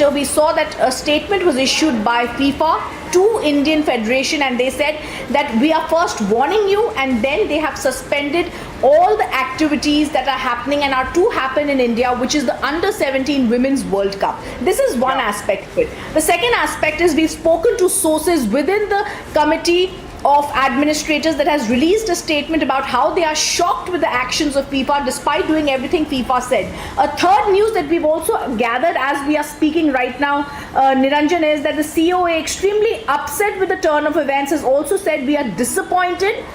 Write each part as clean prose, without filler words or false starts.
later, we saw that a statement was issued by FIFA to Indian Federation, and they said that we are first warning you, and then they have suspended all the activities that are happening and are to happen in India, which is the Under-17 Women's World Cup. This is one aspect of it. The second aspect is we've spoken to sources within the committee of administrators that has released a statement about how they are shocked with the actions of FIFA despite doing everything FIFA said. A third news that we've also gathered as we are speaking right now, Niranjan, is that the COA, extremely upset with the turn of events, has also said we are disappointed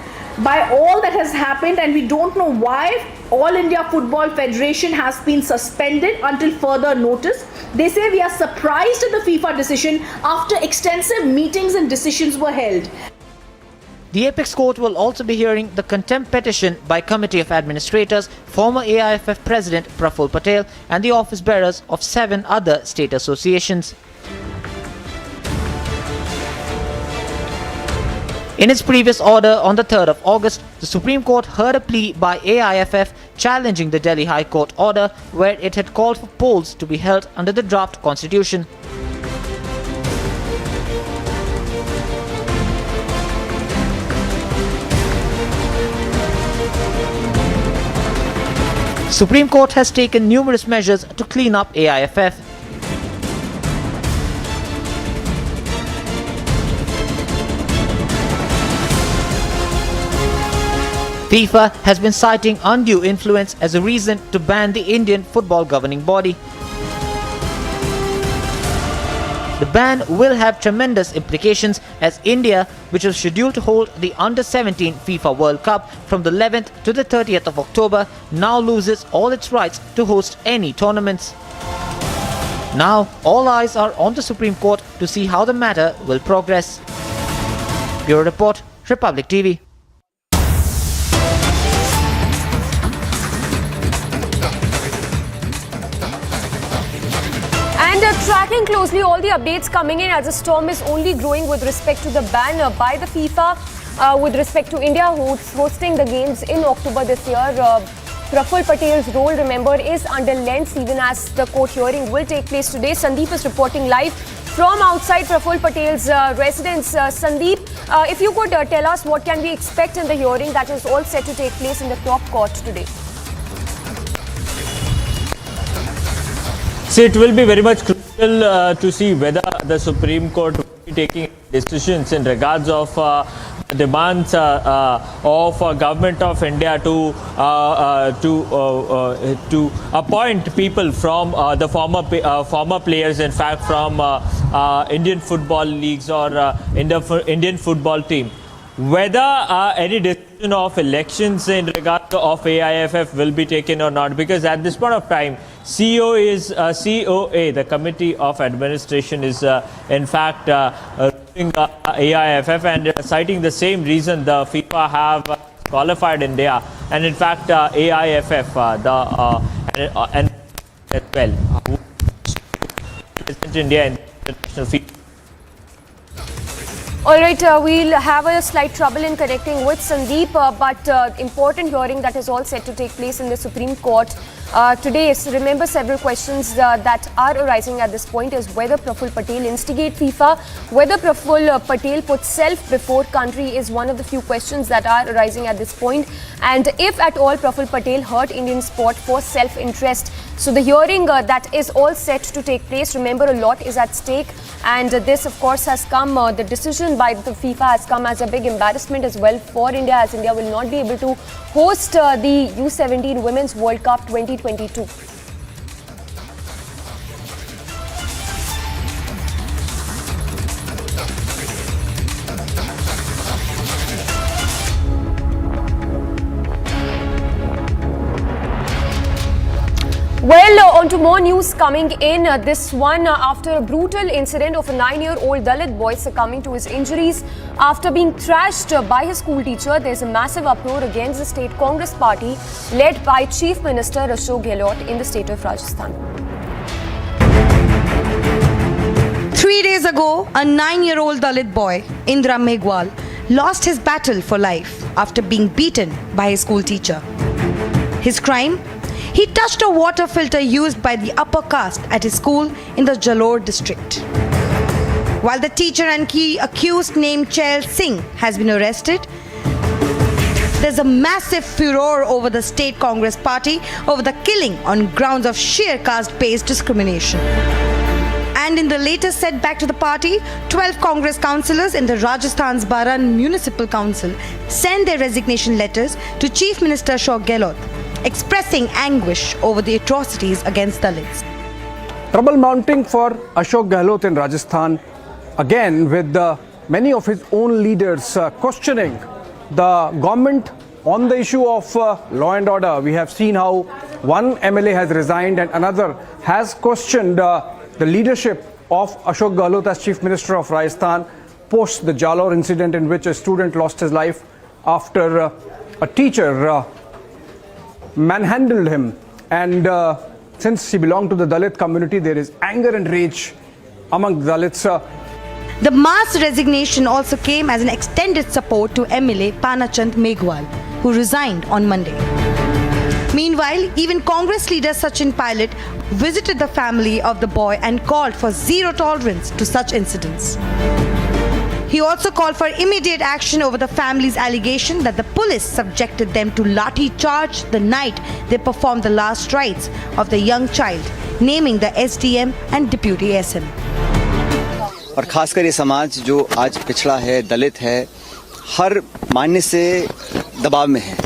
by all that has happened and we don't know why All India Football Federation has been suspended until further notice. They say we are surprised at the FIFA decision after extensive meetings and decisions were held. The Apex Court will also be hearing the contempt petition by Committee of Administrators, former AIFF President Praful Patel and the office bearers of 7 other state associations. In its previous order on the 3rd of August, the Supreme Court heard a plea by AIFF challenging the Delhi High Court order where it had called for polls to be held under the draft constitution. Supreme Court has taken numerous measures to clean up AIFF. FIFA has been citing undue influence as a reason to ban the Indian football governing body. The ban will have tremendous implications as India, which was scheduled to hold the Under-17 FIFA World Cup from the 11th to the 30th of October, now loses all its rights to host any tournaments. Now, all eyes are on the Supreme Court to see how the matter will progress. Bureau Report, Republic TV. Tracking closely all the updates coming in as the storm is only growing with respect to the ban by the FIFA with respect to India hosting the games in October this year. Praful Patel's role, remember, is under lens even as the court hearing will take place today. Sandeep is reporting live from outside Praful Patel's residence. Sandeep, if you could tell us what can we expect in the hearing that is all set to take place in the top court today. See, it will be very much crucial to see whether the Supreme Court will be taking decisions in regards of demands of Government of India to appoint people from the former players, in fact, from Indian football leagues or Indian football team. Whether any decision of elections in regard of AIFF will be taken or not, because at this point of time, COA, the Committee of Administration, is in fact ruling AIFF and citing the same reason the FIFA have qualified India, and in fact AIFF and as well represent India in the international FIFA. All right, we'll have a slight trouble in connecting with Sandeep, but important hearing that is all set to take place in the Supreme Court today. So remember, several questions that are arising at this point is whether Praful Patel instigate FIFA, whether Praful Patel puts self before country is one of the few questions that are arising at this point, and if at all Praful Patel hurt Indian sport for self-interest. So the hearing that is all set to take place, remember, a lot is at stake, and this of course has come, the decision by the FIFA has come as a big embarrassment as well for India, as India will not be able to host the U17 Women's World Cup 2022. Well, on to more news coming in. This one after a brutal incident of a 9-year-old Dalit boy succumbing to his injuries after being thrashed by his school teacher. There's a massive uproar against the state Congress party led by Chief Minister Ashok Gehlot in the state of Rajasthan. 3 days ago, a 9-year-old Dalit boy, Indra Meghwal, lost his battle for life after being beaten by his school teacher. His crime? he touched a water filter used by the upper caste at his school in the Jalore district. While the teacher and key accused named Chail Singh has been arrested, there's a massive furor over the state Congress party over the killing on grounds of sheer caste-based discrimination. And in the latest setback to the party, 12 Congress councillors in the Rajasthan's Baran Municipal Council sent their resignation letters to Chief Minister Ashok Gehlot, expressing anguish over the atrocities against Dalits. Trouble mounting for Ashok Gehlot in Rajasthan, again with many of his own leaders questioning the government on the issue of law and order. We have seen how one MLA has resigned and another has questioned the leadership of Ashok Gehlot as Chief Minister of Rajasthan post the Jalore incident in which a student lost his life after a teacher manhandled him. And since he belonged to the Dalit community, there is anger and rage among the Dalits. The mass resignation also came as an extended support to MLA Panachand Meghwal, who resigned on Monday. Meanwhile, even Congress leader Sachin Pilot visited the family of the boy and called for zero tolerance to such incidents. He also called for immediate action over the family's allegation that the police subjected them to lathi charge the night they performed the last rites of the young child, naming the SDM and Deputy SM. और खासकर ये समाज जो आज पिछड़ा है, दलित है, हर मायने से दबाव में है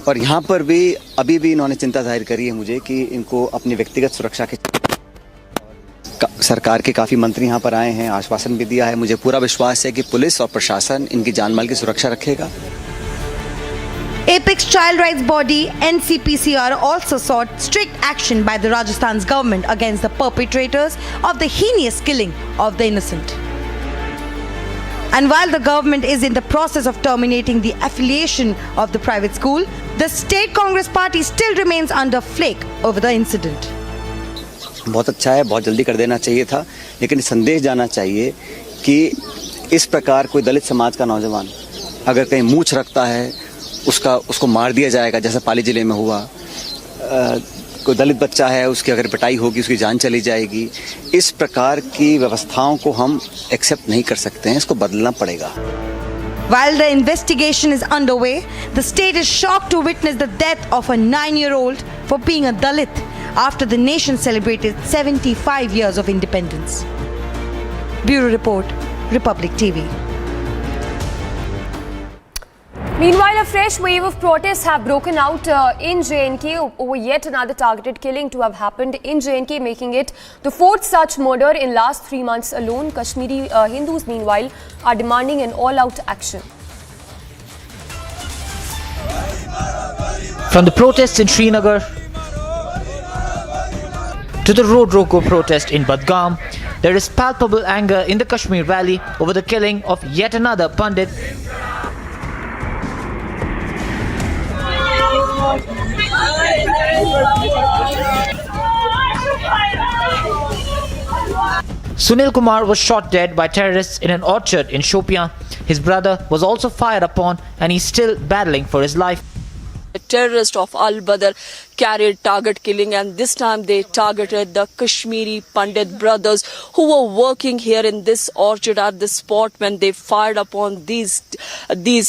और यहाँ पर भी अभी भी इन्होंने चिंता जाहिर करी है मुझे कि इनको अपनी व्यक्तिगत सुरक्षा के सरकार के काफ़ी मंत्री यहाँ पर आए हैं, आश्वासन भी दिया है। मुझे पूरा विश्वास है कि पुलिस और प्रशासन इनकी जानमाल की सुरक्षा रखेगा। Apex child rights body NCPCR also sought strict action by the Rajasthan's government against the perpetrators of the heinous killing of the innocent. And while the government is in the process of terminating the affiliation of the private school, the state Congress party still remains under flake over the incident. बहुत अच्छा है, बहुत जल्दी कर देना चाहिए था, लेकिन संदेश जाना चाहिए कि इस प्रकार कोई दलित समाज का नौजवान अगर कहीं मूंछ रखता है उसको मार दिया जाएगा, जैसा पाली जिले में हुआ। कोई दलित बच्चा है, उसकी अगर पिटाई होगी, उसकी जान चली जाएगी। इस प्रकार की व्यवस्थाओं को हम एक्सेप्ट नहीं कर सकते हैं, इसको बदलना पड़ेगा। While the investigation is underway, the state is shocked to witness the death of a 9-year-old for being a Dalit after the nation celebrated 75 years of independence. Bureau Report, Republic TV. Meanwhile, a fresh wave of protests have broken out in JNK over yet another targeted killing to have happened in JNK, making it the fourth such murder in last 3 months alone. Kashmiri Hindus, meanwhile, are demanding an all-out action. From the protests in Srinagar to the road roko protest in Budgam, there is palpable anger in the Kashmir Valley over the killing of yet another Pandit. Sunil Kumar was shot dead by terrorists in an orchard in Shopian. His brother was also fired upon and he's still battling for his life. The terrorists of Al-Badr carried target killing, and this time they targeted the Kashmiri Pandit brothers who were working here in this orchard at this spot when they fired upon these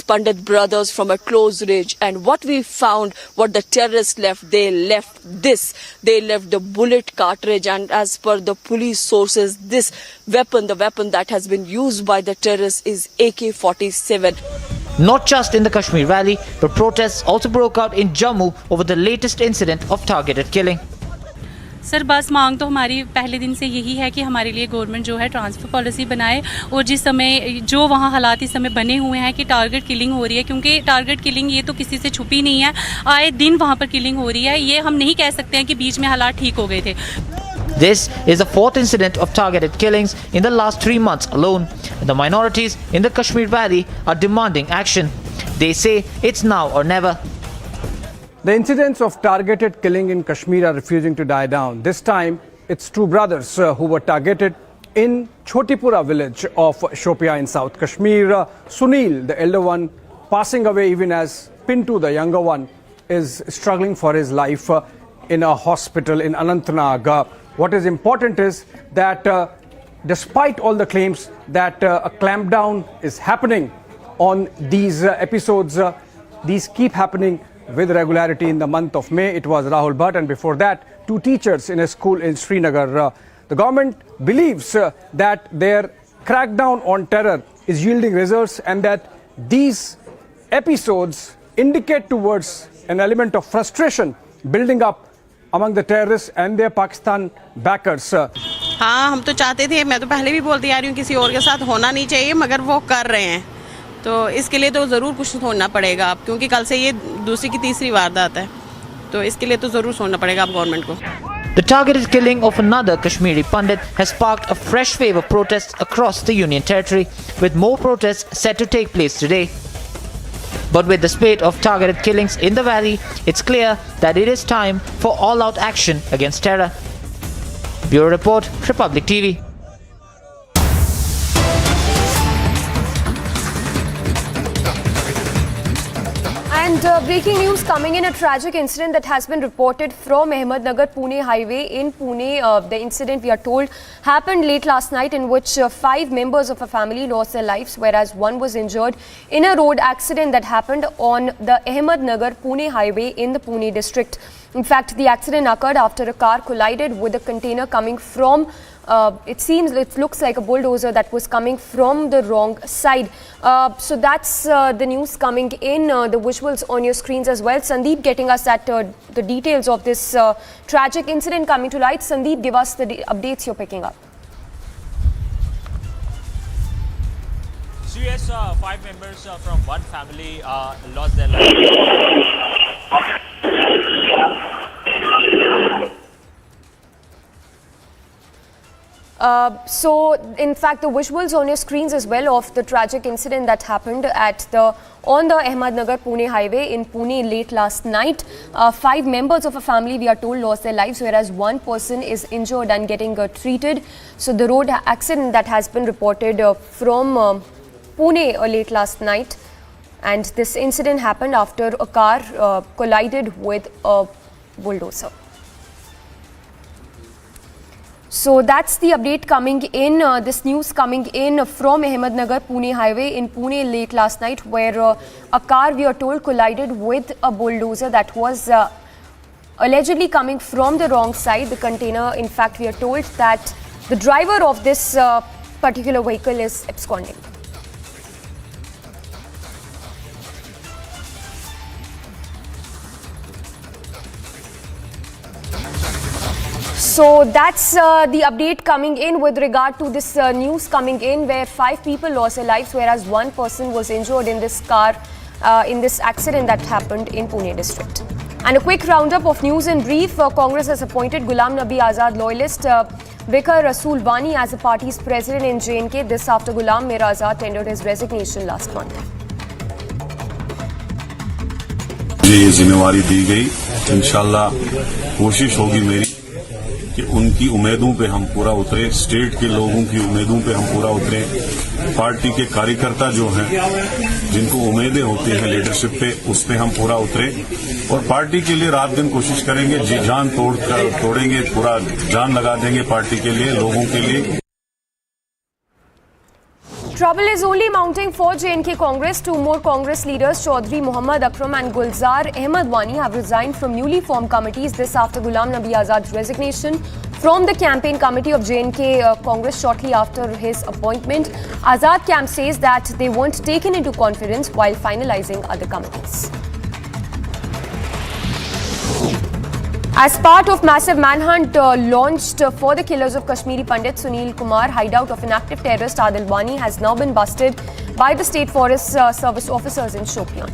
Pandit brothers from a close range. And what we found, what the terrorists left, they left the bullet cartridge, and as per the police sources, this weapon, the weapon that has been used by the terrorists is AK-47. Not just in the Kashmir Valley, but protests also broke out in Jammu over the latest incident of targeted killing. Sir बस मांग तो हमारी पहले दिन से यही है कि हमारे लिए गवर्नमेंट जो है ट्रांसफ़र पॉलिसी बनाए, और जिस समय जो वहाँ हालात इस समय बने हुए हैं कि टारगेट किलिंग हो रही है, क्योंकि टारगेट किलिंग ये तो किसी से छुपी नहीं है, आए दिन वहाँ पर किलिंग हो रही है। ये हम नहीं कह सकते हैं कि बीच में हालात ठीक हो गए थे। This is the fourth incident of targeted killings in the last 3 months alone. The minorities in the Kashmir Valley are demanding action. They say it's now or never. The incidents of targeted killing in Kashmir are refusing to die down. This time, it's two brothers who were targeted in Chotipura village of Shopia in South Kashmir. Sunil, the elder one, passing away even as Pintu, the younger one, is struggling for his life. in a hospital in Anantnag. What is important is that despite all the claims that a clampdown is happening on these episodes, these keep happening with regularity. In the month of May, it was Rahul Bhatt, and before that, 2 teachers in a school in Srinagar. The government believes that their crackdown on terror is yielding results, and that these episodes indicate towards an element of frustration building up among the terrorists and their Pakistan backers. हाँ, हम तो चाहते थे, मैं तो पहले भी बोलती आ रही हूँ किसी और के साथ होना नहीं चाहिए, मगर वो कर रहे हैं, तो इसके लिए तो ज़रूर कुछ होना पड़ेगा अब, क्योंकि कल से ये दूसरी की तीसरी वारदात है, तो इसके लिए तो ज़रूर सोचना पड़ेगा अब गवर्नमेंट को. The targeted killing of another Kashmiri Pandit has sparked a fresh wave of protests across the Union Territory, with more protests set to take place today. But with the spate of targeted killings in the valley, it's clear that it is time for all-out action against terror. Bureau Report, Republic TV. And breaking news coming in, a tragic incident that has been reported from Ahmednagar Pune highway in Pune. The incident, we are told, happened late last night, in which 5 members of a family lost their lives, whereas 1 was injured in a road accident that happened on the Ahmednagar Pune highway in the Pune district. In fact, the accident occurred after a car collided with a container coming from it looks like a bulldozer that was coming from the wrong side. So that's the news coming in, the visuals on your screens as well. Sandeep getting us at the details of this tragic incident coming to light. Sandeep, give us the updates you're picking up. So yes, 5 members from one family lost their lives. So, in fact, the visuals on your screens as well of the tragic incident that happened on the Ahmednagar Pune highway in Pune late last night. 5 members of a family, we are told, lost their lives, whereas 1 person is injured and getting treated. So, the road accident that has been reported from Pune late last night, and this incident happened after a car collided with a bulldozer. So that's the update coming in, this news coming in from Ahmednagar Pune highway in Pune late last night, where a car, we are told, collided with a bulldozer that was allegedly coming from the wrong side. The container, in fact, we are told that the driver of this particular vehicle is absconding. So that's the update coming in with regard to this news coming in, where 5 people lost their lives, whereas 1 person was injured in this car, in this accident that happened in Pune district. And a quick roundup of news in brief. Congress has appointed Ghulam Nabi Azad loyalist Vicar Rasool Wani as the party's president in J&K. This after Ghulam Mir Azad tendered his resignation last month. ये जिम्मेवारी दी गई, इंशाल्लाह कोशिश होगी मेरी कि उनकी उम्मीदों पे हम पूरा उतरे, स्टेट के लोगों की उम्मीदों पे हम पूरा उतरे, पार्टी के कार्यकर्ता जो हैं जिनको उम्मीदें होती हैं लीडरशिप पे, उस पे हम पूरा उतरे और पार्टी के लिए रात दिन कोशिश करेंगे, जी जान तोड़ेंगे, पूरा जान लगा देंगे पार्टी के लिए, लोगों के लिए. Trouble is only mounting for J&K Congress. 2 more Congress leaders, Chaudhry Muhammad Akram and Gulzar Ahmad Wani, have resigned from newly formed committees. This after Ghulam Nabi Azad's resignation from the campaign committee of J&K Congress shortly after his appointment. Azad camp says that they weren't taken into confidence while finalizing other committees. As part of massive manhunt launched for the killers of Kashmiri Pandit Sunil Kumar, hideout of an active terrorist Adil Wani has now been busted by the State Forest Service officers in Shopian.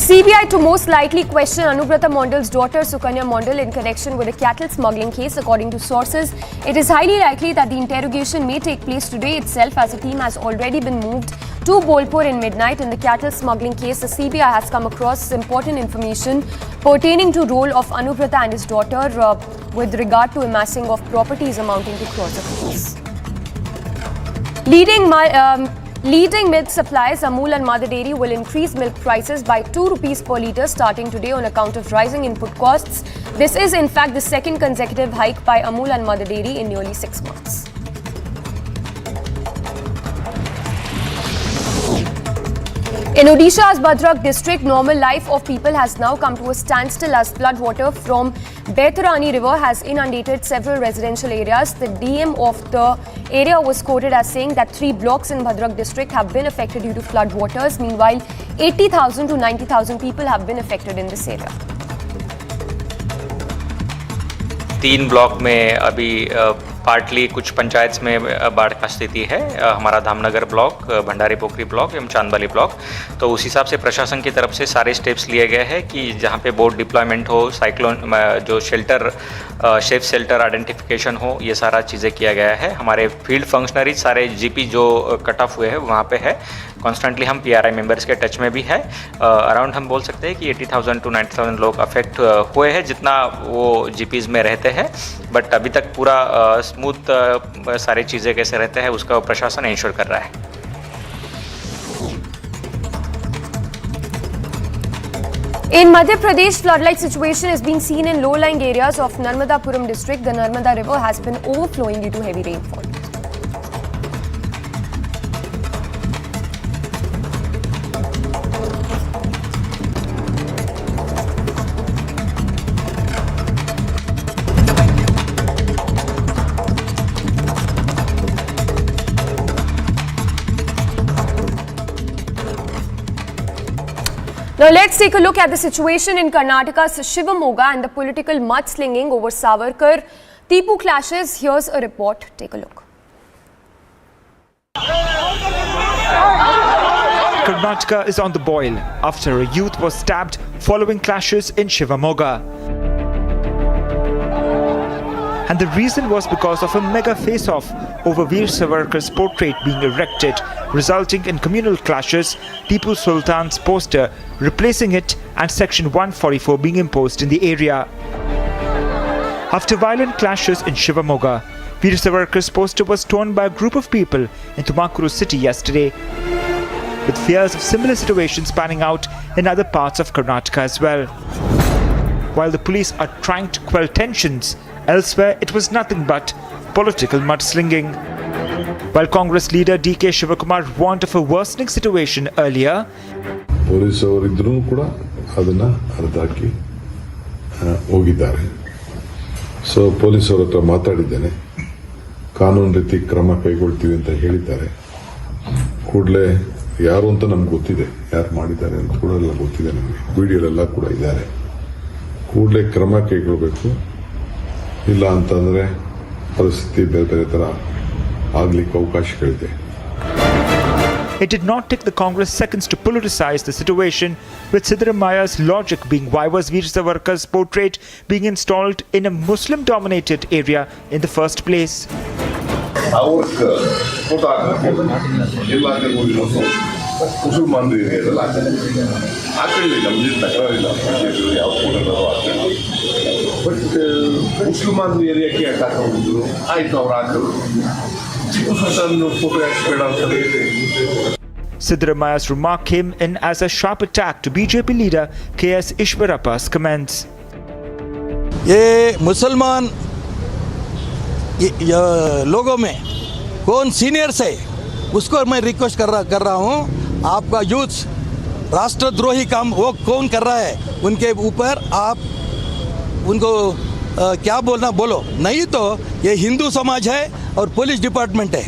CBI to most likely question Anubrata Mondal's daughter Sukanya Mondal in connection with a cattle smuggling case. According to sources, it is highly likely that the interrogation may take place today itself, as a team has already been moved to Bolpur in midnight. In the cattle smuggling case, the CBI has come across important information pertaining to role of Anubrata and his daughter with regard to amassing of properties amounting to crores of rupees. Leading milk suppliers Amul and Mother Dairy will increase milk prices by 2 rupees per litre starting today on account of rising input costs. This is in fact the second consecutive hike by Amul and Mother Dairy in nearly 6 months. In Odisha's Bhadrak district, normal life of people has now come to a standstill as floodwater from Baitarani river has inundated several residential areas. The DM of the area was quoted as saying that 3 blocks in Bhadrak district have been affected due to floodwaters. Meanwhile, 80,000 to 90,000 people have been affected in this area. 3 block में अभी partly कुछ पंचायत में बाढ़ का स्थिति है। हमारा Dhamnagar block, Bhandari पोखरी block एवं चांदबाली ब्लॉक, तो उस हिसाब से प्रशासन की तरफ से सारे स्टेप्स लिए गए हैं कि जहां पे बोट डिप्लॉयमेंट हो, साइक्लोन जो शेल्टर सेफ शेल्टर आइडेंटिफिकेशन हो, ये सारा चीज़ें किया गया है। हमारे फील्ड फंक्शनरीज सारे जीपी जो कट ऑफ हुए हैं वहाँ पे है। कॉन्स्टेंटली हम पीआरआई मेंबर्स के टच में भी है। अराउंड हम बोल सकते हैं कि 80,000 टू 90,000 लोग अफेक्ट हुए हैं जितना वो जीपीज में रहते हैं, बट अभी तक पूरा स्मूथ सारी चीज़ें कैसे रहते हैं उसका प्रशासन इंश्योर कर रहा है। In Madhya Pradesh, flood-like situation is being seen in low-lying areas of Narmadapuram district. The Narmada river has been overflowing due to heavy rainfall. Now let's take a look at the situation in Karnataka's Shivamoga and the political mudslinging over Savarkar. Tipu clashes. Here's a report. Take a look. Karnataka is on the boil after a youth was stabbed following clashes in Shivamoga. And the reason was because of a mega face-off over Veer Savarkar's portrait being erected, resulting in communal clashes, Tipu Sultan's poster replacing it and Section 144 being imposed in the area. After violent clashes in Shivamoga, Veer Savarkar's poster was torn by a group of people in Tumakuru city yesterday, with fears of similar situations panning out in other parts of Karnataka as well. While the police are trying to quell tensions, elsewhere it was nothing but political mudslinging. While Congress leader DK Shivakumar warned of a worsening situation earlier, police ಅವರಿದ್ರೂ ಕೂಡ ಅದನ್ನ ಅರ್ಧಾಕಿ ಹೋಗಿದ್ದಾರೆ. So police ಅವರ ಹತ್ರ ಮಾತಾಡಿದ್ದೇನೆ, ಕಾನೂನು ರೀತಿ ಕ್ರಮ ಕೈಗೊಳ್ತೀವಿ ಅಂತ ಹೇಳಿದ್ದಾರೆ. ಕೂಡಲೇ ಯಾರು ಅಂತ ನಮ್ಗೆ ಗೊತ್ತಿದೆ, ಯಾರು ಮಾಡಿದ್ದಾರೆ ಅಂತ ಕೂಡ ಎಲ್ಲ ಗೊತ್ತಿದೆ, ನಮಗೆ ವಿಡಿಯೋಲೆಲ್ಲ ಕೂಡ ಇದ್ದಾರೆ. ಕೂಡಲೇ ಕ್ರಮ ಕೈಗೊಳ್ಳಬೇಕು, ಇಲ್ಲ ಅಂತಂದ್ರೆ ಪರಿಸ್ಥಿತಿ ಬೇರೆ ಬೇರೆ ತರ ಆಗ್ಲಿಕ್ಕೆ ಅವಕಾಶಗಳಿದೆ. It did not take the Congress seconds to politicize the situation, with Siddaramaya's logic being why was Veer Savarkar's portrait being installed in a Muslim-dominated area in the first place. Siddaramaya's remark came in as a sharp attack to BJP leader KS Ishwarappa's comments. ये मुसलमान लोगों में कौन seniors है, उसको मैं request कर रहा हूँ, आपका यूथ राष्ट्रद्रोही काम वो कौन कर रहा है, उनके ऊपर आप उनको क्या बोलना बोलो, नहीं तो ये हिंदू समाज है और पुलिस डिपार्टमेंट है,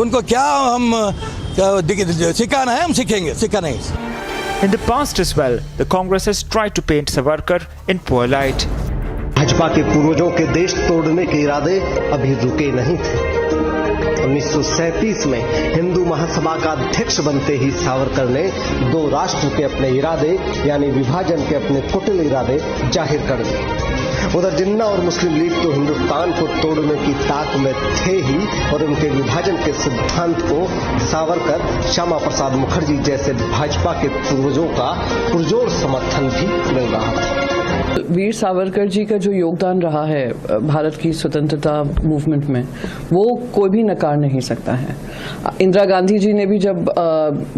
उनको क्या हम सिखाना है, हम सीखेंगे, सिखाना है. In the past as well, the Congress has tried to paint Savarkar in poor light. Bhajpa के पूर्वजों के देश तोड़ने के इरादे अभी रुके नहीं थे. 1937 में हिंदू महासभा का अध्यक्ष बनते ही सावरकर ने 2 राष्ट्र के अपने इरादे यानी विभाजन के अपने कुटिल इरादे जाहिर कर दिए. उधर जिन्ना और मुस्लिम लीग तो हिंदुस्तान को तोड़ने की ताक में थे ही, और उनके विभाजन के सिद्धांत को सावरकर, श्यामा प्रसाद मुखर्जी जैसे भाजपा के पूर्वजों का पुरजोर समर्थन भी मिल रहा था. वीर सावरकर जी का जो योगदान रहा है भारत की स्वतंत्रता मूवमेंट में, वो कोई भी नकार नहीं सकता है। इंदिरा गांधी जी ने भी जब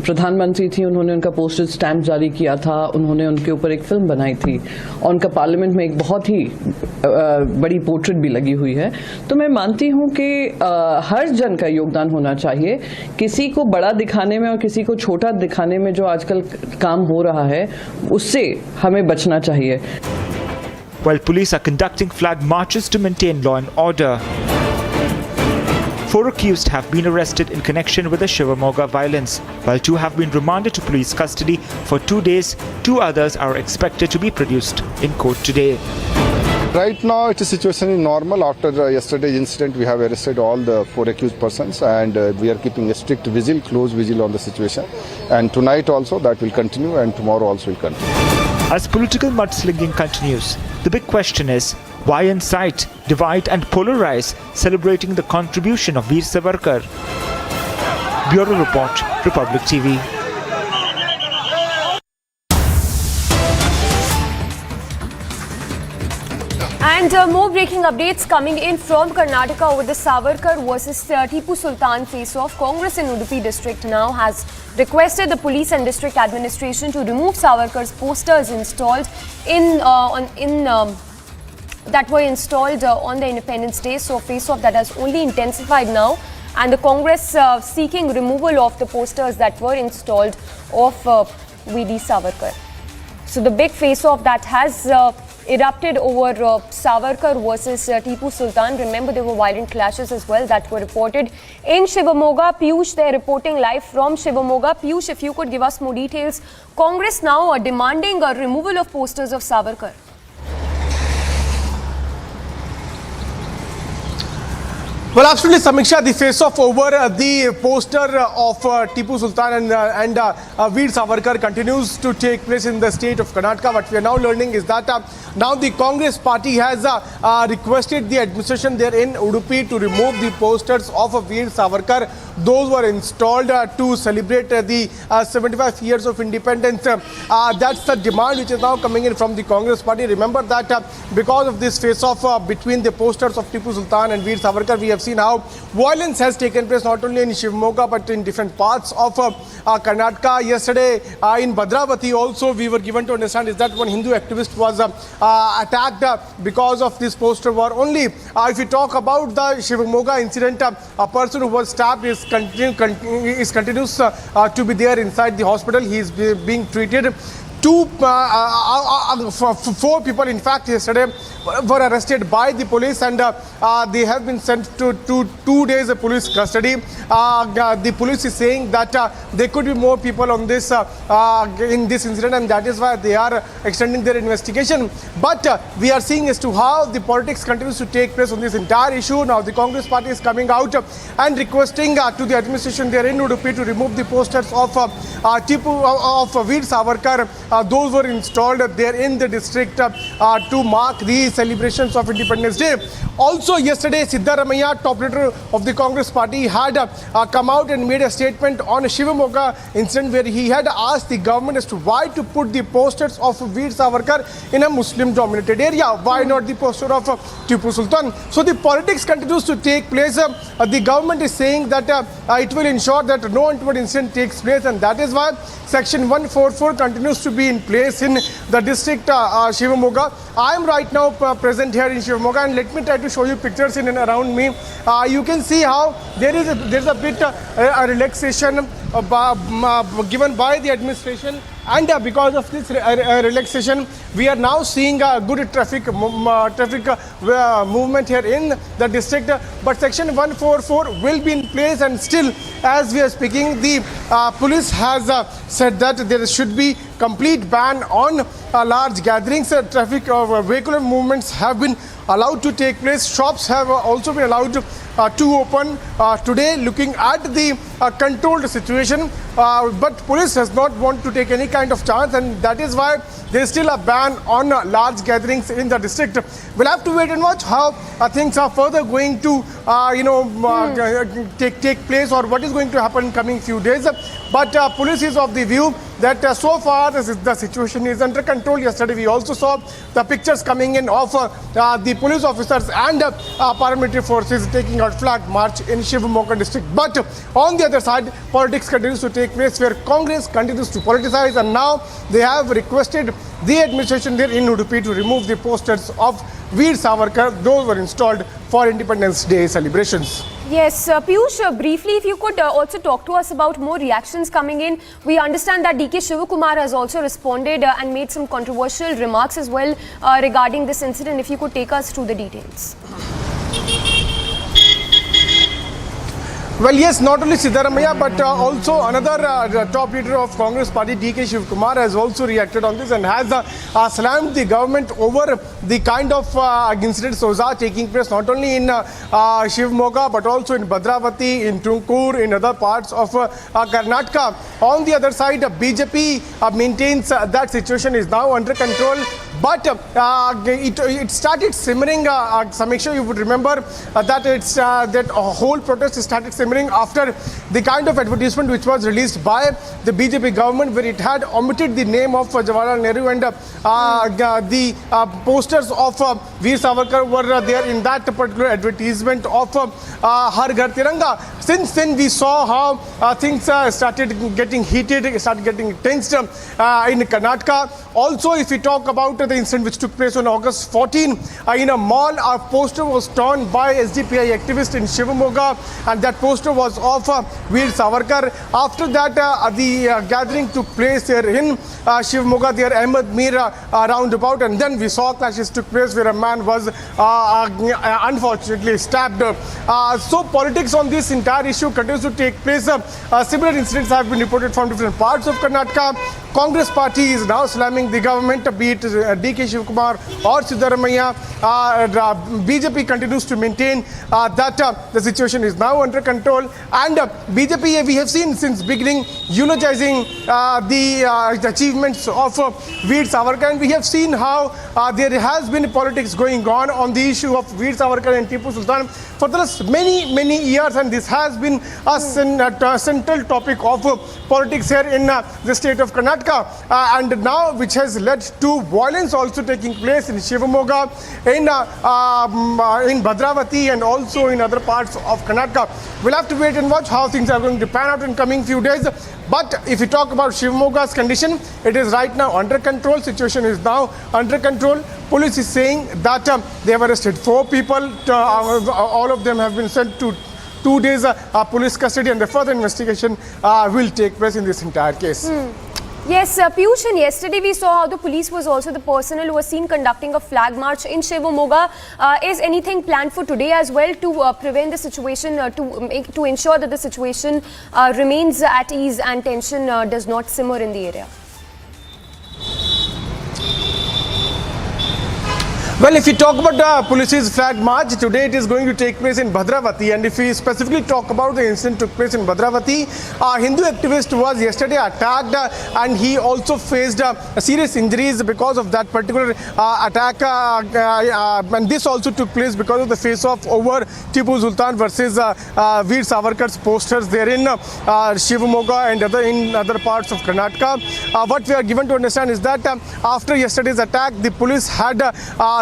प्रधानमंत्री थी, उन्होंने उनका पोस्टल स्टैम्प जारी किया था, उन्होंने उनके ऊपर एक फिल्म बनाई थी और उनका पार्लियामेंट में एक बहुत ही बड़ी पोर्ट्रेट भी लगी हुई है। तो मैं मानती हूँ कि हर जन का योगदान होना चाहिए। किसी को बड़ा दिखाने में और किसी को छोटा दिखाने में जो आजकल काम हो रहा है, उससे हमें बचना चाहिए। While police are conducting flag marches to maintain law and order. 4 accused have been arrested in connection with the Shivamoga violence, while 2 have been remanded to police custody for 2 days. 2 others are expected to be produced in court today. Right now, it is situation is normal. After yesterday's incident, we have arrested all the 4 accused persons, and we are keeping a strict vigil, close vigil on the situation. And tonight also that will continue, and tomorrow also will continue. As political mudslinging continues, the big question is why incite, divide and polarize, celebrating the contribution of Veer Savarkar? Bureau Report, Republic TV. And more breaking updates coming in from Karnataka over the Savarkar versus Tipu Sultan face-off. Congress in Udupi district now has requested the police and district administration to remove Savarkar's posters installed that were installed on the Independence Day. So face-off that has only intensified now, and the Congress seeking removal of the posters that were installed of VD Savarkar. So the big face-off that has erupted over Savarkar versus Tipu Sultan. Remember, there were violent clashes as well that were reported in Shivamoga. Piyush, they're reporting live from Shivamoga. Piyush, if you could give us more details. Congress now are demanding a removal of posters of Savarkar. Well, absolutely, Samiksha, the face-off over the poster of Tipu Sultan and Veer Savarkar continues to take place in the state of Karnataka. What we are now learning is that now the Congress party has requested the administration there in Udupi to remove the posters of Veer Savarkar. Those were installed to celebrate the 75 years of independence. That's the demand which is now coming in from the Congress party. Remember that because of this face-off between the posters of Tipu Sultan and Veer Savarkar, we have seen how violence has taken place not only in Shivamoga but in different parts of Karnataka. Yesterday in Bhadravati also we were given to understand is that one Hindu activist was attacked because of this poster war only. If you talk about the Shivamoga incident, a person who was stabbed continues to be there inside the hospital. He is being treated. 4 people, in fact, yesterday were arrested by the police, and they have been sent to 2 days of police custody. The police is saying that there could be more people on this in this incident, and that is why they are extending their investigation. But we are seeing as to how the politics continues to take place on this entire issue. Now the Congress party is coming out and requesting to the administration there in Udupi to remove the posters of Veer Savarkar. Those were installed there in the district to mark the celebrations of Independence Day. Also yesterday, Siddaramaiah, top leader of the Congress party, had come out and made a statement on a Shivamoga incident where he had asked the government as to why to put the posters of Veer Savarkar in a Muslim-dominated area. Why not the poster of Tipu Sultan? So the politics continues to take place. The government is saying that it will ensure that no untoward incident takes place, and that is why Section 144 continues to be in place in the district Shivamoga. I am right now present here in Shivamoga, and let me try to show you pictures in and around me. You can see how there is a bit a relaxation given by the administration, and because of this relaxation, we are now seeing a good traffic movement here in the district. But Section 144 will be in place, and still, as we are speaking, the police has said that there should be complete ban on large gatherings. Traffic vehicular movements have been allowed to take place. Shops have also been allowed to open today, looking at the controlled situation. But police does not want to take any kind of chance, and that is why there is still a ban on large gatherings in the district. We'll have to wait and watch how things are further going to take place, or what is going to happen in coming few days. But police is of the view that so far the situation is under control. Yesterday we also saw the pictures coming in of the police officers and paramilitary forces taking out flag march in Shivamoga district. But on the other side, politics continues to take place where Congress continues to politicize, and now they have requested the administration there in Udupi to remove the posters of Veer Savarkar. Those were installed for Independence Day celebrations. Yes, Piyush, briefly, if you could also talk to us about more reactions coming in. We understand that DK Shivakumar has also responded and made some controversial remarks as well regarding this incident. If you could take us through the details. Well, yes, not only Siddaramaiah, but also another top leader of Congress party, DK Shivakumar, has also reacted on this and has slammed the government over the kind of incidents those are taking place not only in Shivamoga but also in Bhadravati, in Tumkur, in other parts of Karnataka. On the other side, BJP maintains that situation is now under control. But it started simmering. Samiksha, you would remember that that whole protest started simmering after the kind of advertisement which was released by the BJP government, where it had omitted the name of Jawaharlal Nehru, and the posters of Veer Savarkar were there in that particular advertisement of Har Ghar Tiranga. Since then, we saw how things started getting heated, started getting tensed in Karnataka. Also, if we talk about the incident which took place on August 14 in a mall, a poster was torn by SDPI activists in Shivamoga, and that poster was of Veer Savarkar. After that, the gathering took place here in Shivamoga, there Ahmed Mir roundabout, and then we saw clashes took place where a man was unfortunately stabbed. So politics on this entire issue continues to take place. Similar incidents have been reported from different parts of Karnataka. Congress party is now slamming the government, be it DK Shivakumar or Siddaramaiah. BJP continues to maintain that the situation is now under control, and BJP, we have seen since beginning eulogizing the achievements of Veer Savarkar, and we have seen how there has been politics going on the issue of Veer Savarkar and Tipu Sultan for the last many years, and this has been a central topic of politics here in the state of Karnataka, and now which has led to violence also taking place in Shivamoga, in Bhadravati, and also in other parts of Karnataka. We'll have to wait and watch how things are going to pan out in coming few days. But if we talk about Shivamoga's condition, it is right now under control. Situation is now under control. Police is saying that they have arrested 4 people. All of them have been sent to 2 days police custody, and the further investigation will take place in this entire case. Yes, Piyush, and yesterday we saw how the police was also the personnel who was seen conducting a flag march in Shivamoga. Is anything planned for today as well to prevent the situation, to ensure that the situation remains at ease and tension does not simmer in the area? Well, if you talk about the police's flag march, today it is going to take place in Bhadravati, and if we specifically talk about the incident took place in Bhadravati, a Hindu activist was yesterday attacked and he also faced serious injuries because of that particular attack, and this also took place because of the face-off over Tipu Sultan versus Veer Savarkar's posters there in Shivamoga and in other parts of Karnataka. What we are given to understand is that after yesterday's attack, the police had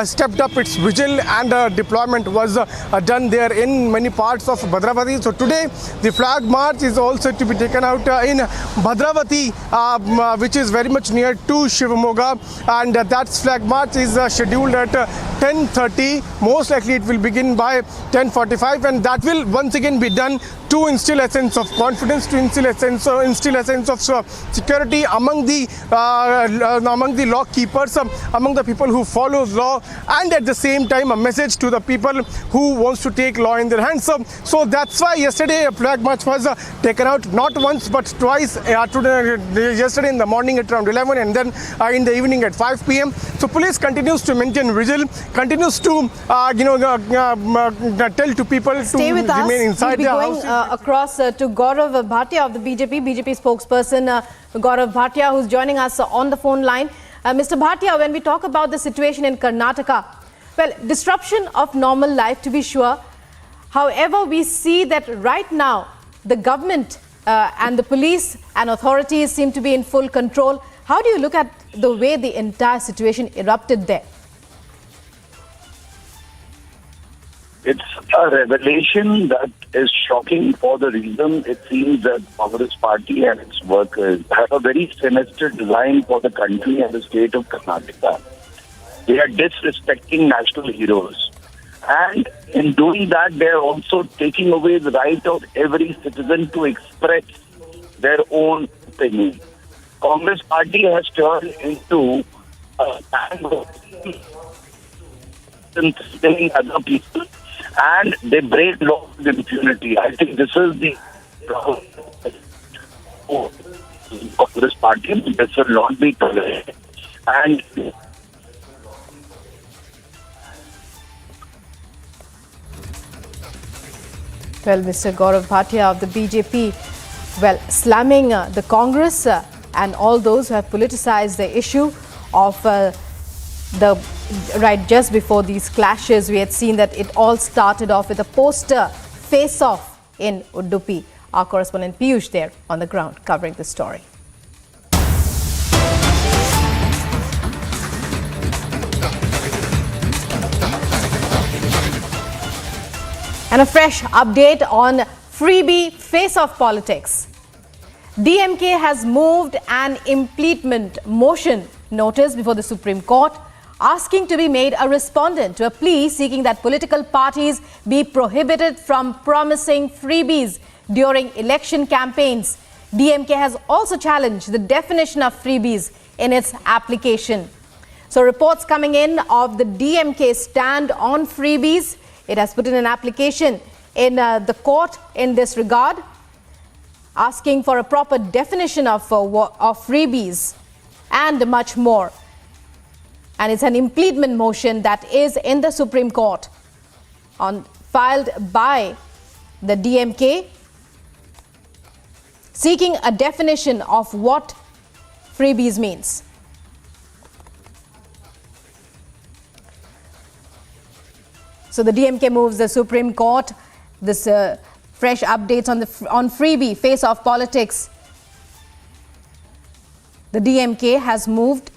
stepped up its vigil, and deployment was done there in many parts of Bhadravati. So today the flag march is also to be taken out in Bhadravati, which is very much near to Shivamoga, and that flag march is scheduled at 10:30. Most likely it will begin by 10:45, and that will once again be done to instill a sense of confidence, to instill a sense of security among the law keepers, among the people who follow law, and at the same time a message to the people who wants to take law in their hands. So that's why yesterday a flag march was taken out not once but twice. Yesterday in the morning at around 11, and then in the evening at 5 p.m. So police continues to maintain vigil, continues to tell to people to remain inside their house. Across to Gaurav Bhatia of the BJP spokesperson Gaurav Bhatia, who's joining us on the phone line. Mr. Bhatia, when we talk about the situation in Karnataka, well, disruption of normal life to be sure. However, we see that right now the government and the police and authorities seem to be in full control. How do you look at the way the entire situation erupted there? It's a revelation that is shocking for the reason it seems that Congress party and its workers have a very sinister design for the country and the state of Karnataka. They are disrespecting national heroes. And in doing that, they are also taking away the right of every citizen to express their own opinion. Congress party has turned into a threatening other people, and they break law with impunity. I think this is the Congress party. This will not be tolerated. And well, Mr. Gaurav Bhatia of the BJP, well, slamming the Congress and all those who have politicized the issue of just before these clashes. We had seen that it all started off with a poster face-off in Udupi. Our correspondent Piyush there on the ground covering the story. And a fresh update on freebie face-off politics. DMK has moved an impleachment motion notice before the Supreme Court, asking to be made a respondent to a plea seeking that political parties be prohibited from promising freebies during election campaigns. DMK has also challenged the definition of freebies in its application. So reports coming in of the DMK stand on freebies. It has put in an application in the court in this regard, asking for a proper definition of freebies and much more. And it's an impleachment motion that is in the Supreme Court, filed by the DMK, seeking a definition of what freebies means. So the DMK moves the Supreme Court. This fresh updates on freebie face-off politics. The DMK has moved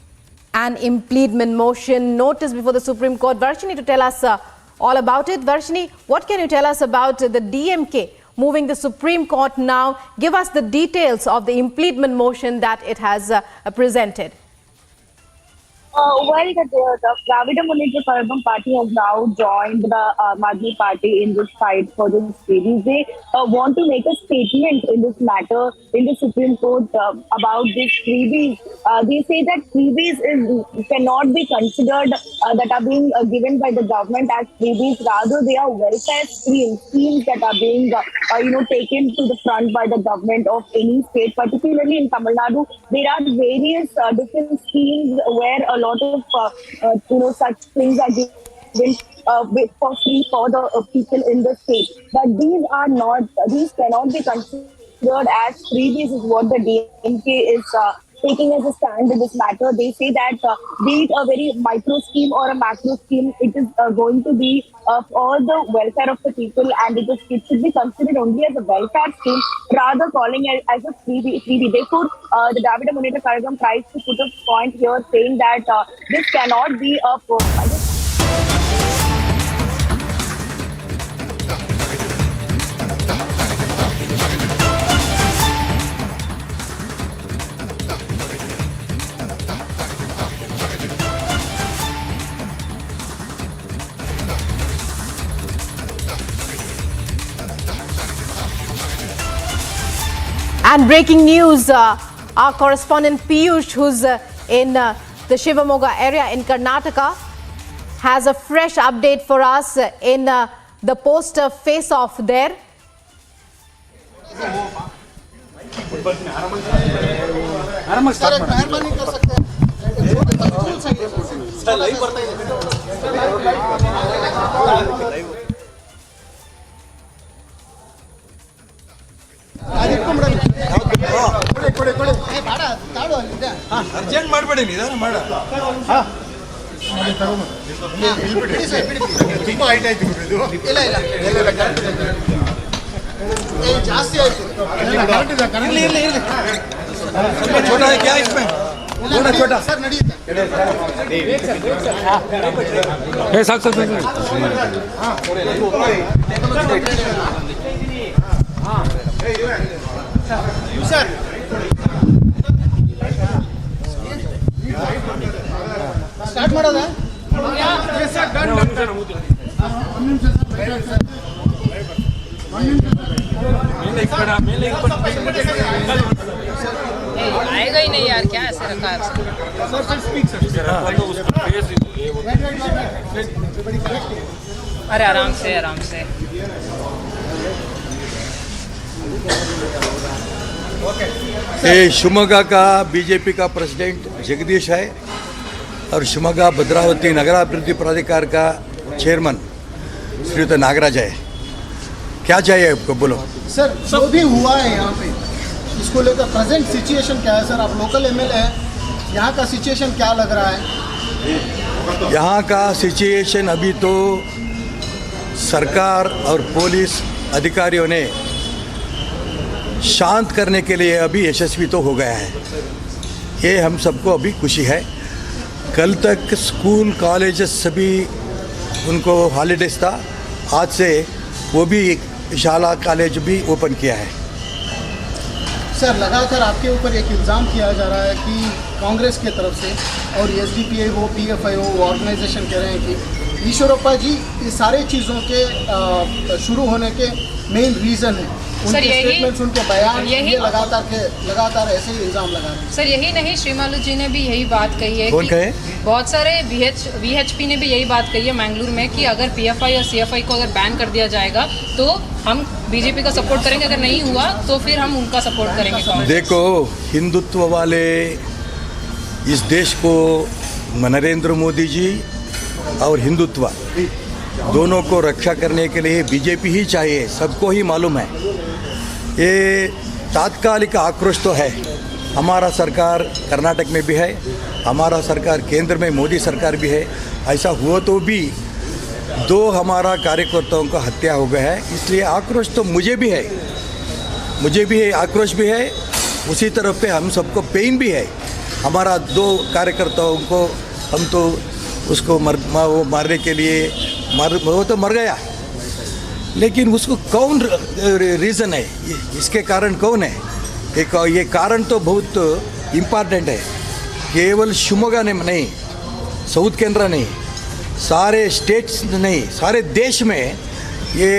an impleachment motion notice before the Supreme Court. Varshini to tell us all about it. Varshini, what can you tell us about the DMK moving the Supreme Court now? Give us the details of the impleachment motion that it has presented. Well, the Dravida Munnetra Kazhagam party has now joined the Aam party in this fight for this freebies. They want to make a statement in this matter in the Supreme Court about these freebies. They say that freebies cannot be considered that are being given by the government as freebies. Rather, they are welfare schemes that are being taken to the front by the government of any state. Particularly in Tamil Nadu, there are various different schemes where a lot of such things are given for free for the people in the state. But these cannot be considered as freebies, is what the DMK is taking as a stand in this matter. They say that be it a very micro scheme or a macro scheme, it is going to be for the welfare of the people, and it should be considered only as a welfare scheme, rather calling it as a freebie. Therefore, the Dravida Munnetra Kazhagam tries to put a point here saying that this cannot be a And breaking news, our correspondent Piyush, who's in the Shivamoga area in Karnataka, has a fresh update for us in the poster face-off there. Urgent ಮಾಡಬೇಡಿ ನಿಧಾನ ಮಾಡ ತುಂಬಾ height ಆಯ್ತು ಇದು ಇಲ್ಲ छोटा है क्या इसमें? छोटा छोटा ಸ್ಟಾರ್ಟ್ ಮಾಡೋದಾ? आएगा ही नहीं यार, क्या ऐसे रखा है? अरे आराम से आराम से। ये शिवमोगा का बीजेपी का प्रेसिडेंट जगदीश है और शिवमोगा भद्रावती नगराभिवृद्धि प्राधिकार का चेयरमैन श्रीयुत नागराज है। क्या चाहिए आपको, बोलो सर। जो भी हुआ है यहाँ पे, इसको लेकर प्रेजेंट सिचुएशन क्या है सर? आप लोकल एमएलए हैं, यहाँ का सिचुएशन क्या लग रहा है? यहाँ का सिचुएशन अभी तो सरकार और पुलिस अधिकारियों ने शांत करने के लिए अभी यशस्वी तो हो गया है। ये हम सबको अभी खुशी है। कल तक स्कूल कॉलेजेस सभी उनको हॉलीडेज था, आज से वो भी शाला कॉलेज भी ओपन किया है। सर, लगातार आपके ऊपर एक इल्ज़ाम किया जा रहा है कि कांग्रेस की तरफ से और एसडीपीआई हो, पीएफआई हो, ऑर्गेनाइजेशन कह रहे हैं कि ईश्वरप्पा जी इस सारे चीज़ों के शुरू होने के मेन रीज़न है। सर स्टेटमेंट्स, उनके बयान, ये लगातार ऐसे ही इल्ज़ाम लगा रहे हैं। सर यही नहीं, श्रीमालू जी ने भी यही बात कही है। कौन कहे? बहुत सारे वीएचपी ने भी यही बात कही है मैंगलोर में कि अगर पीएफआई और सीएफआई को अगर बैन कर दिया जाएगा तो हम बीजेपी का सपोर्ट करेंगे, अगर नहीं हुआ तो फिर हम उनका सपोर्ट करेंगे। देखो, हिंदुत्व वाले इस देश को नरेंद्र मोदी जी और हिंदुत्व दोनों को रक्षा करने के लिए बीजेपी ही चाहिए, सबको ही मालूम है। ये तात्कालिक आक्रोश तो है। हमारा सरकार कर्नाटक में भी है, हमारा सरकार केंद्र में मोदी सरकार भी है। ऐसा हुआ तो भी 2 हमारा कार्यकर्ताओं का हत्या हो गया है, इसलिए आक्रोश तो मुझे भी है, आक्रोश भी है। उसी तरफ पे हम सबको पेन भी है। हमारा 2 कार्यकर्ताओं को हम तो उसको वो मारने के लिए वो तो मर गया, लेकिन उसको कौन रीज़न है, इसके कारण कौन है? ये कारण तो बहुत इम्पॉर्टेंट है। केवल शिवमोगा ने नहीं, साउथ केंद्र नहीं, सारे स्टेट्स नहीं, सारे देश में ये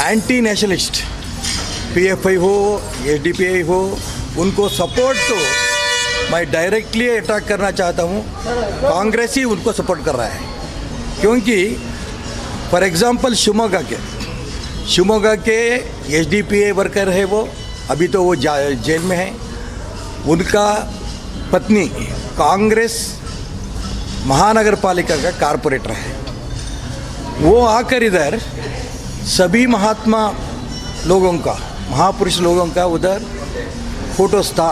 एंटी नेशनलिस्ट पीएफआई हो, एसडीपीआई हो, उनको सपोर्ट तो मैं डायरेक्टली अटैक करना चाहता हूँ। कांग्रेस ही उनको सपोर्ट कर रहा है, क्योंकि फॉर एग्जांपल शिवमोगा के एसडीपीआई वर्कर है, वो अभी तो वो जेल में है। उनका पत्नी कांग्रेस महानगर पालिका का कारपोरेटर है। वो आकर इधर सभी महात्मा लोगों का, महापुरुष लोगों का उधर फोटोस था।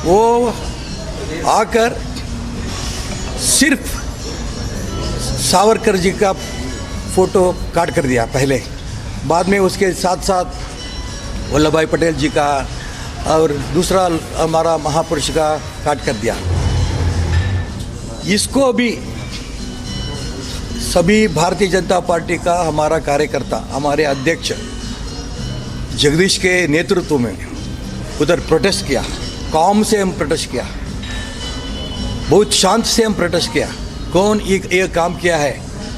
वो आकर सिर्फ सावरकर जी का फोटो काट कर दिया पहले, बाद में उसके साथ साथ वल्लभ भाई पटेल जी का और दूसरा हमारा महापुरुष का काट कर दिया। इसको भी सभी भारतीय जनता पार्टी का हमारा कार्यकर्ता, हमारे अध्यक्ष जगदीश के नेतृत्व में उधर प्रोटेस्ट किया। काम से हम प्रोटेस्ट किया, बहुत शांत से हम प्रोटेस्ट किया। कौन ये काम किया है?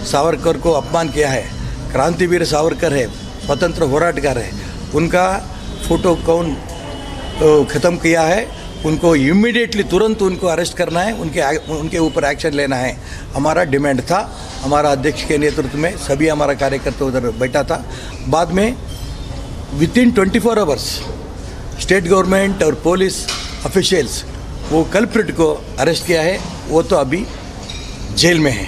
सावरकर को अपमान किया है। क्रांतिवीर सावरकर है, स्वतंत्र होराटगार है, उनका फोटो कौन ख़त्म किया है? उनको इमीडिएटली तुरंत उनको अरेस्ट करना है, उनके ऊपर एक्शन लेना है, हमारा डिमांड था। हमारा अध्यक्ष के नेतृत्व में सभी हमारा कार्यकर्ता उधर बैठा था। बाद में विथिन 24 आवर्स स्टेट गवर्नमेंट और पुलिस ऑफिशियल्स वो कल्प्रिट को अरेस्ट किया है, वो तो अभी जेल में है।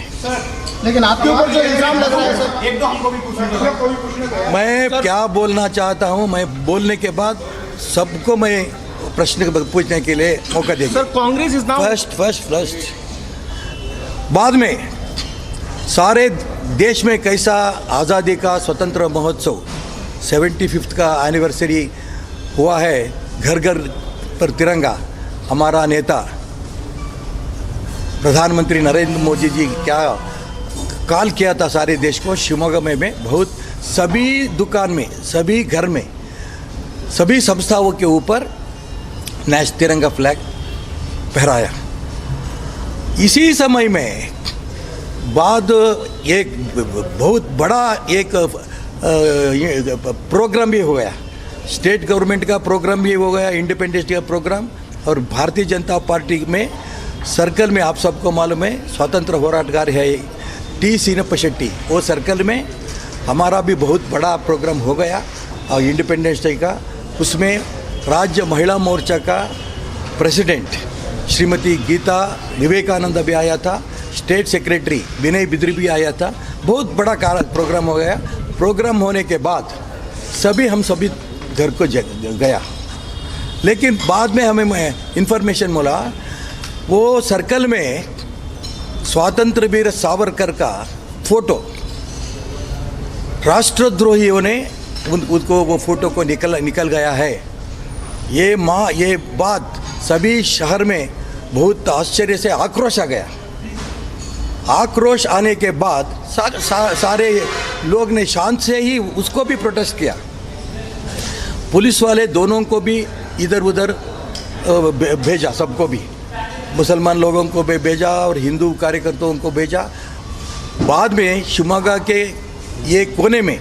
लेकिन आपके ऊपर जो इल्जाम लग रहा है सर, एक तो हमको भी पूछना। मैं क्या बोलना चाहता हूं, मैं बोलने के बाद सबको मैं प्रश्न पूछने के लिए मौका देंगे। Sir, Congress is now first बाद में सारे देश में कैसा आज़ादी का स्वतंत्र महोत्सव 75th का एनिवर्सरी हुआ है, घर घर पर तिरंगा, हमारा नेता प्रधानमंत्री नरेंद्र मोदी जी क्या कॉल किया था सारे देश को। शिवमोगा में बहुत सभी दुकान में, सभी घर में, सभी संस्थाओं के ऊपर नेशनल तिरंगा फ्लैग फहराया। इसी समय में बाद एक बहुत बड़ा एक प्रोग्राम भी हो गया, स्टेट गवर्नमेंट का प्रोग्राम भी हो गया, इंडिपेंडेंस डे का प्रोग्राम। और भारतीय जनता पार्टी में सर्कल में आप सबको मालूम है स्वतंत्र होराटगार है टी सीनप्प शेट्टी, वो सर्कल में हमारा भी बहुत बड़ा प्रोग्राम हो गया और इंडिपेंडेंस डे का। उसमें राज्य महिला मोर्चा का प्रेसिडेंट श्रीमती गीता विवेकानंद भी आया था, स्टेट सेक्रेटरी विनय बिद्री भी आया था। बहुत बड़ा प्रोग्राम हो गया। प्रोग्राम होने के बाद हम सभी घर को गया, लेकिन बाद में हमें इंफॉर्मेशन मिला वो सर्कल में स्वातंत्र वीर सावरकर का फोटो राष्ट्रद्रोहियों ने उनको वो फोटो को निकल गया है। ये बात सभी शहर में बहुत आश्चर्य से आक्रोश आ गया। आक्रोश आने के बाद सारे लोग ने शांत से ही उसको भी प्रोटेस्ट किया। पुलिस वाले दोनों को भी इधर उधर भेजा, सबको भी, मुसलमान लोगों को भी भेजा और हिंदू कार्यकर्ताओं को भेजा। बाद में शिवमोगा के ये कोने में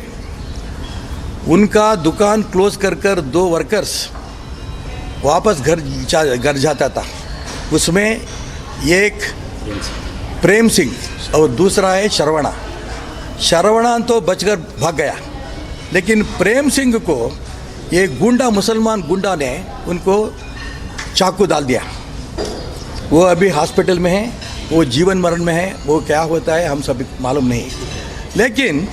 उनका दुकान क्लोज कर 2 वर्कर्स वापस घर जाता था। उसमें एक प्रेम सिंह और दूसरा है शरवणा तो बचकर भाग गया, लेकिन प्रेम सिंह को एक मुसलमान गुंडा ने उनको चाकू डाल दिया। वो अभी हॉस्पिटल में है, वो जीवन मरण में है। वो क्या होता है हम सभी मालूम नहीं, लेकिन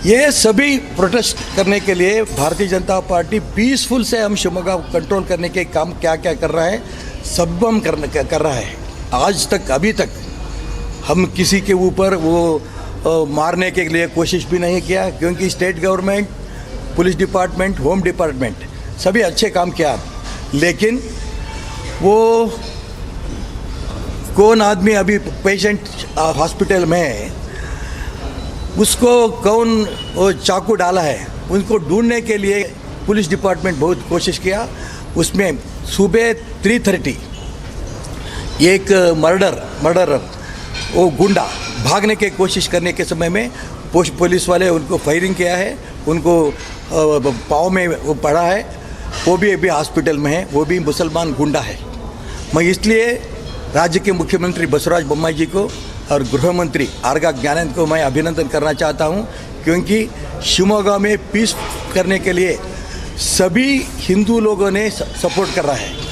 ये सभी प्रोटेस्ट करने के लिए भारतीय जनता पार्टी पीसफुल से हम शिवमोगा कंट्रोल करने के काम क्या कर रहा है, सब हम कर रहा है। आज तक अभी तक हम किसी के ऊपर वो मारने के लिए कोशिश भी नहीं किया, क्योंकि state government, police department, home department सभी अच्छे काम किया। लेकिन वो कौन आदमी अभी पेशेंट हॉस्पिटल में है, उसको कौन वो चाकू डाला है, उनको ढूंढने के लिए पुलिस डिपार्टमेंट बहुत कोशिश किया। उसमें सुबह 3:30 एक मर्डरर वो गुंडा भागने की कोशिश करने के समय में पुलिस वाले उनको फायरिंग किया है, उनको पाँव में वो पड़ा है। वो भी अभी हॉस्पिटल में है, वो भी मुसलमान गुंडा है। मैं इसलिए राज्य के मुख्यमंत्री बसवराज बोम्माई जी को और गृह मंत्री आर्गा ज्ञानेंद्र को मैं अभिनंदन करना चाहता हूं, क्योंकि शिवमोगा में पीस करने के लिए सभी हिंदू लोगों ने सपोर्ट कर रहा है।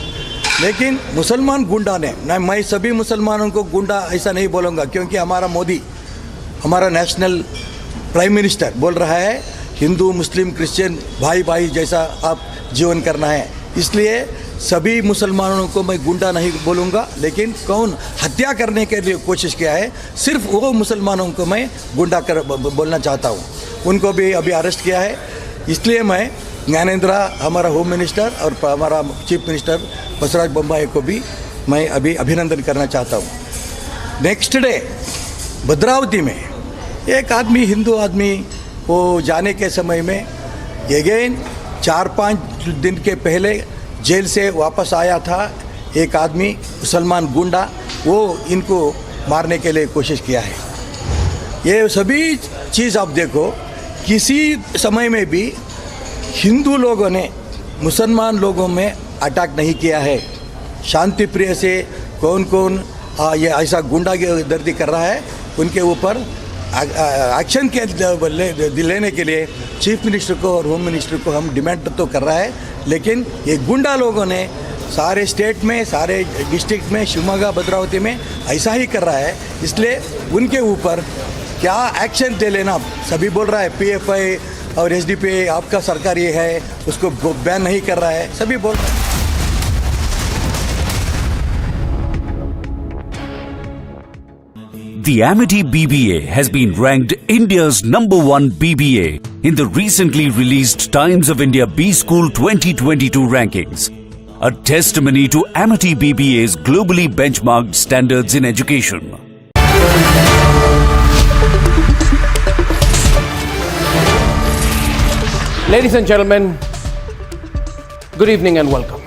लेकिन मुसलमान गुंडा ने, मैं सभी मुसलमानों को गुंडा ऐसा नहीं बोलूँगा, क्योंकि हमारा मोदी, हमारा नेशनल प्राइम मिनिस्टर बोल रहा है हिंदू मुस्लिम क्रिश्चियन भाई भाई जैसा आप जीवन करना है। इसलिए सभी मुसलमानों को मैं गुंडा नहीं बोलूँगा, लेकिन कौन हत्या करने के लिए कोशिश किया है सिर्फ वो मुसलमानों को मैं गुंडा बोलना चाहता हूँ। उनको भी अभी अरेस्ट किया है। इसलिए मैं ज्ञानेंद्र, हमारा होम मिनिस्टर और हमारा चीफ मिनिस्टर बसवराज बोम्माई को भी मैं अभी अभिनंदन करना चाहता हूँ। नेक्स्ट डे भद्रावती में एक आदमी, हिंदू आदमी, वो जाने के समय में अगेन 4-5 दिन के पहले जेल से वापस आया था एक आदमी मुसलमान गुंडा, वो इनको मारने के लिए कोशिश किया है। ये सभी चीज़ आप देखो, किसी समय में भी हिंदू लोगों ने मुसलमान लोगों में अटैक नहीं किया है। शांति प्रिय से कौन ये ऐसा गुंडागर्दी कर रहा है, उनके ऊपर एक्शन के लेने के लिए चीफ मिनिस्टर को और होम मिनिस्टर को हम डिमांड तो कर रहा है। लेकिन ये गुंडा लोगों ने सारे स्टेट में, सारे डिस्ट्रिक्ट में, शिवमोगा भद्रावती में ऐसा ही कर रहा है। इसलिए उनके ऊपर क्या एक्शन ले लेना, सभी बोल रहा है पीएफआई और एसडीपीआई आपका सरकार ये है, उसको बैन नहीं कर रहा है, सभी बोल रहे हैं। The Amity BBA has been ranked India's #1 BBA in the recently released Times of India B School 2022 rankings, a testimony to Amity BBA's globally benchmarked standards in education. Ladies and gentlemen, good evening and welcome.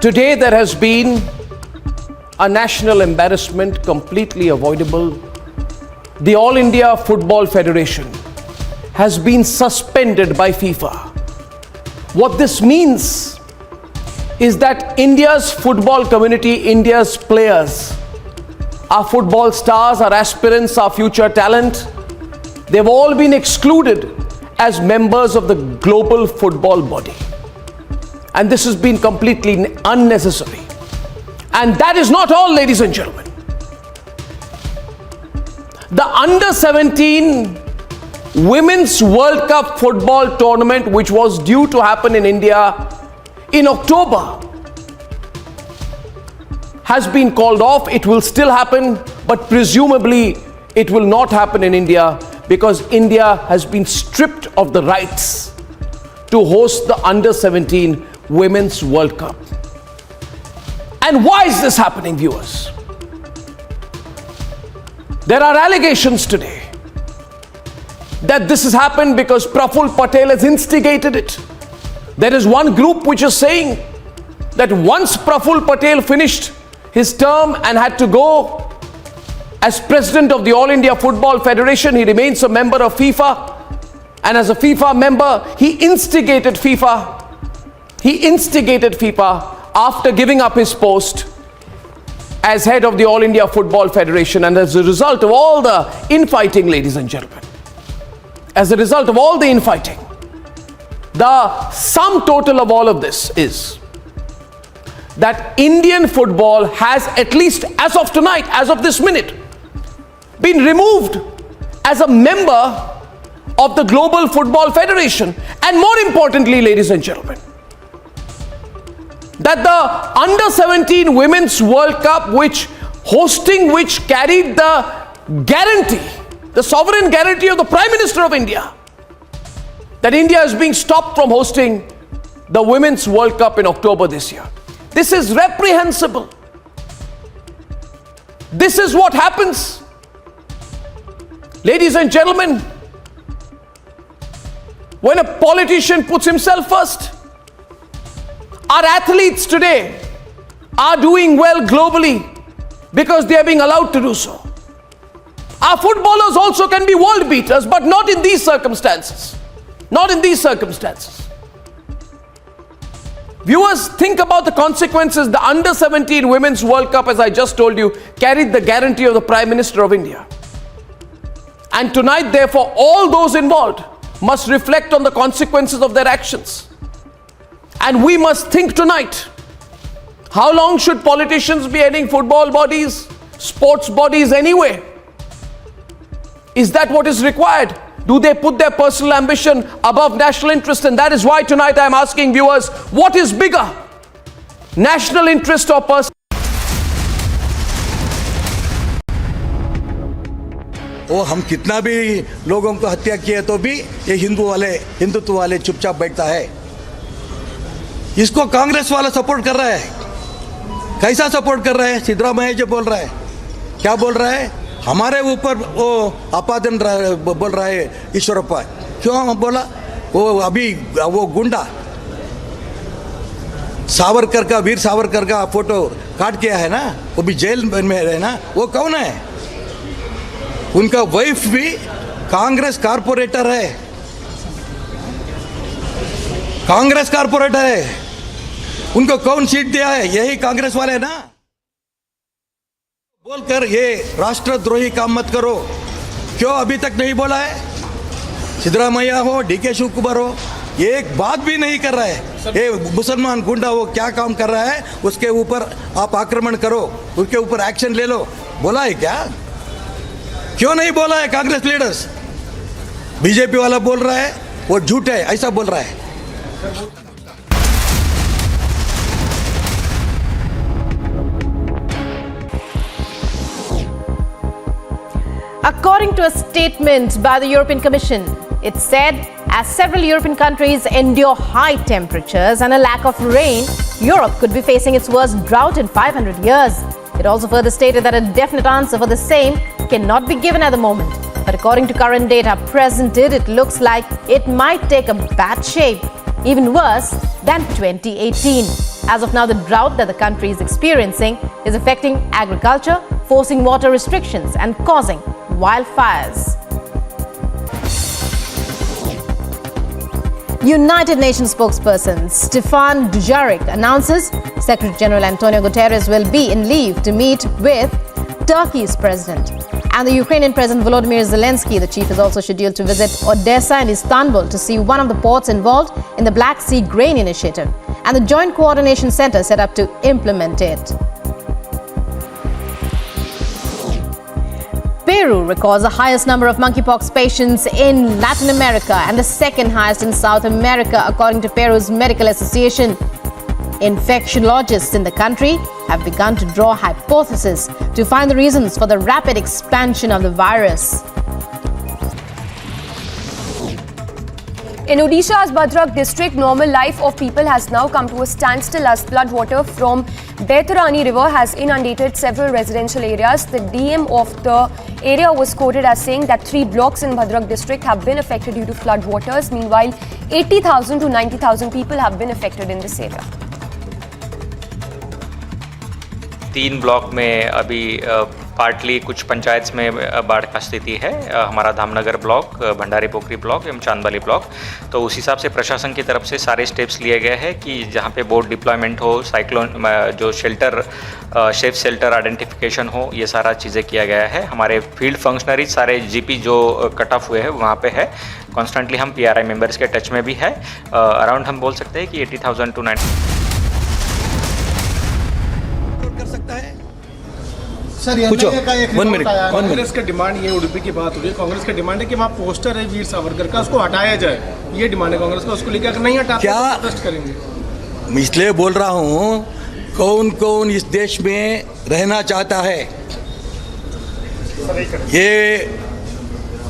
Today there has been a national embarrassment completely avoidable. The All India Football Federation has been suspended by FIFA. What this means is that India's football community, India's players, our football stars, our aspirants, our future talent, they've all been excluded as members of the global football body. And this has been completely unnecessary. And that is not all, ladies and gentlemen. The Under-17 Women's World Cup football tournament, which was due to happen in India in October, has been called off. It will still happen, but presumably it will not happen in India because India has been stripped of the rights to host the Under-17 Women's World Cup. And why is this happening, viewers? There are allegations today that this has happened because Praful Patel has instigated it. There is one group which is saying that once Praful Patel finished his term and had to go as president of the All India Football Federation, he remains a member of FIFA. And as a FIFA member, he instigated FIFA after giving up his post as head of the All India Football Federation. And as a result of all the infighting, ladies and gentlemen, as a result of all the infighting, the sum total of all of this is that Indian football has, at least as of tonight, as of this minute, been removed as a member of the Global Football Federation. And more importantly, ladies and gentlemen, that the Under-17 Women's World Cup, which carried the guarantee, the sovereign guarantee of the Prime Minister of India, that India is being stopped from hosting the Women's World Cup in October this year. This is reprehensible. This is what happens. Ladies and gentlemen, when a politician puts himself first. Our athletes today are doing well globally because they are being allowed to do so. Our footballers also can be world beaters, but not in these circumstances. Not in these circumstances. Viewers, think about the consequences. The Under-17 Women's World Cup, as I just told you, carried the guarantee of the Prime Minister of India. And tonight, therefore, all those involved must reflect on the consequences of their actions. And we must think tonight, how long should politicians be heading football bodies, sports bodies anyway? Is that what is required? Do they put their personal ambition above national interest? And that is why tonight I am asking viewers, what is bigger? National interest or personal? वो हम कितना भी लोगों को हत्या किए तो भी ये हिंदुत्व वाले चुपचाप बैठता है। इसको कांग्रेस वाला सपोर्ट कर रहा है। कैसा सपोर्ट कर रहा है? सिद्धरामैया जी बोल रहा है, क्या बोल रहा है? हमारे ऊपर वो आपादन बोल रहा है ईश्वरप्पा। क्यों बोला? वो अभी वो गुंडा सावरकर का, वीर सावरकर का फोटो काट किया है ना, वो भी जेल में है ना, वो कौन है? उनका वाइफ भी कांग्रेस कारपोरेटर है, कांग्रेस कारपोरेटर है। उनको कौन सीट दिया है? यही कांग्रेस वाले ना। बोलकर ये राष्ट्रद्रोही काम मत करो। क्यों अभी तक नहीं बोला है? सिद्धरामैया हो, डीके शिवकुमार हो, ये एक बात भी नहीं कर रहा है। ये मुसलमान गुंडा वो क्या काम कर रहा है, उसके ऊपर आप आक्रमण करो, उसके ऊपर एक्शन ले लो। बोला है क्या? क्यों नहीं बोला है कांग्रेस लीडर्स? बीजेपी वाला बोल रहा है वो झूठ है, ऐसा बोल रहा है। According to a statement by the European Commission, it said as several European countries endure high temperatures and a lack of rain, Europe could be facing its worst drought in 500 years. It also further stated that a definite answer for the same cannot be given at the moment. But according to current data presented, it looks like it might take a bad shape, even worse than 2018. As of now, the drought that the country is experiencing is affecting agriculture, forcing water restrictions and causing wildfires. United Nations spokesperson Stefan Dujarric announces Secretary General Antonio Guterres will be in leave to meet with Turkey's president. And the Ukrainian President Volodymyr Zelensky, the chief, is also scheduled to visit Odisha and Istanbul to see one of the ports involved in the Black Sea Grain Initiative and the Joint Coordination Center set up to implement it. Peru records the highest number of monkeypox patients in Latin America and the second highest in South America, according to Peru's Medical Association. Infectiologists in the country have begun to draw hypotheses to find the reasons for the rapid expansion of the virus. In Odisha's Bhadrak district, normal life of people has now come to a standstill as floodwater from Baitarani river has inundated several residential areas. The DM of the area was quoted as saying that 3 blocks in Bhadrak district have been affected due to floodwaters. Meanwhile, 80,000 to 90,000 people have been affected in this area. 3 block में अभी partly कुछ पंचायत में बाढ़ का स्थिति है। हमारा Dhamnagar block, Bhandari पोखरी block एवं चांदबाली ब्लॉक, तो उस हिसाब से प्रशासन की तरफ से सारे स्टेप्स लिए गए हैं कि जहां पे बोट डिप्लॉयमेंट हो, साइक्लोन जो शेल्टर सेफ शेल्टर आइडेंटिफिकेशन हो, ये सारा चीज़ें किया गया है। हमारे फील्ड फंक्शनरीज सारे जीपी जो कट ऑफ हुए हैं वहाँ पे है। कॉन्स्टेंटली हम PRI मेंबर्स के टच में भी है। अराउंड हम बोल सकते हैं कि 80,000 टू 90,000 सर, कांग्रेस का डिमांड ये उडुपी की बात हो रही है। कांग्रेस का डिमांड है कि वहाँ पोस्टर है वीर सावरकर का, उसको हटाया जाए। ये डिमांड है कांग्रेस का। उसको लेकर अगर नहीं हटाते तो प्रोटेस्ट करेंगे। इसलिए बोल रहा हूँ, कौन कौन इस देश में रहना चाहता है? ये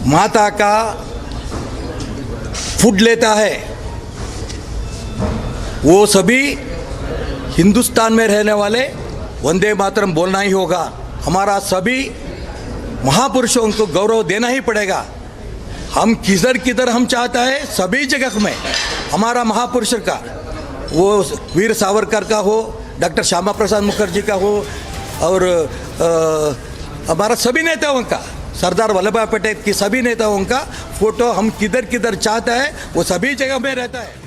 माता का फूड लेता है, वो सभी हिंदुस्तान में रहने वाले वंदे मातरम बोलना ही होगा। हमारा सभी महापुरुषों को गौरव देना ही पड़ेगा। हम किधर हम चाहता है सभी जगह में हमारा महापुरुष का, वो वीर सावरकर का हो, डॉक्टर श्यामा प्रसाद मुखर्जी का हो, और हमारा सभी नेताओं का, सरदार वल्लभ भाई पटेल की सभी नेताओं का फोटो हम किधर चाहता है वो सभी जगह में रहता है।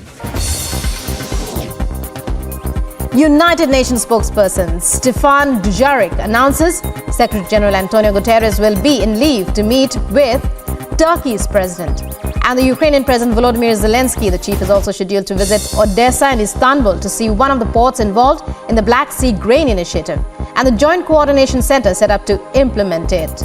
United Nations spokesperson Stefan Dujarric announces Secretary General Antonio Guterres will be in leave to meet with Turkey's president. And the Ukrainian President Volodymyr Zelensky, the chief, is also scheduled to visit Odisha and Istanbul to see one of the ports involved in the Black Sea Grain Initiative and the Joint Coordination Center set up to implement it.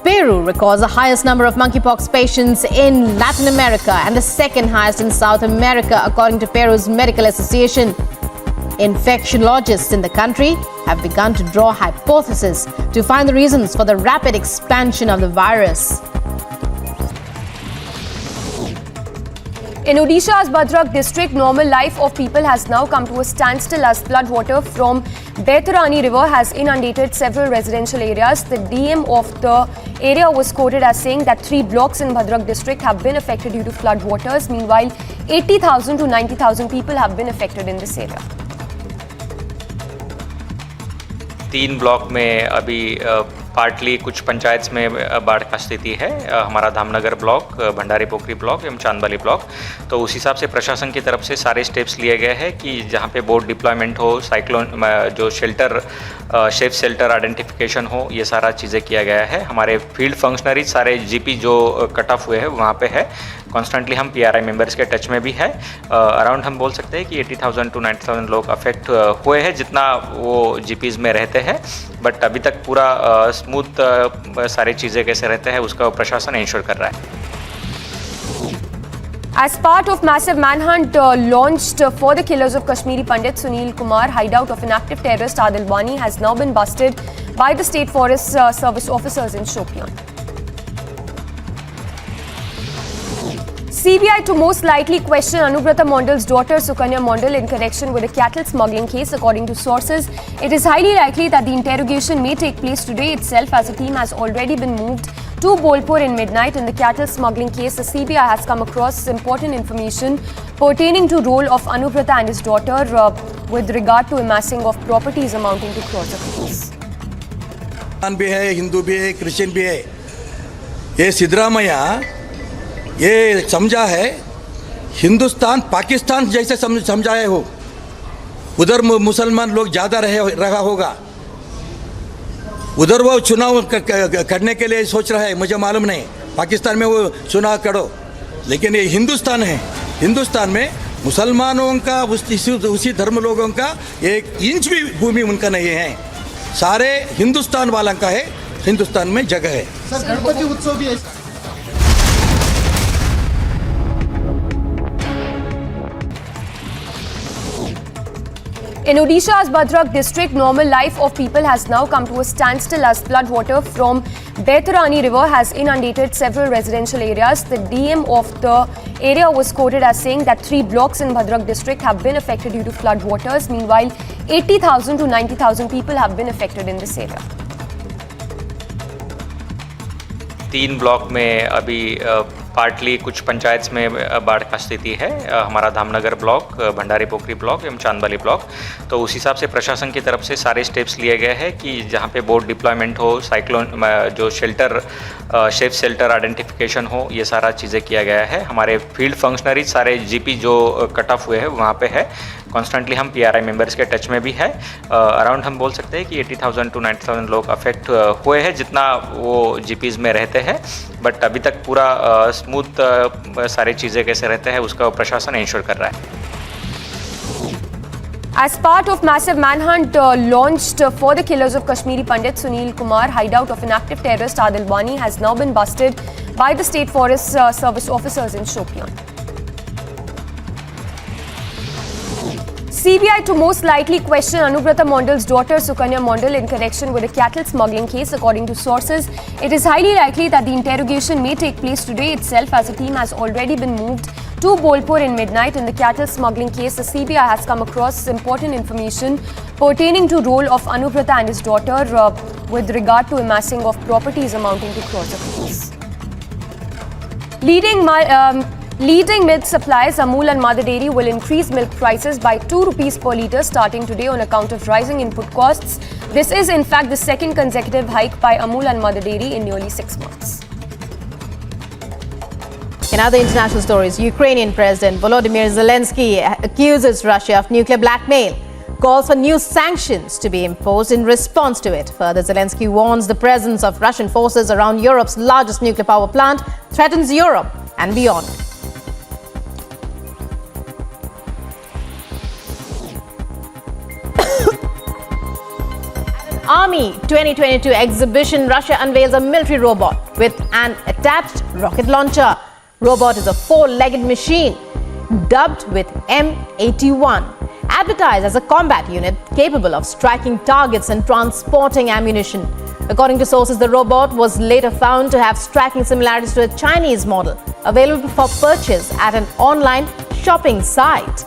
Peru records the highest number of monkeypox patients in Latin America and the second highest in South America, according to Peru's Medical Association. Infectiologists in the country have begun to draw hypotheses to find the reasons for the rapid expansion of the virus. In Odisha's Bhadrak district, normal life of people has now come to a standstill as floodwater from Baitarani river has inundated several residential areas. The DM of the area was quoted as saying that 3 blocks in Bhadrak district have been affected due to floodwaters. Meanwhile, 80,000 to 90,000 people have been affected in this area. 3 block में अभी partly कुछ पंचायत में बाढ़ का स्थिति है। हमारा Dhamnagar block, Bhandari पोखरी block एवं चांदबाली ब्लॉक, तो उस हिसाब से प्रशासन की तरफ से सारे स्टेप्स लिए गए हैं कि जहां पे बोट डिप्लॉयमेंट हो, साइक्लोन जो शेल्टर सेफ शेल्टर आइडेंटिफिकेशन हो, ये सारा चीज़ें किया गया है। हमारे फील्ड फंक्शनरीज सारे जीपी जो कट ऑफ हुए हैं वहाँ पे है। कॉन्स्टेंटली हम PRI मेंबर्स के टच में भी है। अराउंड हम बोल सकते हैं कि 80,000 टू 90,000 लोग अफेक्ट हुए हैं जितना वो GPs में रहते हैं। बट अभी तक पूरा स्मूथ सारी चीज़ें कैसे रहते हैं उसका प्रशासन इंश्योर कर रहा है। As part of massive manhunt launched for the killers of Kashmiri Pandit Sunil Kumar, hideout of an active terrorist Adil Wani has now been busted by the State Forest Service officers in Shopian. CBI to most likely question Anubrata Mondal's daughter Sukanya Mondal in connection with a cattle smuggling case. According to sources, it is highly likely that the interrogation may take place today itself, as a team has already been moved to Bolpur in midnight. In the cattle smuggling case, the CBI has come across important information pertaining to role of Anubrata and his daughter with regard to amassing of properties amounting to crores of rupees. भी है, हिंदू भी है, Christian भी है। ये सिद्धरामैया ये समझा है हिंदुस्तान पाकिस्तान जैसे समझा है हो, उधर मुसलमान लोग ज़्यादा रहा होगा, उधर वो चुनाव करने के लिए सोच रहा है, मुझे मालूम नहीं। पाकिस्तान में वो चुनाव करो, लेकिन ये हिंदुस्तान है, हिंदुस्तान में मुसलमानों का उसी धर्म लोगों का एक इंच भी भूमि उनका नहीं है, सारे हिंदुस्तान वाला का है, हिंदुस्तान में जगह है। सर गणपति उत्सव भी है। In Odisha's Bhadrak district, normal life of people has now come to a standstill as floodwater from Baitarani river has inundated several residential areas. The DM of the area was quoted as saying that 3 blocks in Bhadrak district have been affected due to floodwaters. Meanwhile, 80,000 to 90,000 people have been affected in this area. 3 block में अभी partly कुछ पंचायत में बाढ़ का स्थिति है। हमारा Dhamnagar block, Bhandari पोखरी block एवं चांदबाली ब्लॉक, तो उस हिसाब से प्रशासन की तरफ से सारे स्टेप्स लिए गए हैं कि जहाँ पे बोट डिप्लॉयमेंट हो, साइक्लोन जो शेल्टर सेफ शेल्टर आइडेंटिफिकेशन हो, ये सारा चीज़ें किया गया है। हमारे फील्ड फंक्शनरीज सारे जीपी जो कट ऑफ हुए हैं वहाँ पे है। कॉन्स्टेंटली हम पीआरआई मेंबर्स के टच में भी है। अराउंड हम बोल सकते हैं कि 80,000 टू 90,000 लोग अफेक्ट हुए हैं जितना वो जीपीज में रहते हैं, बट अभी तक पूरा स्मूथ सारी चीज़ें कैसे रहते हैं उसका प्रशासन इंश्योर कर रहा है। As part of massive manhunt launched for the killers of Kashmiri Pandit Sunil Kumar, hideout of an active terrorist Adil Wani has now been busted by the State Forest Service officers in Shopian. CBI to most likely question Anubrata Mondal's daughter Sukanya Mondal in connection with a cattle smuggling case. According to sources, it is highly likely that the interrogation may take place today itself, as a team has already been moved to Bolpur in midnight. In the cattle smuggling case, the CBI has come across important information pertaining to role of Anubrata and his daughter with regard to amassing of properties amounting to crores of rupees. Leading milk suppliers Amul and Mother Dairy will increase milk prices by 2 rupees per litre starting today on account of rising input costs. This is in fact the second consecutive hike by Amul and Mother Dairy in nearly 6 months. In other international stories, Ukrainian President Volodymyr Zelensky accuses Russia of nuclear blackmail, calls for new sanctions to be imposed in response to it. Further, Zelensky warns the presence of Russian forces around Europe's largest nuclear power plant threatens Europe and beyond. Army 2022 exhibition, Russia unveils a military robot with an attached rocket launcher. Robot is a 4-legged machine dubbed with M81, advertised as a combat unit capable of striking targets and transporting ammunition. According to sources, the robot was later found to have striking similarities to a Chinese model available for purchase at an online shopping site.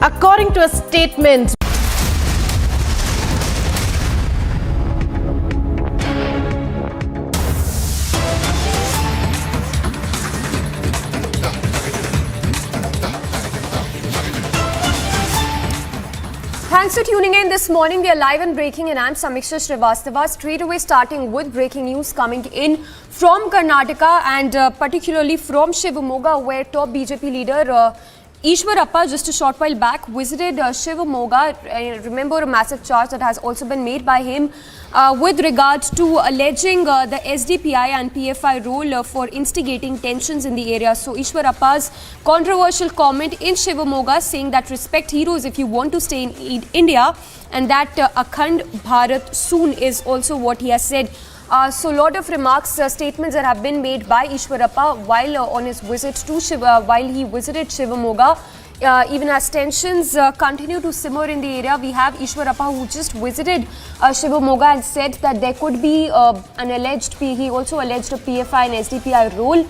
According to a statement, thanks for tuning in this morning. We are live and breaking, and I'm Samiksha Srivastava. Straight away starting with breaking news coming in from Karnataka and particularly from Shivamoga, where top BJP leader Ishwarappa just a short while back visited Shivamoga. Remember a massive charge that has also been made by him with regards to alleging the SDPI and PFI role for instigating tensions in the area. So Ishwarappa's controversial comment in Shivamoga saying that respect heroes if you want to stay in India, and that Akhand Bharat soon is also what he has said. So, lot of remarks, statements that have been made by Ishwarappa while on his visit to while he visited Shivamoga. Even as tensions continue to simmer in the area, we have Ishwarappa who just visited Shivamoga and said that there could be he also alleged a PFI and SDPI role.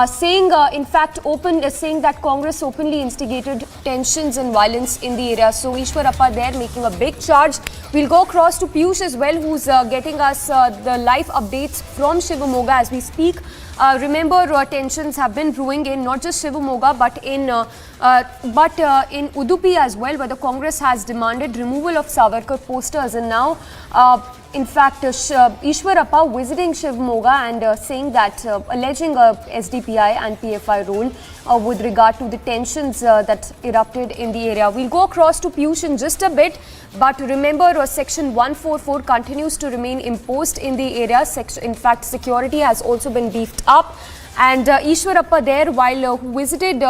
Saying that Congress openly instigated tensions and violence in the area. So Ishwarappa there making a big charge. We'll go across to Piyush as well, who's getting us the live updates from Shivamoga as we speak. Remember, tensions have been brewing in not just Shivamoga but in Udupi as well, where the Congress has demanded removal of Savarkar posters, and now Ishwarappa visiting Shivamoga and saying that alleging a SDPI and PFI role with regard to the tensions that erupted in the area. We'll go across to Piyush in just a bit, but remember Section 144 continues to remain imposed in the area. In fact, security has also been beefed up, and Ishwarappa there while visited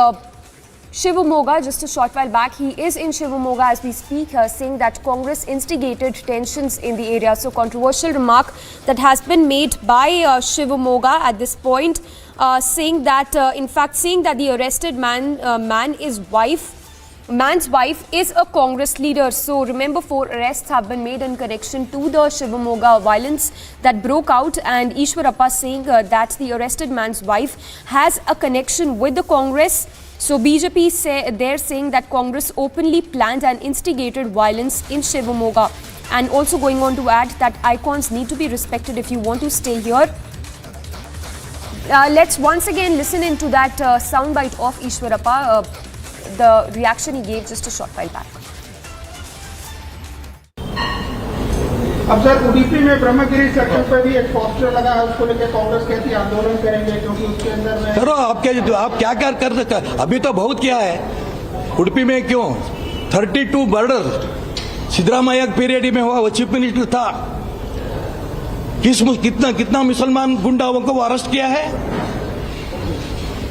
Shivamoga just a short while back. He is in Shivamoga as we speak, saying that Congress instigated tensions in the area. So controversial remark that has been made by Shivamoga at this point, saying that the arrested man's wife is a Congress leader. So remember, 4 arrests have been made in connection to the Shivamoga violence that broke out, and Ishwarappa saying that the arrested man's wife has a connection with the Congress. So BJP they're saying that Congress openly planned and instigated violence in Shivamoga, and also going on to add that icons need to be respected if you want to stay here. Let's once again listen into that soundbite of Ishwarappa, the reaction he gave just a short while back. अब sir Udupi में Brahmagiri sector पर भी एक poster लगा है, उसको लेकर कांग्रेस कहती है आंदोलन करेंगे, क्योंकि उसके अंदर में करो आप क्या कर सकते हैं? अभी तो बहुत किया है उडुपी में। क्यों 32 मर्डर सिद्धरामैया पीरियड में हुआ, वो चीफ मिनिस्टर था। कितना मुसलमान गुंडाओं को अरेस्ट किया है?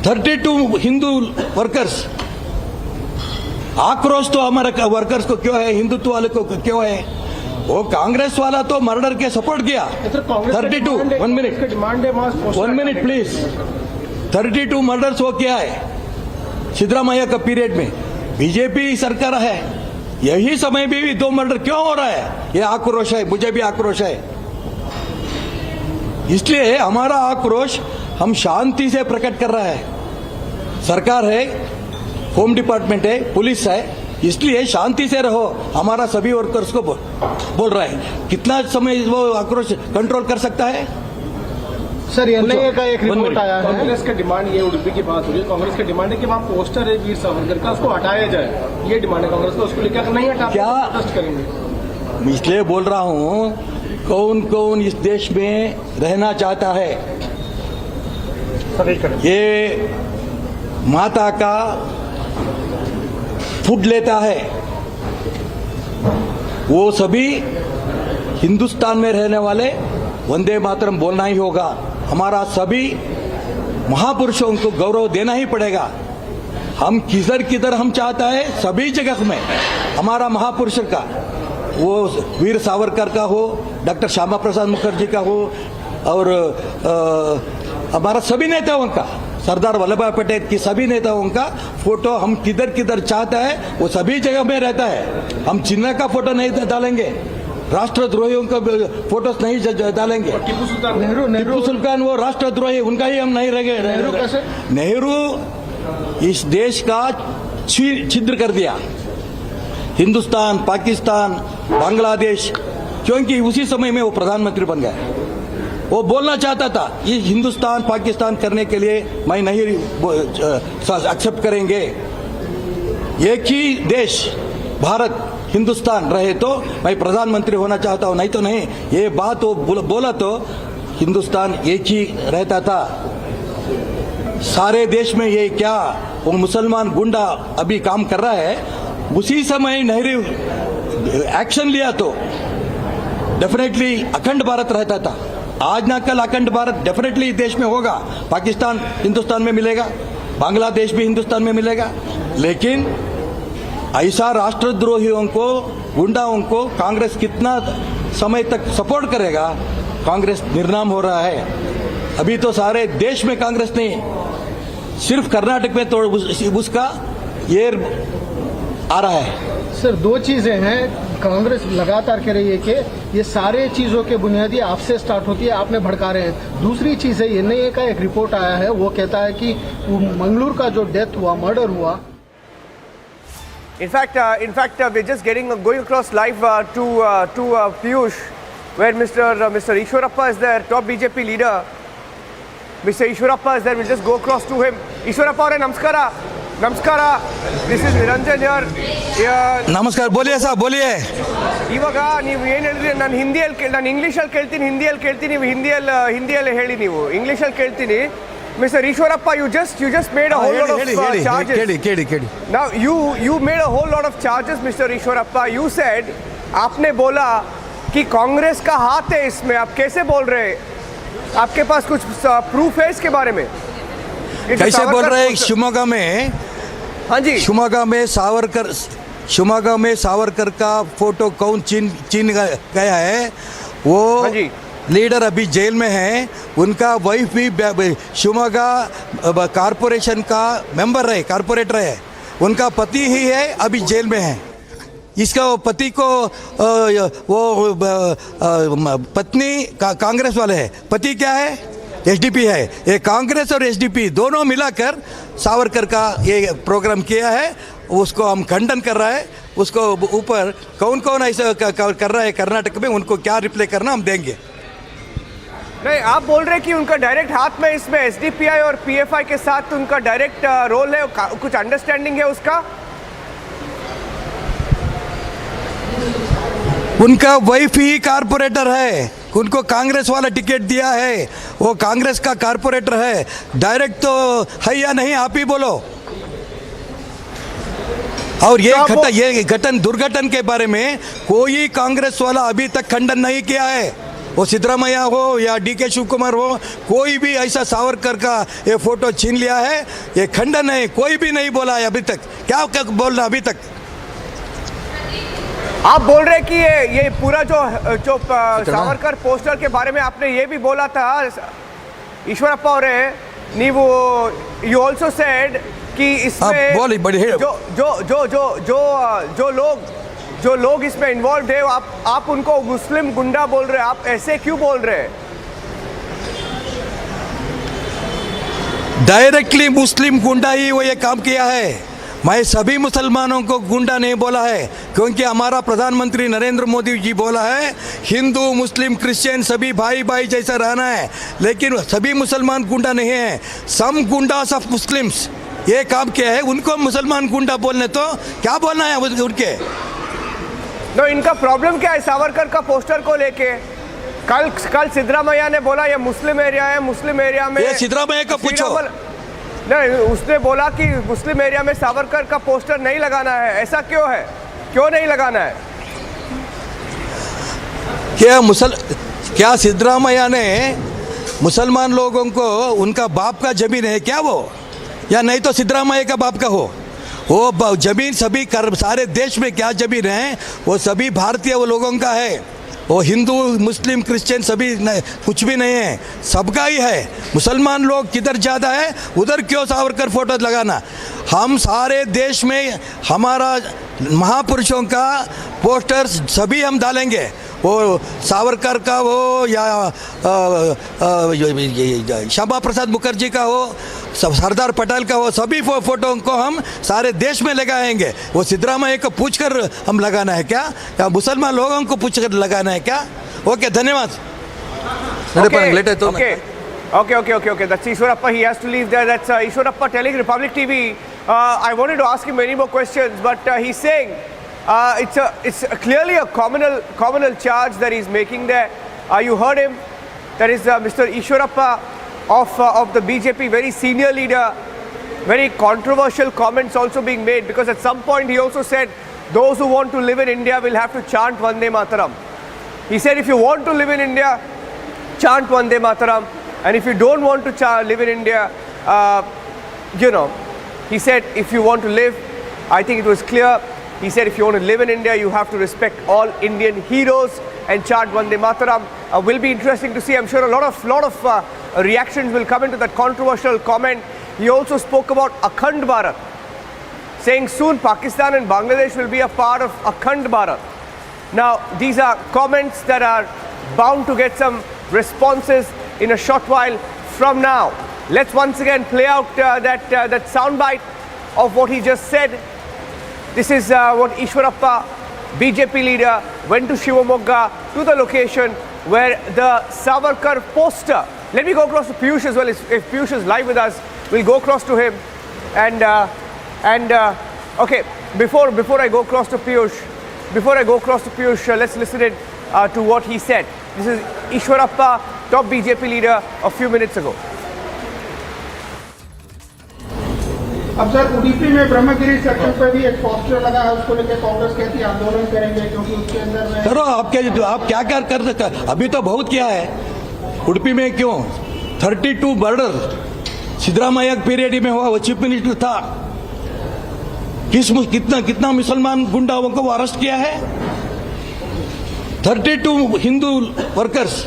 32 हिंदू वर्कर्स। आक्रोश तो हमारे वर्कर्स को क्यों है, हिंदुत्व वाले को क्यों है? वो कांग्रेस वाला तो मर्डर के सपोर्ट किया। 32 1 मिनट प्लीज। 32 मर्डर्स वो किया है सिद्धरामैया का पीरियड में। बीजेपी सरकार है, यही समय भी 2 मर्डर क्यों हो रहा है? ये आक्रोश है, मुझे भी आक्रोश है। इसलिए हमारा आक्रोश हम शांति से प्रकट कर रहा है। सरकार है, होम डिपार्टमेंट है, पुलिस है, इसलिए शांति से रहो। हमारा सभी वर्कर्स को बोल रहा है। कितना समय वो आक्रोश कंट्रोल कर सकता है? सर एनआईए का एक रिपोर्ट आया है, कांग्रेस का डिमांड, ये उडुपी की बात हो रही है, कांग्रेस का डिमांड है कि वहाँ पोस्टर है वीर सावरकर का, उसको हटाया जाए। ये डिमांड है कांग्रेस को, उसको लेकर नहीं हटा क्या प्रोटेस्ट करेंगे? इसलिए बोल रहा हूँ, कौन कौन इस देश में रहना चाहता है? ये माता का फूड लेता है, वो सभी हिंदुस्तान में रहने वाले वंदे मातरम बोलना ही होगा। हमारा सभी महापुरुषों को गौरव देना ही पड़ेगा। हम किधर हम चाहता है, सभी जगह में हमारा महापुरुष का, वो वीर सावरकर का हो, डॉक्टर श्यामा प्रसाद मुखर्जी का हो, और हमारा सभी नेताओं का, सरदार वल्लभ भाई पटेल की सभी नेताओं का फोटो हम किधर चाहता है, वो सभी जगह में रहता है। हम चिन्ह का फोटो नहीं डालेंगे, राष्ट्रद्रोहियों का फोटोस नहीं डालेंगे। टीपू सुल्तान वो राष्ट्रद्रोही, उनका ही हम नहीं रहेंगे। नेहरू इस देश का छिद्र कर दिया, हिंदुस्तान, पाकिस्तान, बांग्लादेश, क्योंकि उसी समय में वो प्रधानमंत्री बन गए। वो बोलना चाहता था ये हिंदुस्तान पाकिस्तान करने के लिए मैं नहीं एक्सेप्ट करेंगे। एक ही देश भारत हिंदुस्तान रहे तो मैं प्रधानमंत्री होना चाहता हूं, नहीं तो नहीं। ये बात वो बोला तो हिंदुस्तान एक ही रहता था। सारे देश में ये क्या वो मुसलमान गुंडा अभी काम कर रहा है, उसी समय नेहरू एक्शन लिया तो डेफिनेटली अखंड भारत रहता था। आज ना कल अखंड भारत डेफिनेटली देश में होगा। पाकिस्तान हिंदुस्तान में मिलेगा, बांग्लादेश भी हिंदुस्तान में मिलेगा। लेकिन ऐसा राष्ट्रद्रोहियों को, गुंडाओं को कांग्रेस कितना समय तक सपोर्ट करेगा, कांग्रेस निर्नाम हो रहा है। अभी तो सारे देश में कांग्रेस नहीं, सिर्फ कर्नाटक में तो उसका ये आ रहा है। सर, दो चीजें हैं, कांग्रेस लगातार कह रही है कि ये सारे चीजों के बुनियादी आपसे स्टार्ट होती है, आपने भड़का रहे हैं। दूसरी चीज है, एनआईए का एक रिपोर्ट आया है, वो कहता है कि मंगलूर का जो डेथ हुआ, मर्डर हुआ। In fact, we're just going across live to Piyush, where Mr. Ishwarappa is there, top BJP leader. Mr. Ishwarappa is there. We'll just go across to him. Ishwarappa avare namaskara. Namaskara. This is Niranjan here. ನಮಸ್ಕಾರ, ಬೋಲಿಯೇ ಸಾಬ್, ಬೋಲಿಯೇ. ಇವಾಗ ನೀವು ಏನು ಹೇಳಿದ್ರಿ, ನಾನು ನಾನು ಇಂಗ್ಲೀಷಲ್ಲಿ ಕೇಳ್ತೀನಿ, ಹಿಂದಿಯಲ್ಲಿ ನೀವು ಹಿಂದಿಯಲ್ಲಿ ಹೇಳಿ, ನೀವು ಇಂಗ್ಲೀಷಲ್ಲಿ ಕೇಳ್ತೀನಿ. Mr. Ishwarappa, you just made a whole lot of charges. Now you made a whole lot of charges, Mr. Ishwarappa. You said, आपने बोला कि कांग्रेस का हाथ है इसमें. आप कैसे बोल रहे हैं? आपके पास कुछ प्रूफ है इसके बारे में? कैसे बोल रहे हैं? शिवमोगा में, हाँ जी, शिवमोगा में सावरकर का फोटो कौन छीन गया है, वो लीडर अभी जेल में है. उनका वाइफ भी शिवमोगा कारपोरेशन का मेंबर है, कारपोरेटर है. उनका पति ही है, अभी जेल में है. इसका पति को वो पत्नी कांग्रेस वाले है, पति क्या है, एसडीपी है. ये कांग्रेस और एसडीपी दोनों मिलाकर सावरकर का ये प्रोग्राम किया है. उसको हम खंडन कर रहा है. उसको ऊपर कौन कौन ऐसा कर रहा है कर्नाटक में, उनको क्या रिप्लाई करना हम देंगे. नहीं, आप बोल रहे कि उनका डायरेक्ट हाथ में इसमें एसडीपीआई और पीएफआई के साथ उनका डायरेक्ट रोल है, कुछ अंडरस्टैंडिंग है उसका. उनका वाइफ ही कारपोरेटर है, उनको कांग्रेस वाला टिकट दिया है, वो कांग्रेस का कारपोरेटर है. डायरेक्ट तो है या नहीं, आप ही बोलो. और ये दुर्घटना के बारे में कोई कांग्रेस वाला अभी तक खंडन नहीं किया है. वो सिद्धरामैया हो या डीके शिव कुमार हो, कोई भी ऐसा सावरकर का ये फोटो छीन लिया है, ये खंडन है, कोई भी नहीं बोला है अभी तक. क्या बोल रहा अभी तक? आप बोल रहे कि ये पूरा जो सावरकर पोस्टर के बारे में आपने ये भी बोला था, ईश्वरप्पा और नीवू, यू ऑल्सो सेड कि इसमें जो लोग इसमें इन्वॉल्व है, आप उनको मुस्लिम गुंडा बोल रहे हैं. आप ऐसे क्यों बोल रहे हैं? डायरेक्टली मुस्लिम गुंडा ही वो ये काम किया है. मैं सभी मुसलमानों को गुंडा नहीं बोला है, क्योंकि हमारा प्रधानमंत्री नरेंद्र मोदी जी बोला है हिंदू मुस्लिम क्रिश्चियन सभी भाई भाई जैसा रहना है. लेकिन सभी मुसलमान गुंडा नहीं है. सम गुंडास ऑफ मुस्लिम्स ये काम किया है. उनको मुसलमान गुंडा बोलने तो क्या बोलना है उनके. तो इनका प्रॉब्लम क्या है सावरकर का पोस्टर को लेके? कल सिद्धरामैया ने बोला ये मुस्लिम एरिया है, मुस्लिम एरिया में सिद्धरामैया का पूछो. नहीं, उसने बोला कि मुस्लिम एरिया में सावरकर का पोस्टर नहीं लगाना है. ऐसा क्यों है, क्यों नहीं लगाना है? क्या सिद्धरामैया ने मुसलमान लोगों को उनका बाप का जमीन है क्या वो, या नहीं तो सिद्धरामैया का बाप का हो? वो जमीन सभी सारे देश में क्या जमीन है वो सभी भारतीय वो लोगों का है. वो हिंदू मुस्लिम क्रिश्चियन सभी कुछ भी नहीं है, सबका ही है. मुसलमान लोग किधर ज़्यादा है उधर क्यों सावरकर फोटो लगाना. हम सारे देश में हमारा महापुरुषों का पोस्टर सभी हम डालेंगे. वो सावरकर का हो या श्यामा प्रसाद मुखर्जी का हो, सरदार पटेल का हो, सभी फोटो को हम सारे देश में लगाएंगे. वो सिद्धरामैया को पूछकर हम लगाना है क्या, या मुसलमान लोगों को पूछकर लगाना है क्या? ओके, धन्यवाद. Okay. That's Ishwarappa. He has to leave there. That's Ishwarappa telling Republic TV. I wanted to ask him many more questions, but he's saying it's clearly a communal charge that he's making there. You heard him. That is Mr. Ishwarappa of the BJP, very senior leader. Very controversial comments also being made, because at some point he also said those who want to live in India will have to chant Vande Mataram. He said if you want to live in India, chant Vande Mataram, and if you don't want to live in India, he said if you want to live, I think it was clear He said if you want to live in India, you have to respect all Indian heroes and chant Vande Mataram. Will be interesting to see. I'm sure a lot of reactions will come into that controversial comment. He also spoke about Akhand Bharat, saying soon Pakistan and Bangladesh will be a part of Akhand Bharat. Now, these are comments that are bound to get some responses in a short while from now. Let's once again play out that soundbite of what he just said. This is what Ishwarappa, BJP leader, went to Shivamoga, to the location where the Savarkar poster. Let me go across to Piyush as well. If Piyush is live with us, we'll go across to him. Okay, before I go across to Piyush, let's listen in to what he said. This is Ishwarappa, top BJP leader, a few minutes ago. अब sir Udupi में Brahmagiri sector पर भी एक poster लगा है, उसको लेकर कांग्रेस कहती है आंदोलन करेंगे क्योंकि उसके अंदर में करो आप क्या कर सकते हैं? अभी तो बहुत किया है उडुपी में। क्यों 32 मर्डर सिद्धरामैया पीरियड में हुआ, वो चीफ मिनिस्टर था। कितना मुसलमान गुंडाओं को अरेस्ट किया है? 32 हिंदू वर्कर्स।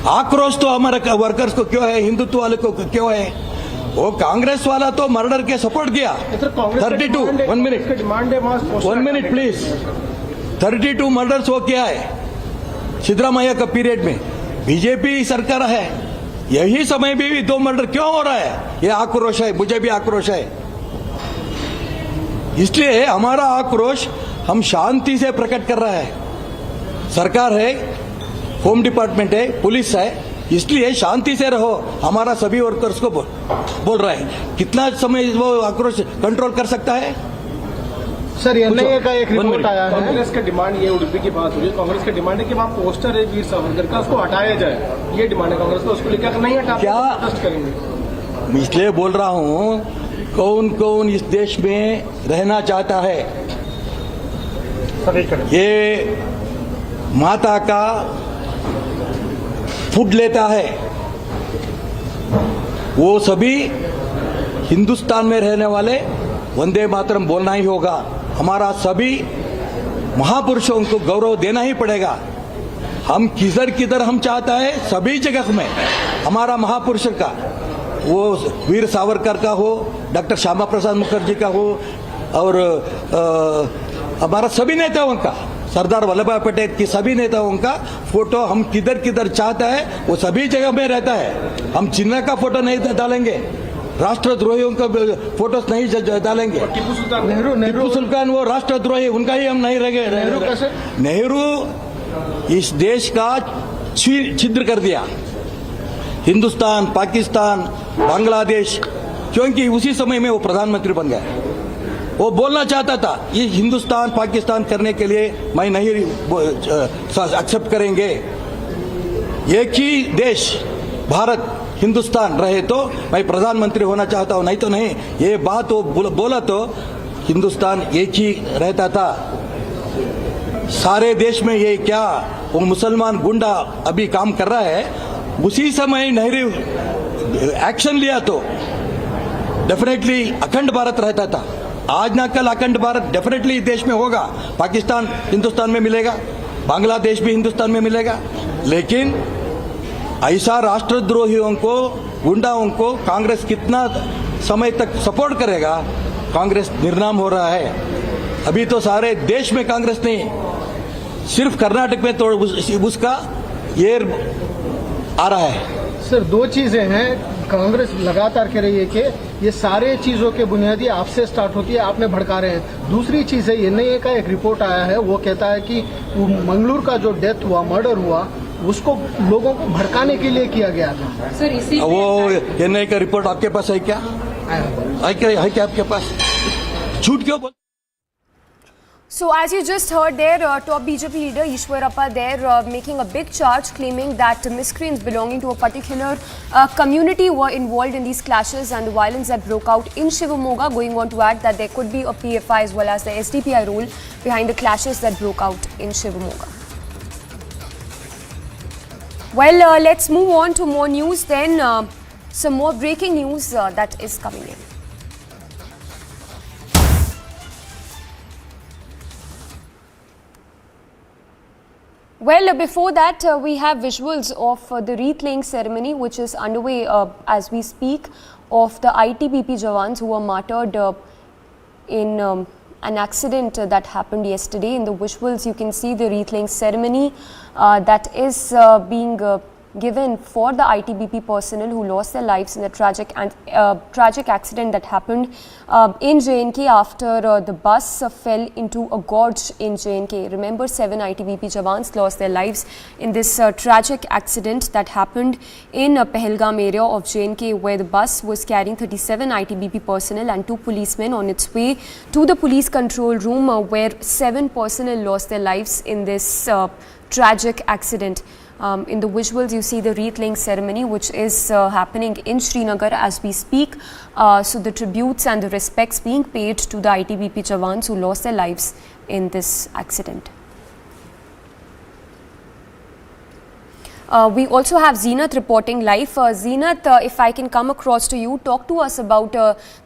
आक्रोश तो हमारे वर्कर्स को क्यों है, हिंदुत्व वाले को क्यों है? वो कांग्रेस वाला तो मर्डर के सपोर्ट किया। 32 1 मिनट प्लीज। 32 मर्डर्स वो किया है सिद्धरामैया का पीरियड में। बीजेपी सरकार है, यही समय में भी 2 मर्डर क्यों हो रहा है? ये आक्रोश है, मुझे भी आक्रोश है। इसलिए हमारा आक्रोश हम शांति से प्रकट कर रहा है। सरकार है, होम डिपार्टमेंट है, पुलिस है, इसलिए शांति से रहो। हमारा सभी वर्कर्स को बोल रहा है। कितना समय वो आक्रोश कंट्रोल कर सकता है? सर एनआईए का एक रिपोर्ट आया है। कांग्रेस की डिमांड ये, उडुपी की बात हो रही है, कांग्रेस की डिमांड है कि वहाँ पोस्टर है वीर सावरकर का, उसको हटाया जाए। ये डिमांड है कांग्रेस को, उसको लेकर नहीं हटा क्या प्रोटेस्ट करेंगे? इसलिए बोल रहा हूँ, कौन कौन इस देश में रहना चाहता है? ये माता का फूड लेता है, वो सभी हिंदुस्तान में रहने वाले वंदे मातरम बोलना ही होगा। हमारा सभी महापुरुषों को गौरव देना ही पड़ेगा। हम किधर हम चाहता है, सभी जगह में हमारा महापुरुष का, वो वीर सावरकर का हो, डॉक्टर श्यामा प्रसाद मुखर्जी का हो, और हमारा सभी नेताओं का, सरदार वल्लभ भाई पटेल की सभी नेताओं का फोटो हम किधर चाहता है, वो सभी जगह में रहता है। हम चिन्ह का फोटो नहीं डालेंगे, राष्ट्रद्रोहियों का फोटोस नहीं डालेंगे। टीपू सुल्तान वो राष्ट्रद्रोही, उनका ही हम नहीं रहेंगे। नेहरू इस देश का छिद्र कर दिया, हिंदुस्तान, पाकिस्तान, बांग्लादेश, क्योंकि उसी समय में वो प्रधानमंत्री बन गए। वो बोलना चाहता था ये हिंदुस्तान पाकिस्तान करने के लिए मैं नहीं एक्सेप्ट करेंगे। एक ही देश भारत हिंदुस्तान रहे तो मैं प्रधानमंत्री होना चाहता हूं, नहीं तो नहीं। ये बात वो बोला तो हिंदुस्तान एक ही रहता था। सारे देश में ये क्या वो मुसलमान गुंडा अभी काम कर रहा है, उसी समय नेहरू एक्शन लिया तो डेफिनेटली अखंड भारत रहता था। आज ना कल अखंड भारत डेफिनेटली देश में होगा। पाकिस्तान हिंदुस्तान में मिलेगा, बांग्लादेश भी हिंदुस्तान में मिलेगा। लेकिन ऐसा राष्ट्रद्रोहियों को, गुंडाओं को कांग्रेस कितना समय तक सपोर्ट करेगा? कांग्रेस निर्नाम हो रहा है। अभी तो सारे देश में कांग्रेस नहीं, सिर्फ कर्नाटक में तो उसका ये आ रहा है। सर 2 चीजें हैं, कांग्रेस लगातार कह रही है कि ये सारे चीजों के बुनियादी आपसे स्टार्ट होती है, आपने भड़का रहे हैं। दूसरी चीज है, एनआईए का एक रिपोर्ट आया है, वो कहता है कि मंगलूर का जो डेथ हुआ, मर्डर हुआ, उसको लोगों को भड़काने के लिए किया गया था। सर इसी वो एनआईए का रिपोर्ट आपके पास है क्या? है क्या आपके पास? झूठ क्यों बोल? So as you just heard there, top BJP leader Ishwarappa there making a big charge, claiming that miscreants belonging to a particular community were involved in these clashes and the violence that broke out in Shivamoga, going on to add that there could be a PFI as well as the SDPI role behind the clashes that broke out in Shivamoga. Well, let's move on to more news then. Some more breaking news that is coming in. Well, before that, we have visuals of the wreath-laying ceremony, which is underway as we speak, of the ITBP Jawans who were martyred in an accident that happened yesterday. In the visuals, you can see the wreath-laying ceremony that is being given for the ITBP personnel who lost their lives in the tragic accident that happened in JNK after the bus fell into a gorge in JNK. Remember, 7 ITBP Jawans lost their lives in this tragic accident that happened in Pahalgam area of JNK, where the bus was carrying 37 ITBP personnel and 2 policemen on its way to the police control room, where 7 personnel lost their lives in this tragic accident. In the visuals, you see the wreath-laying ceremony, which is happening in Srinagar as we speak. So the tributes and the respects being paid to the ITBP Jawans who lost their lives in this accident. We also have Zeenath reporting live. Zeenath, if I can come across to you, talk to us about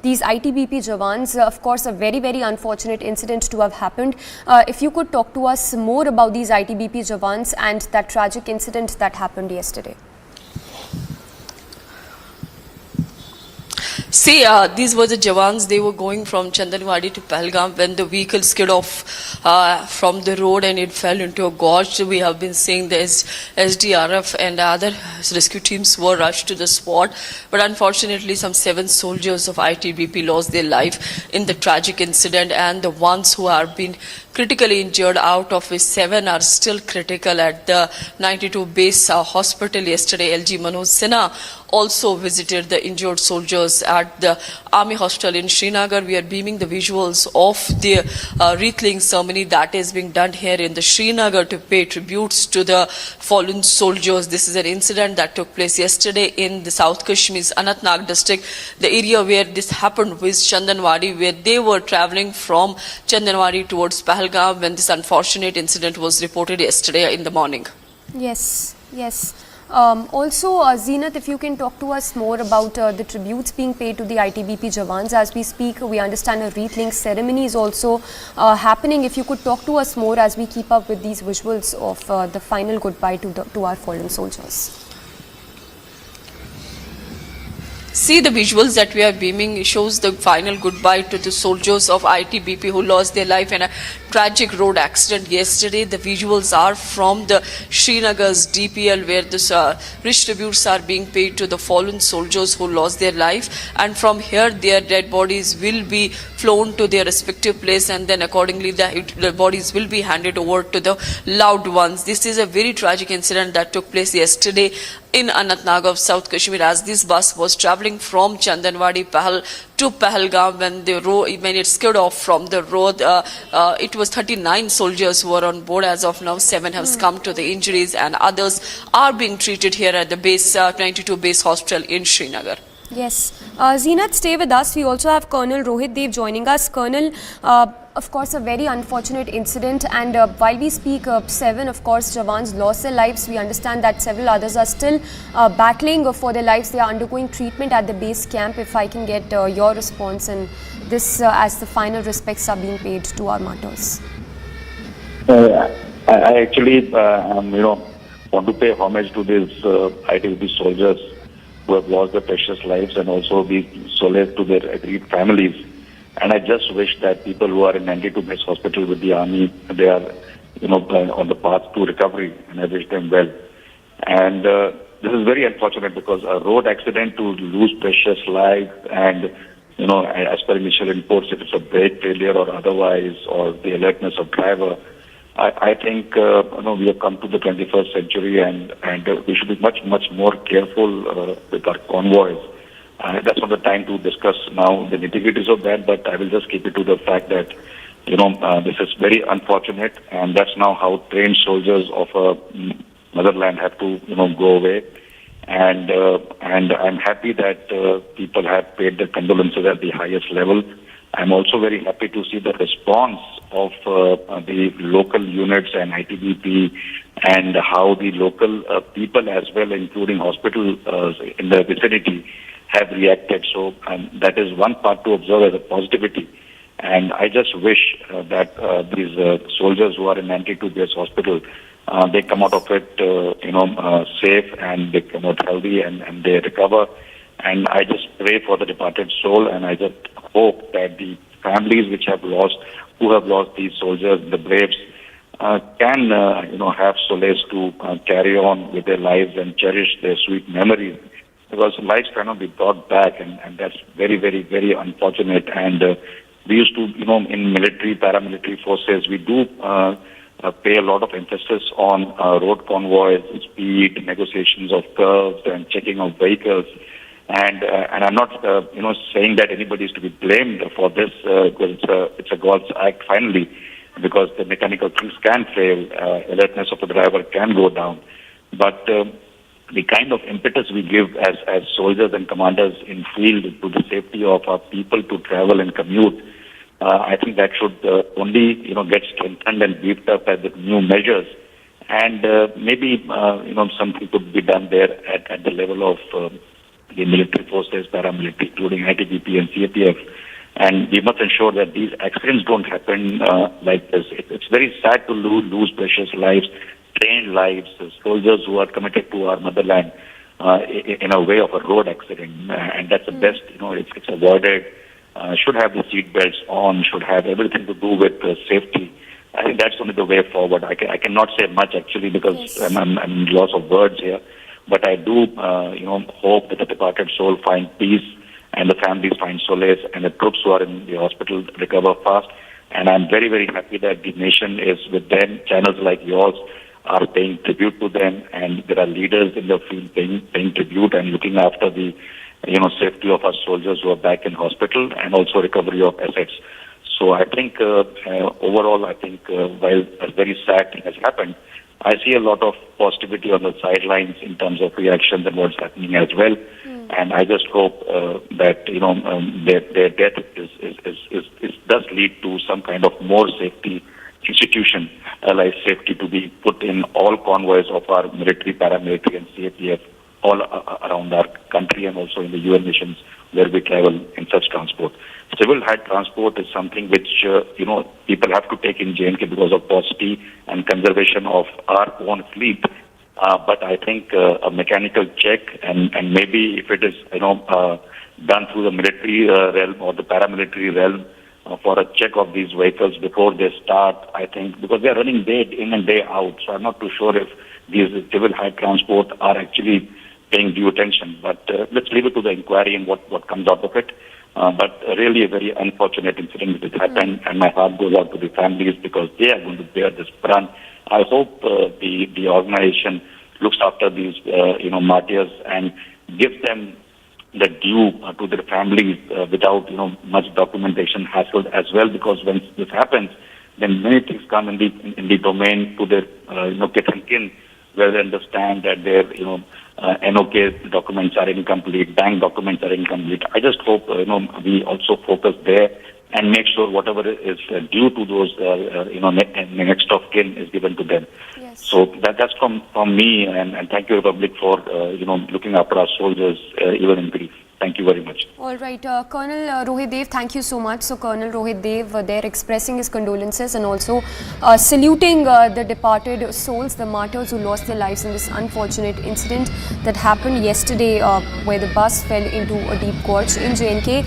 these ITBP Jawans. Of course, a very, very unfortunate incident to have happened. If you could talk to us more about these ITBP Jawans and that tragic incident that happened yesterday. See, these were the Jawans. They were going from Chandanwadi to Pahalgam when the vehicle skid off from the road and it fell into a gorge. We have been seeing the SDRF and other rescue teams were rushed to the spot. But unfortunately, some 7 soldiers of ITBP lost their life in the tragic incident, and the ones who have been critically injured, out of which 7 are still critical at the 92 base hospital. Yesterday, LG Manoj Sinha also visited the injured soldiers at the army hospital in Srinagar. We are beaming the visuals of the wreath-laying ceremony that is being done here in the Srinagar to pay tributes to the fallen soldiers. This is an incident that took place yesterday in the South Kashmir's Anantnag district. The area where this happened was Chandanwadi, where they were travelling from Chandanwadi towards Pahalgam when this unfortunate incident was reported yesterday in the morning. Yes, yes. Also, Zeenath, if you can talk to us more about the tributes being paid to the ITBP Jawans as we speak. We understand a wreath-laying ceremony is also happening. If you could talk to us more as we keep up with these visuals of the final goodbye to our fallen soldiers. See, the visuals that we are beaming shows the final goodbye to the soldiers of ITBP who lost their life in a tragic road accident yesterday. The visuals are from the Srinagar's DPL, where the rich tributes are being paid to the fallen soldiers who lost their life, and from here their dead bodies will be flown to their respective place, and then accordingly the bodies will be handed over to the loved ones. This is a very tragic incident that took place yesterday in Anantnag of South Kashmir, as this bus was travelling from Chandanwadi to Pahalgam when it skid off from the road. It was 39 soldiers who were on board. As of now, 7 have succumbed to the injuries, and others are being treated here at the base 92 base hospital in Srinagar. Yes. Zeenath, stay with us. We also have Colonel Rohit Dev joining us. Colonel, of course, a very unfortunate incident, and while we speak, 7, of course, Jawans lost their lives. We understand that several others are still battling for their lives. They are undergoing treatment at the base camp. If I can get your response and this as the final respects are being paid to our martyrs. I actually, want to pay homage to these ITBP soldiers who have lost their precious lives, and also be solace to their agreed families. And I just wish that people who are in 92 base hospital with the army, they are, on the path to recovery, and I wish them well. And this is very unfortunate because a road accident to lose precious life, and as per initial reports, if it's a brake failure or otherwise, or the alertness of driver, I think we have come to the 21st century, and we should be much more careful with our convoys. That's not the time to discuss now the nitty-gritties of that, but I will just keep it to the fact that this is very unfortunate, and that's now how trained soldiers of a motherland have to go away. And I'm happy that people have paid their condolences at the highest level. I'm also very happy to see the response of the local units and ITBP, and how the local people as well, including hospitals in the vicinity, have reacted. So that is one part to observe as a positivity. And I just wish that these soldiers who are in anti-2BS hospital, they come out of it, safe, and they come out healthy and they recover. And I just pray for the departed soul, and I just hope that the families who have lost these soldiers, the braves, can have solace to carry on with their lives and cherish their sweet memories, because lives cannot be brought back, and that's very, very, very unfortunate. And we used to, in military, paramilitary forces, we do pay a lot of emphasis on road convoys, speed, negotiations of curves, and checking of vehicles. And I'm not, saying that anybody is to be blamed for this, because it's a God's act finally, because the mechanical things can fail, alertness of the driver can go down. But the kind of impetus we give as soldiers and commanders in field to the safety of our people to travel and commute, I think that should only, get strengthened and beefed up as the new measures. And maybe, something could be done there at the level of the military forces, paramilitary, including ITBP and CAPF. And we must ensure that these accidents don't happen like this. It's very sad to lose precious lives, trained lives, soldiers who are committed to our motherland in a way of a road accident. And that's the best, it's avoided. Should have the seat belts on, should have everything to do with safety. I think that's only the way forward. I cannot say much actually, because I'm loss of words here. But I do, hope that the departed soul find peace and the families find solace and the troops who are in the hospital recover fast. And I'm very, very happy that the nation is with them. Channels like yours are paying tribute to them, and there are leaders in the field paying tribute and looking after the, safety of our soldiers who are back in hospital, and also recovery of assets. So I think overall, while a very sad thing has happened, I see a lot of positivity on the sidelines in terms of reactions and what's happening as well. And I just hope that their death does lead to some kind of more safety institution, like safety to be put in all convoys of our military, paramilitary, and CAPF all around our country, and also in the UN missions where we travel in such transport. Civil hire transport is something which, people have to take in JNK because of paucity and conservation of our own fleet. But I think a mechanical check, and maybe if it is, done through the military realm or the paramilitary realm, for a check of these vehicles before they start, I think, because they are running day in and day out. So I'm not too sure if these civil hire transport are actually paying due attention. But let's leave it to the inquiry and what comes out of it. But really a very unfortunate incident that happened, and my heart goes out to the families because they are going to bear this brunt. I hope the organization looks after these martyrs and gives them the due to their families without much documentation hassle as well, because when this happens, then many things come in the domain to their kith and kin, where they understand that their NOK documents are incomplete, bank documents are incomplete. I just hope we also focus there and make sure whatever is due to those next of kin is given to them. Yes. So that's from me, and thank you, Republic, for looking after our soldiers even in grief. Thank you very much. All right, Colonel Rohit Dev, thank you so much. So Colonel Rohit Dev there expressing his condolences and also saluting the departed souls, the martyrs who lost their lives in this unfortunate incident that happened yesterday where the bus fell into a deep gorge in JNK.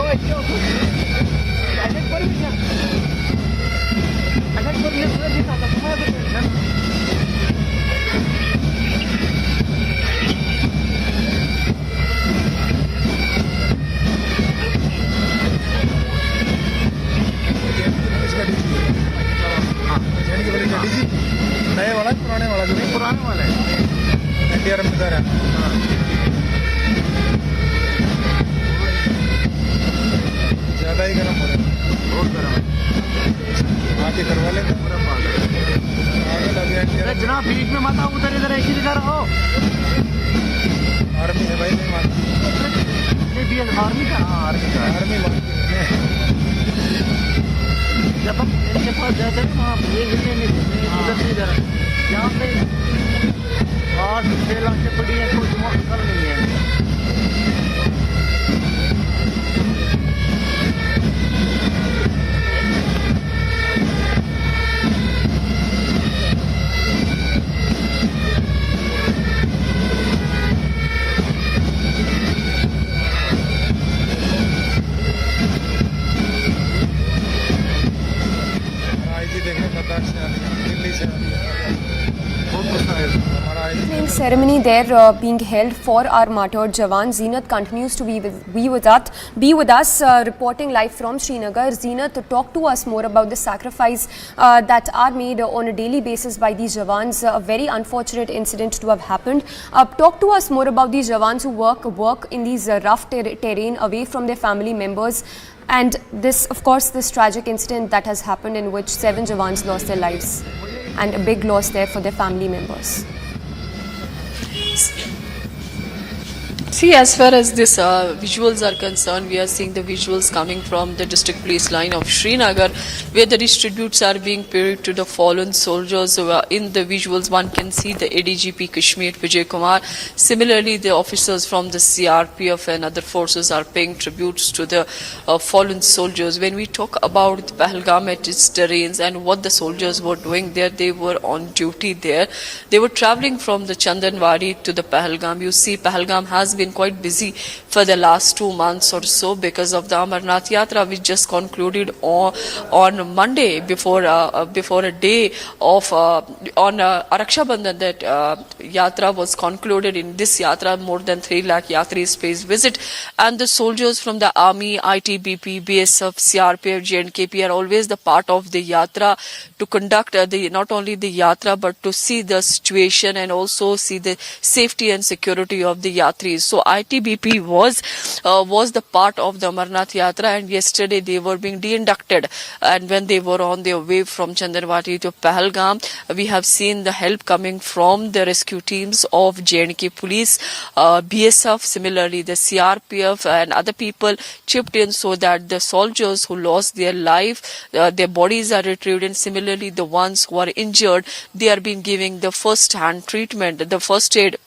नए वाला पुराने वाला जो नहीं पुराने वाला है NDRF में है ज्यादा ही गर्म हो रहा है बहुत गर्म है आके करवा लेते पूरा पागल जनाब बीच में माता उधर इधर ऐसी दिखा रहा हो आर्मी है भाई नहीं मानती आर्मी का आर्मी जब हम इनके पास जाते हैं वहाँ ये हिलने नहीं उधर नहीं जा रहा यहाँ पे 8-6 लाख पड़ी है कोई जुमा कल नहीं है Ceremony there being held for our martyred Jawan. Zeenat continues to be with us, reporting live from Srinagar. Zeenat, talk to us more about the sacrifice that are made on a daily basis by these Jawans. A very unfortunate incident to have happened. Talk to us more about these Jawans who work in these rough terrain away from their family members. And this, of course, this tragic incident that has happened in which 7 Jawans lost their lives, and a big loss there for their family members. See, as far as this visuals are concerned, we are seeing the visuals coming from the district police line of Srinagar, where the tributes are being paid to the fallen soldiers. In the visuals, one can see the ADGP Kashmir Vijay Kumar. Similarly, the officers from the CRPF and other forces are paying tributes to the fallen soldiers. When we talk about Pahalgam at its terrains and what the soldiers were doing there, they were on duty there. They were traveling from the Chandanwadi to the Pahalgam. You see, Pahalgam has been quite busy for the last 2 months or so because of the Amarnath Yatra, which just concluded on Monday before a day of on Raksha Bandhan. That Yatra was concluded. In this Yatra, more than 3 lakh Yatris pays visit, and the soldiers from the Army, ITBP, BSF, CRPF, JNKP are always the part of the Yatra to conduct not only the Yatra but to see the situation and also see the safety and security of the Yatris. So ITBP was the part of the Amarnath Yatra, and yesterday they were being de-inducted. And when they were on their way from Chandanwadi to Pahalgam, we have seen the help coming from the rescue teams of JNK Police, BSF, similarly the CRPF and other people chipped in so that the soldiers who lost their life, their bodies are retrieved, and similarly the ones who are injured, they are being given the first-hand treatment, the first aid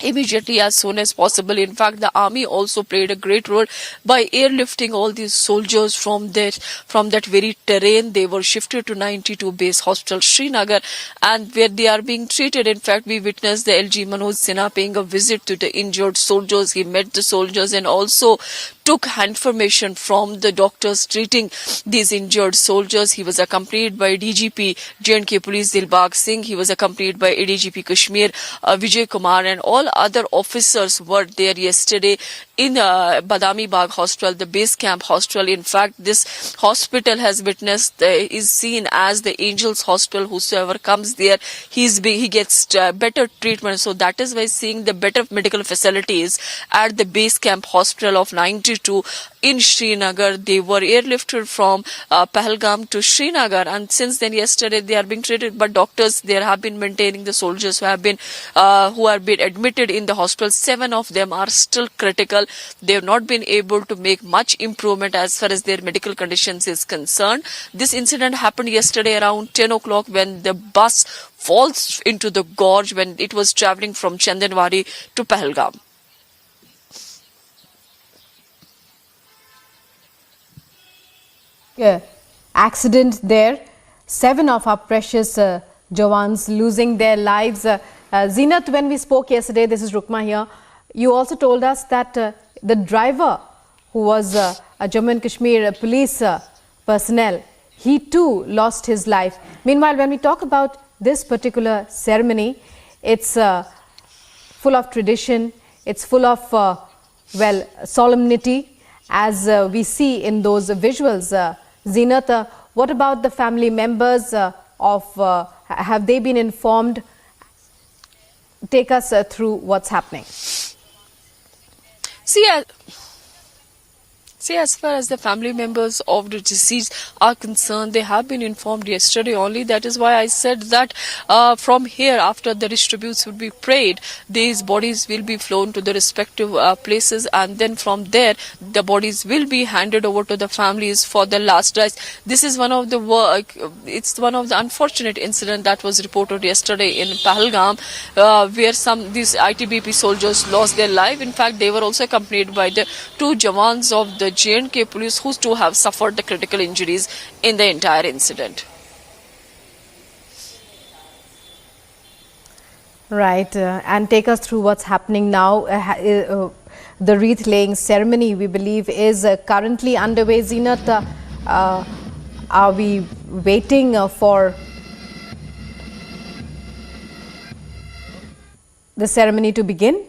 immediately as soon as possible. In fact, the army also played a great role by airlifting all these soldiers from that very terrain. They were shifted to 92 base hospital Srinagar, and where they are being treated. In fact, we witnessed the LG Manoj Sinha paying a visit to the injured soldiers. He met the soldiers and also took information from the doctors treating these injured soldiers. He was accompanied by DGP JNK Police Dilbag Singh. He was accompanied by ADGP Kashmir Vijay Kumar, and all other officers were there yesterday in Badami Bagh Hospital, the base camp hospital. In fact, this hospital has witnessed, is seen as the Angels Hospital. Whosoever comes there, he gets better treatment. So that is why seeing the better medical facilities at the base camp hospital of 92 in Srinagar. They were airlifted from Pahalgam to Srinagar, and since then yesterday they are being treated. But doctors there have been maintaining the soldiers who have been admitted in the hospital. 7 of them are still critical. They have not been able to make much improvement as far as their medical conditions is concerned. This incident happened yesterday around 10 o'clock when the bus falls into the gorge when it was traveling from Chandanwadi to Pahalgam. Accident there. 7 of our precious Jawans losing their lives. Zeenat, when we spoke yesterday, this is Rukma here, you also told us that the driver who was a Jammu and Kashmir police personnel, he too lost his life. Meanwhile, when we talk about this particular ceremony, it's full of tradition, it's full of, well, solemnity, as we see in those visuals. Zeenat, what about the family members have they been informed? Take us through what's happening. See, as far as the family members of the deceased are concerned, they have been informed yesterday only. That is why I said that from here, after the distributes would be prayed, these bodies will be flown to the respective places, and then from there, the bodies will be handed over to the families for the last rites. This is one of the unfortunate incident that was reported yesterday in Pahalgam, where these ITBP soldiers lost their life. In fact, they were also accompanied by the 2 jawans of the J&K police, who too have suffered the critical injuries in the entire incident. Right, and take us through what's happening now. The wreath laying ceremony, we believe, is currently underway. Zeenat, are we waiting for the ceremony to begin,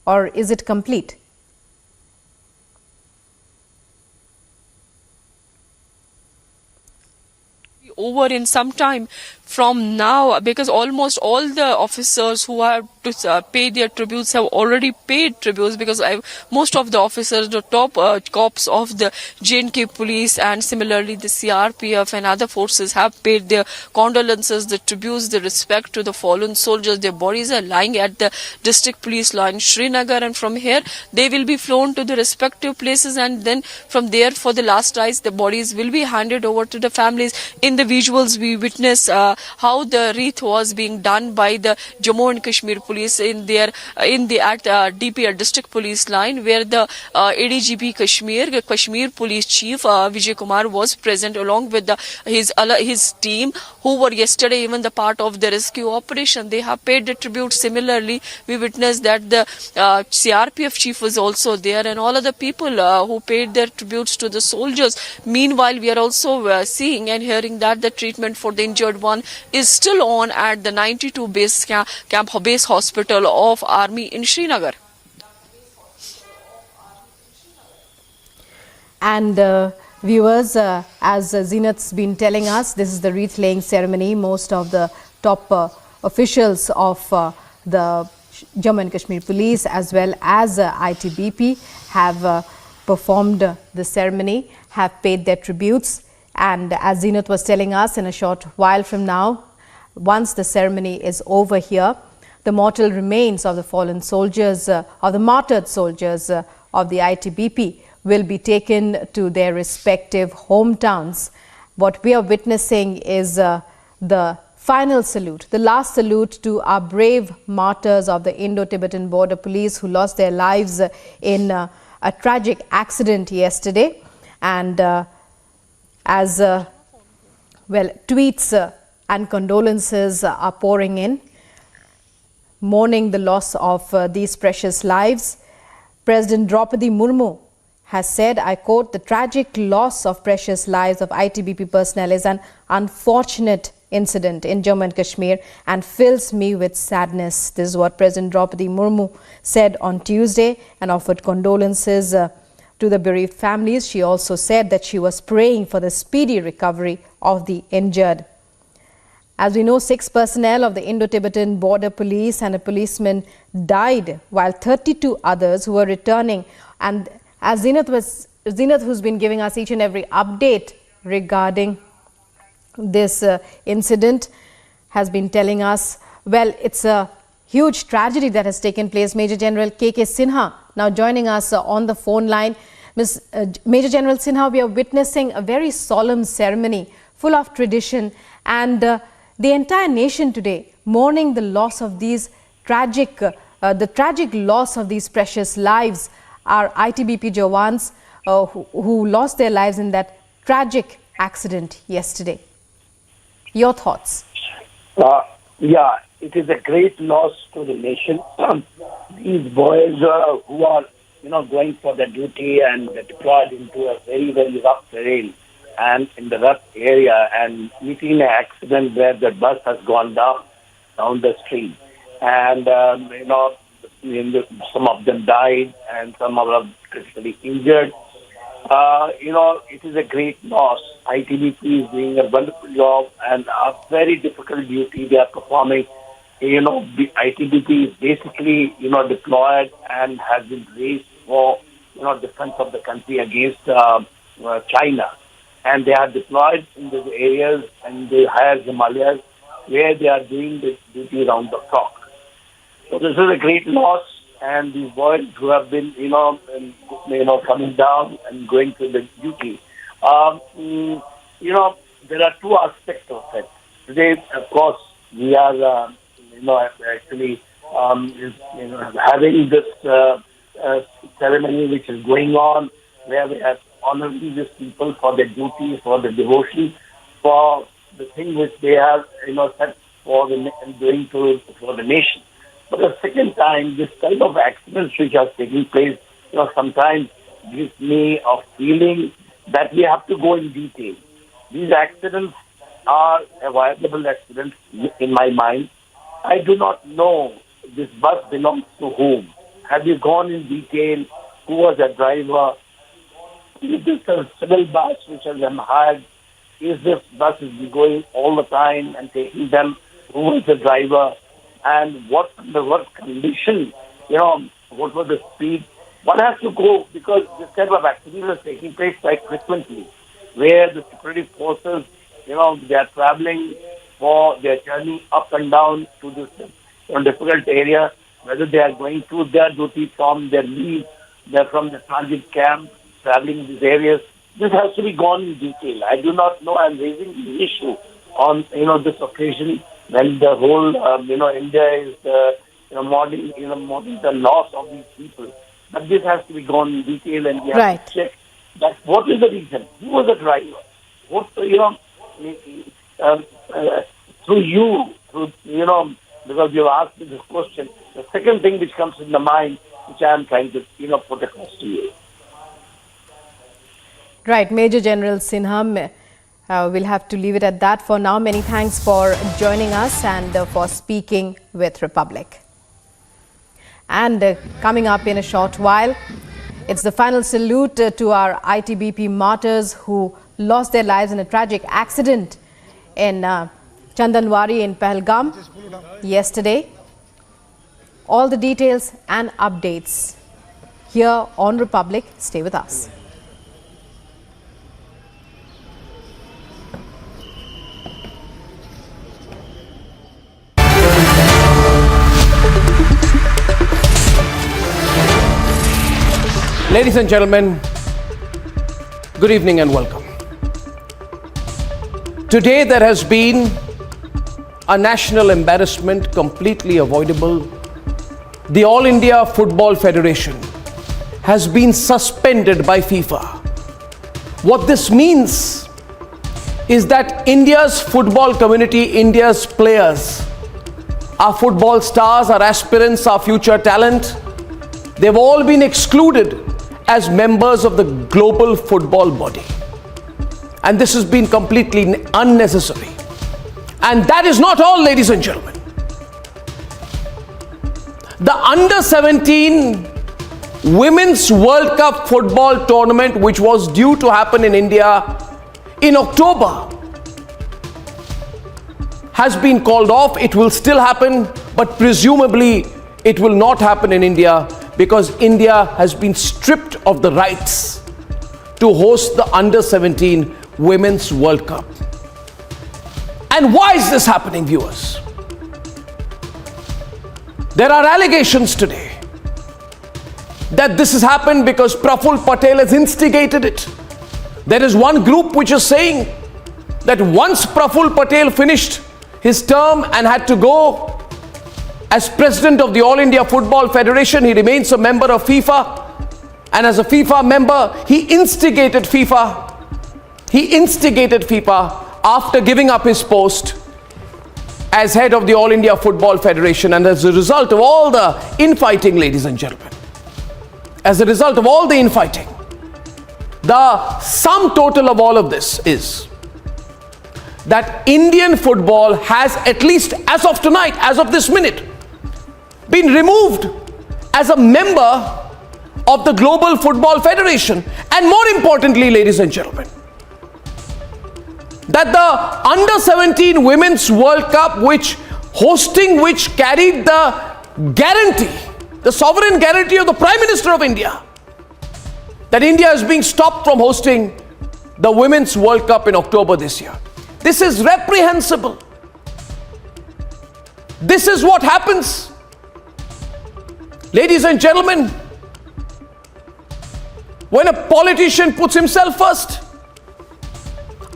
or is it complete? Over in some time from now, because almost all the officers who have to pay their tributes have already paid tributes, because most of the officers, the top cops of the J&K police and similarly the CRPF and other forces have paid their condolences, the tributes, the respect to the fallen soldiers. Their bodies are lying at the district police line Srinagar, and from here they will be flown to the respective places, and then from there for the last rites the bodies will be handed over to the families. In the visuals we witness how the wreath was being done by the Jammu and Kashmir police at DPR district police line, where the ADGP Kashmir police chief Vijay Kumar was present along with his team, who were yesterday even the part of the rescue operation. They have paid the tribute. Similarly, we witnessed that the CRPF chief was also there, and all other people who paid their tributes to the soldiers. Meanwhile, we are also seeing and hearing that the treatment for the injured one is still on at the 92 base hospital of Army in Srinagar. And viewers, as Zeenat's been telling us, this is the wreath laying ceremony. Most of the top officials of the Jammu and Kashmir police as well as ITBP have performed the ceremony, have paid their tributes. And as Zeenat was telling us, in a short while from now, once the ceremony is over here, the mortal remains of the fallen soldiers, of the martyred soldiers of the ITBP will be taken to their respective hometowns. What we are witnessing is the final salute, the last salute to our brave martyrs of the Indo-Tibetan Border Police who lost their lives in a tragic accident yesterday. And as tweets and condolences are pouring in, mourning the loss of these precious lives. President Draupadi Murmu has said, I quote, "The tragic loss of precious lives of ITBP personnel is an unfortunate incident in Jammu and Kashmir and fills me with sadness." This is what President Draupadi Murmu said on Tuesday and offered condolences to the bereaved families. She also said that she was praying for the speedy recovery of the injured. As we know, 6 personnel of the Indo-Tibetan Border Police and a policeman died, while 32 others who were returning. And as Zeenat, who's been giving us each and every update regarding this incident, has been telling us, well, it's a huge tragedy that has taken place. Major General K.K. Sinha now joining us on the phone line. Major General Sinha, we are witnessing a very solemn ceremony full of tradition, and the entire nation today mourning the loss of these tragic loss of these precious lives, our ITBP Jawans who lost their lives in that tragic accident yesterday. Your thoughts? Yeah, it is a great loss to the nation. These boys who are going for the duty and deployed into a very, very rough terrain and in the rough area and meeting an accident where the bus has gone down the street. And, some of them died and some of them critically injured. It is a great loss. ITBP is doing a wonderful job and a very difficult duty they are performing. The ITBP is basically, deployed and has been raised for, defense of the country against China. And they are deployed in these areas and the higher Himalayas where they are doing the duty around the clock. So this is a great loss. And these boys who have been, coming down and going to the duty. There are two aspects of it. Today, of course, we are, actually, having this ceremony which is going on, where we are honoring these people for their duty, for the devotion, for the thing which they have, set for doing for the nation. But the second time, this type of accidents which are taking place, sometimes gives me a feeling that we have to go in detail. These accidents are avoidable accidents in my mind. I do not know this bus belongs to whom. Have you gone in detail? Who was the driver? Is this a civil bus which has been hired? Is this bus going all the time and taking them? Who was the driver? And what condition, what was the speed? One has to go because this type of accidents is taking place quite frequently, where the security forces, they are traveling for their journey up and down to this difficult area, whether they are going to their duty from their leave, they're from the transit camp, traveling in these areas. This has to be gone in detail. I do not know. I'm raising the issue on, this occasion when the whole, India is, mourning the loss of these people. But this has to be gone in detail and we have to check that what is the reason? Who was the driver? What, through you, because you asked me this question, the second thing which comes in the mind, which I am trying to, put across to you. Right, Major General Sinha, we'll have to leave it at that for now. Many thanks for joining us and for speaking with Republic. And coming up in a short while, it's the final salute to our ITBP martyrs who lost their lives in a tragic accident in Chandanwari in Pahalgam yesterday. All the details and updates here on Republic. Stay with us. Ladies and gentlemen, good evening and welcome. Today there has been a national embarrassment completely avoidable. The All India Football Federation has been suspended by FIFA. What this means is that India's football community, India's players, our football stars, our aspirants, our future talent, they've all been excluded as members of the global football body. And this has been completely unnecessary. And that is not all, ladies and gentlemen. The Under-17 Women's World Cup football tournament, which was due to happen in India in October, has been called off. It will still happen, but presumably it will not happen in India, because India has been stripped of the rights to host the Under-17 Women's World Cup. And why is this happening, viewers? There are allegations today that this has happened because Praful Patel has instigated it. There is one group which is saying that once Praful Patel finished his term and had to go as president of the All India Football Federation, he remains a member of FIFA. And as a FIFA member, he instigated FIFA after giving up his post as head of the All India Football Federation. And as a result of all the infighting, ladies and gentlemen, as a result of all the infighting, the sum total of all of this is that Indian football has, at least as of tonight, as of this minute, been removed as a member of the Global Football Federation. And more importantly, ladies and gentlemen, that the Under-17 Women's World Cup, which carried the guarantee, the sovereign guarantee of the Prime Minister of India, that India is being stopped from hosting the Women's World Cup in October this year. This is reprehensible. This is what happens. Ladies and gentlemen, when a politician puts himself first.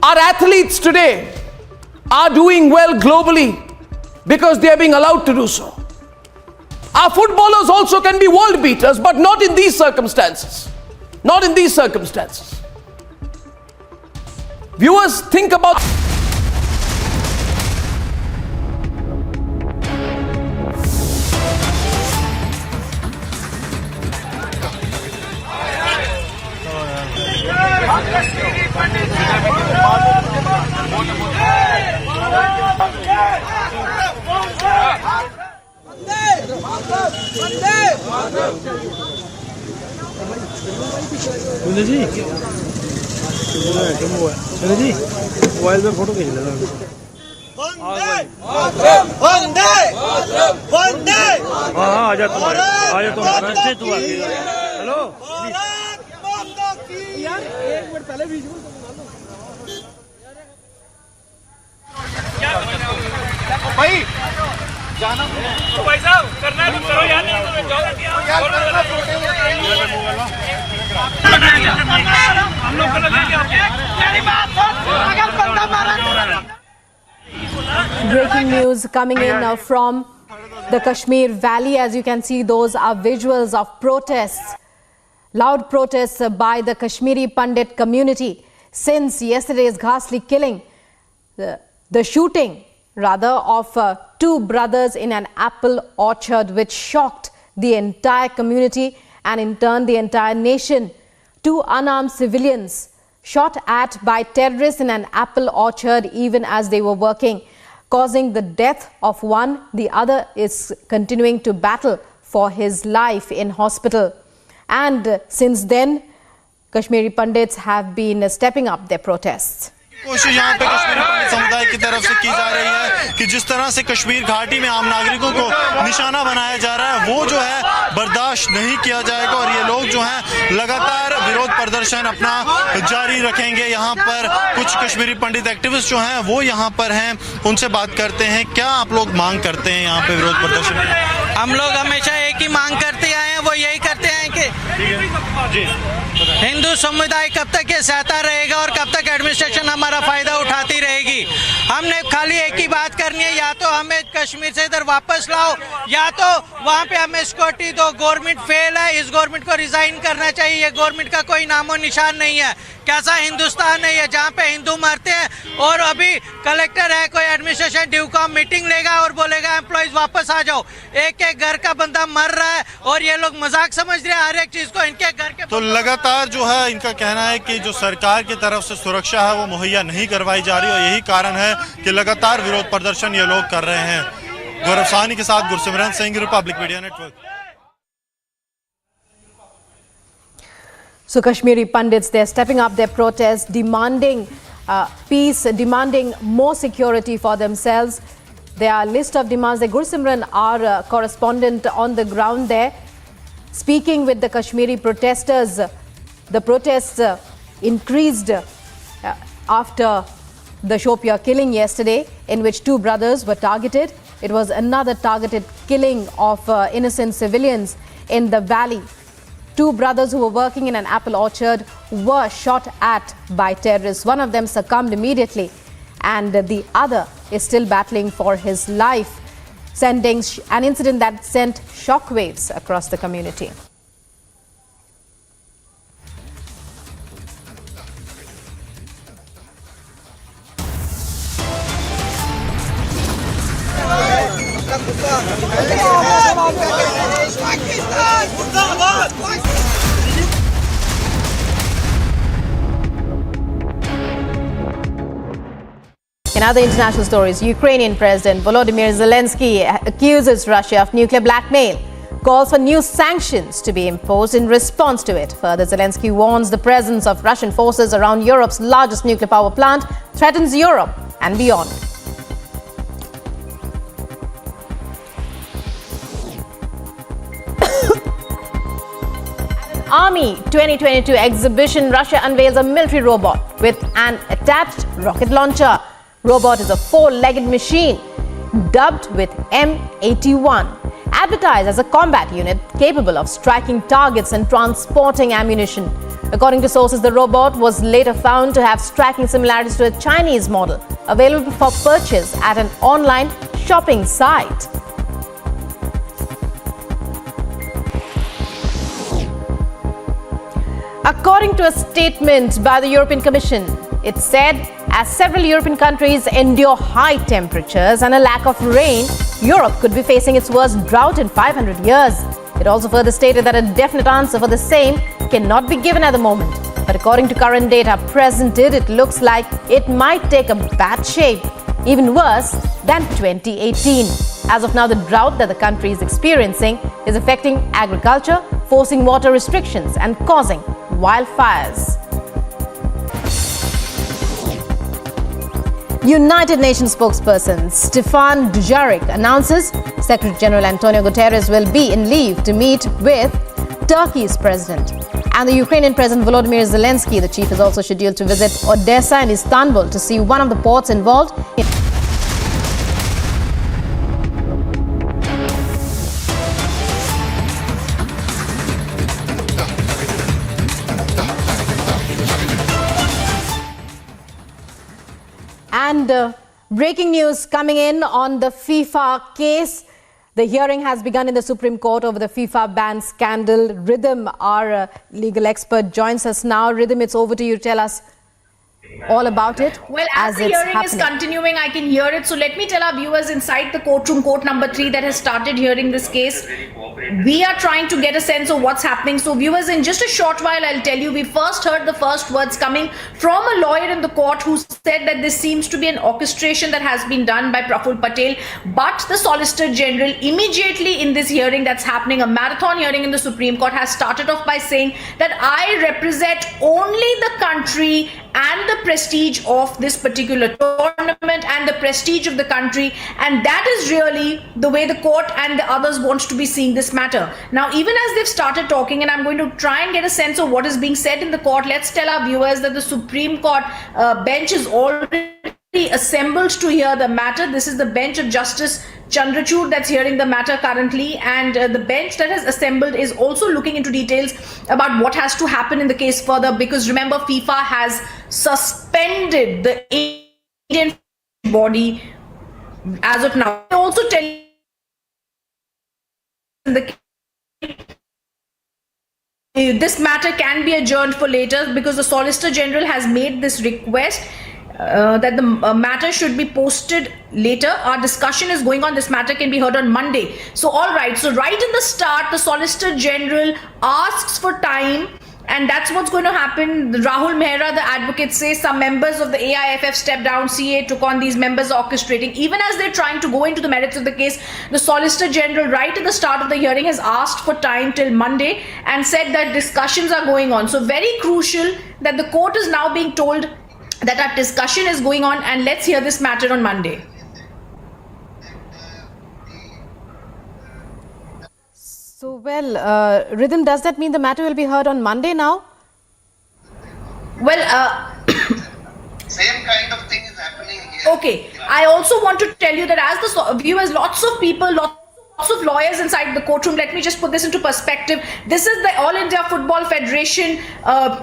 Our athletes today are doing well globally because they are being allowed to do so. Our footballers also can be world beaters, but not in these circumstances. Not in these circumstances. Viewers, think about... जी चलो जी mobile में photo खींच लेना हाँ आ जा तुम्हारे hello यार एक minute पहले बीच में भाई जाना भाई साहब करना है करो यार नहीं हम लोग Breaking news coming in from the Kashmir Valley. As you can see, those are visuals of protests, loud protests by the Kashmiri Pandit community since yesterday's ghastly killing, the shooting rather of two brothers in an apple orchard, which shocked the entire community and in turn the entire nation. Two unarmed civilians shot at by terrorists in an apple orchard even as they were working, causing the death of one. The other is continuing to battle for his life in hospital. And since then, Kashmiri Pandits have been stepping up their protests. कोशिश यहाँ पे कश्मीरी पंडित समुदाय की तरफ से की जा रही है कि जिस तरह से कश्मीर घाटी में आम नागरिकों को निशाना बनाया जा रहा है वो जो है बर्दाश्त नहीं किया जाएगा और ये लोग जो हैं लगातार विरोध प्रदर्शन अपना जारी रखेंगे। यहाँ पर कुछ कश्मीरी पंडित एक्टिविस्ट जो हैं वो यहाँ पर हैं, उनसे बात करते हैं। क्या आप लोग मांग करते हैं यहाँ पे विरोध प्रदर्शन? हम लोग हमेशा एक ही मांग करते आए हैं, वो यही करते हैं कि हिंदू समुदाय कब तक ये सहता रहेगा और कब तक एडमिनिस्ट्रेशन हमारा फायदा उठाती रहेगी। हमने खाली एक ही बात करनी है, या तो हमें कश्मीर से इधर वापस लाओ या तो वहाँ पे हमें सिक्योरिटी दो। गवर्नमेंट फेल है, इस गवर्नमेंट को रिजाइन करना चाहिए। ये गवर्नमेंट का कोई नामो निशान नहीं है। कैसा हिंदुस्तान है ये जहाँ पे हिंदू मरते हैं और अभी कलेक्टर है कोई एडमिनिस्ट्रेशन ड्यूकॉम मीटिंग लेगा और बोलेगा एम्प्लॉइज वापस आ जाओ। एक एक घर का बंदा मर रहा है और ये लोग मजाक समझ रहे हैं हर एक चीज को। इनके घर के तो लगातार जो है इनका कहना है कि जो सरकार की तरफ से सुरक्षा है वो मुहैया नहीं करवाई जा रही और यही कारण है कि लगातार विरोध प्रदर्शन ये लोग कर रहे हैं। गौरव साहनी के साथ Gursimran Singh, Republic media network. So Kashmiri Pandits, they're stepping up their protest, demanding peace, demanding more security for themselves. There are a list of demands. The Gursimran, our correspondent on the ground there, speaking with the Kashmiri protesters. The protests increased after the Shopia killing yesterday, in which two brothers were targeted. It was another targeted killing of innocent civilians in the valley. Two brothers who were working in an apple orchard were shot at by terrorists. One of them succumbed immediately and the other is still battling for his life, sending an incident that sent shockwaves across the community. Pakistan! In other international stories, Ukrainian President Volodymyr Zelensky accuses Russia of nuclear blackmail, calls for new sanctions to be imposed in response to it. Further, Zelensky warns the presence of Russian forces around Europe's largest nuclear power plant threatens Europe and beyond. Army 2022 exhibition, Russia unveils a military robot with an attached rocket launcher. Robot is a four-legged machine dubbed with M81, advertised as a combat unit capable of striking targets and transporting ammunition. According to sources, the robot was later found to have striking similarities to a Chinese model available for purchase at an online shopping site. According to a statement by the European Commission, it said as several European countries endure high temperatures and a lack of rain, Europe could be facing its worst drought in 500 years. It also further stated that a definite answer for the same cannot be given at the moment. But according to current data presented, it looks like it might take a bad shape, even worse than 2018. As of now, the drought that the country is experiencing is affecting agriculture, forcing water restrictions and causing wildfires. United Nations spokesperson Stefan Dujarric announces Secretary General Antonio Guterres will be in leave to meet with Turkey's president. And the Ukrainian President Volodymyr Zelensky, the chief, is also scheduled to visit Odessa and Istanbul to see one of the ports involved in And breaking news coming in on the FIFA case. The hearing has begun in the Supreme Court over the FIFA ban scandal. Rhythm, our legal expert, joins us now. Rhythm, it's over to you to tell us all about it. Well, as the hearing is continuing, I can hear it. So let me tell our viewers inside the courtroom, court number 3, that has started hearing this case. We are trying to get a sense of what's happening. So viewers, in just a short while, I'll tell you, we first heard the first words coming from a lawyer in the court who said that this seems to be an orchestration that has been done by Praful Patel. But the Solicitor General immediately in this hearing that's happening, a marathon hearing in the Supreme Court, has started off by saying that I represent only the country and the prestige of this particular tournament and the prestige of the country, and that is really the way the court and the others want to be seeing this matter. Now, even as they've started talking, and I'm going to try and get a sense of what is being said in the court, let's tell our viewers that the Supreme Court bench is already assembled to hear the matter. This is the bench of Justice Chandrachud that's hearing the matter currently, and the bench that has assembled is also looking into details about what has to happen in the case further, because remember, FIFA has suspended the Indian body as of now. I also tell you this matter can be adjourned for later, because the Solicitor General has made this request that the matter should be posted later. Our discussion is going on. This matter can be heard on Monday. So all right, so right in the start, the Solicitor General asks for time, and that's what's going to happen. Rahul Mehra, the advocate, says some members of the AIFF stepped down, CA took on, these members orchestrating. Even as they're trying to go into the merits of the case, the Solicitor General right at the start of the hearing has asked for time till Monday and said that discussions are going on. So very crucial that the court is now being told that our discussion is going on, and let's hear this matter on Monday. So, well, Rhythm, does that mean the matter will be heard on Monday now? Well, same kind of thing is happening here. Okay, I also want to tell you that as the viewers, lots of people, lots of lawyers inside the courtroom. Let me just put this into perspective. This is the All India Football Federation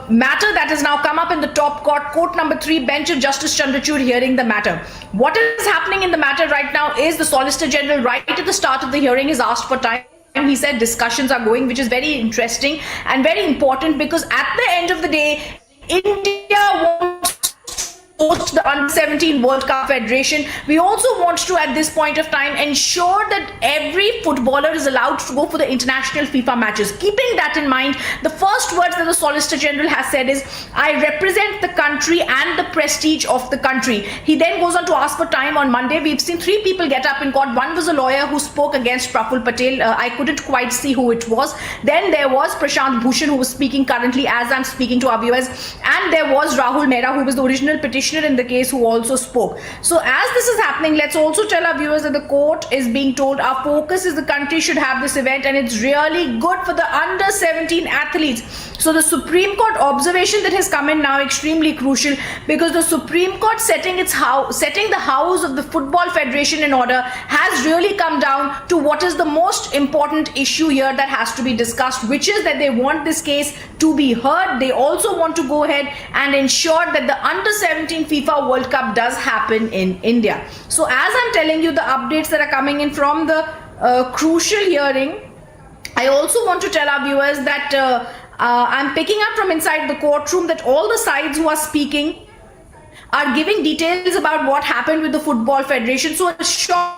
matter that has now come up in the top court, court number 3, bench of Justice Chandrachud hearing the matter. What is happening in the matter right now is the Solicitor General right at the start of the hearing has asked for time. He said discussions are going, which is very interesting and very important, because at the end of the day, India wants host the Under-17 World Cup Federation. We also want to, at this point of time, ensure that every footballer is allowed to go for the international FIFA matches. Keeping that in mind, the first words that the Solicitor General has said is, I represent the country and the prestige of the country. He then goes on to ask for time on Monday. We've seen 3 people get up in court. One was a lawyer who spoke against Praful Patel. I couldn't quite see who it was. Then there was Prashant Bhushan, who was speaking currently as I'm speaking to our viewers. And there was Rahul Mehra, who was the original petitioner in the case, who also spoke. So as this is happening, let's also tell our viewers that the court is being told our focus is the country should have this event, and it's really good for the under-17 athletes. So the Supreme Court observation that has come in now extremely crucial, because the Supreme Court setting the house of the Football Federation in order has really come down to what is the most important issue here that has to be discussed, which is that they want this case to be heard. They also want to go ahead and ensure that the under-17 FIFA World Cup does happen in India. So as I'm telling you the updates that are coming in from the crucial hearing, I also want to tell our viewers that I'm picking up from inside the courtroom that all the sides who are speaking are giving details about what happened with the Football Federation. So a short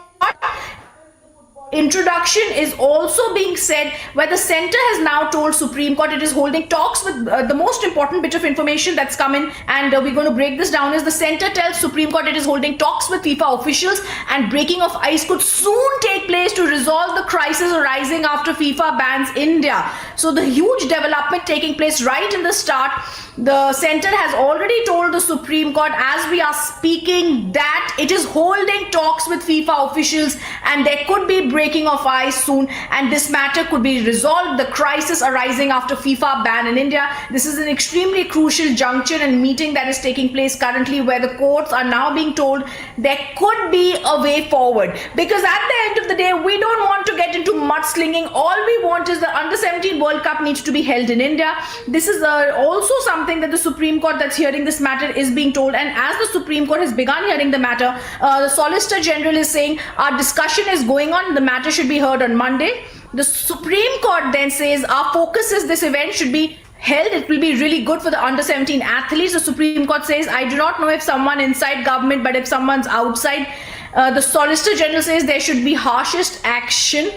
introduction is also being said, where the centre has now told Supreme Court it is holding talks with the most important bit of information that's come in, and we're going to break this down, is the centre tells Supreme Court it is holding talks with FIFA officials, and breaking of ice could soon take place to resolve the crisis arising after FIFA bans India. So the huge development taking place right in the start. The centre has already told the Supreme Court as we are speaking that it is holding talks with FIFA officials, and there could be breaking of ice soon, and this matter could be resolved, the crisis arising after FIFA ban in India. This is an extremely crucial juncture and meeting that is taking place currently, where the courts are now being told there could be a way forward, because at the end of the day we don't want to get into mudslinging. All we want is the Under-17 World Cup needs to be held in India. This is also something that the Supreme Court that's hearing this matter is being told, and as the Supreme Court has begun hearing the matter, the Solicitor General is saying our discussion is going on, the matter should be heard on Monday. The Supreme Court then says our focus is this event should be held, it will be really good for the under-17 athletes. The Supreme Court says I do not know if someone inside government, but if someone's outside. The Solicitor General says there should be harshest action.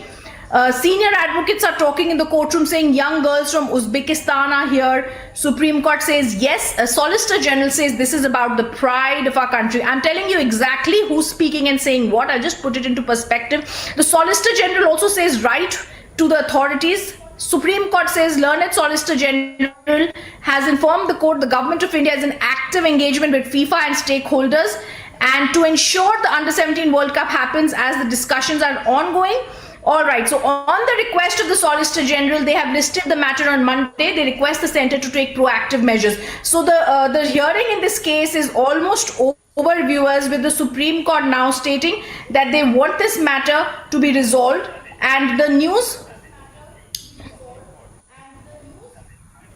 Senior advocates are talking in the courtroom saying young girls from Uzbekistan are here. Supreme Court says yes. A Solicitor General says this is about the pride of our country. I'm telling you exactly who's speaking and saying what. I'll just put it into perspective. The Solicitor General also says right to the authorities. Supreme Court says learned Solicitor General has informed the court the government of India is in active engagement with FIFA and stakeholders, and to ensure the Under-17 World Cup happens as the discussions are ongoing. All right, so on the request of the Solicitor General, they have listed the matter on Monday. They request the centre to take proactive measures. So the hearing in this case is almost over, viewers, with the Supreme Court now stating that they want this matter to be resolved. And the news...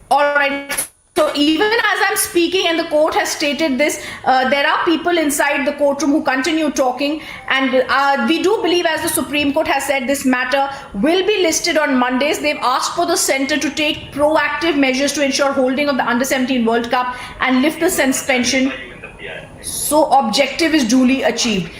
All right. So even as I'm speaking and the court has stated this, there are people inside the courtroom who continue talking, and we do believe, as the Supreme Court has said, this matter will be listed on Mondays. They've asked for the centre to take proactive measures to ensure holding of the Under-17 World Cup and lift the suspension, so objective is duly achieved.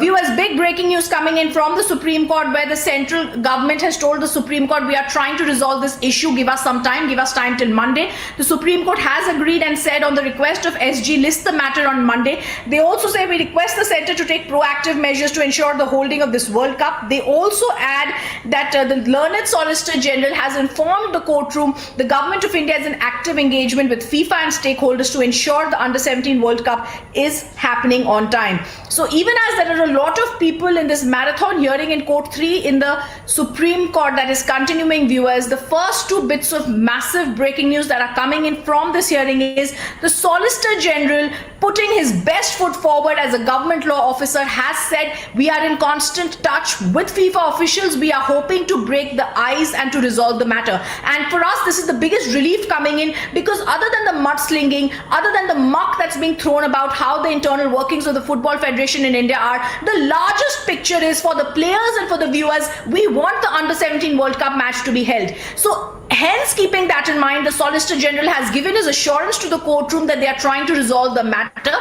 Viewers, big breaking news coming in from the Supreme Court, where the central government has told the Supreme Court we are trying to resolve this issue, give us some time, give us time till Monday. The Supreme Court has agreed and said on the request of SG list the matter on Monday. They also say we request the centre to take proactive measures to ensure the holding of this World Cup. They also add that the learned Solicitor General has informed the courtroom the government of India is in active engagement with FIFA and stakeholders to ensure the Under-17 World Cup is happening on time. So even as there are a lot of people in this marathon hearing in Court 3 in the Supreme Court that is continuing, viewers, the first 2 bits of massive breaking news that are coming in from this hearing is the Solicitor General putting his best foot forward as a government law officer has said we are in constant touch with FIFA officials. We are hoping to break the ice and to resolve the matter. And for us, this is the biggest relief coming in, because other than the mudslinging, other than the muck that's being thrown about how the internal workings of the Football Federation in India are, the largest picture is for the players and for the viewers. We want the Under-17 World Cup match to be held. So Hence, keeping that in mind, the Solicitor General has given his assurance to the courtroom that they are trying to resolve the matter.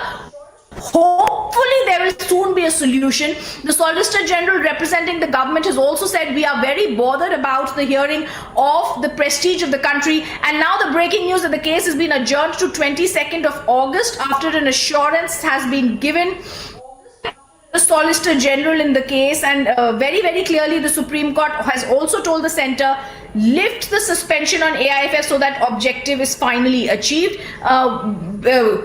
Hopefully there will soon be a solution. The Solicitor General representing the government has also said we are very bothered about the hearing of the prestige of the country, and now the breaking news that the case has been adjourned to 22nd of August after an assurance has been given the Solicitor General in the case, and very clearly the Supreme Court has also told the centre lift the suspension on AIFF so that objective is finally achieved.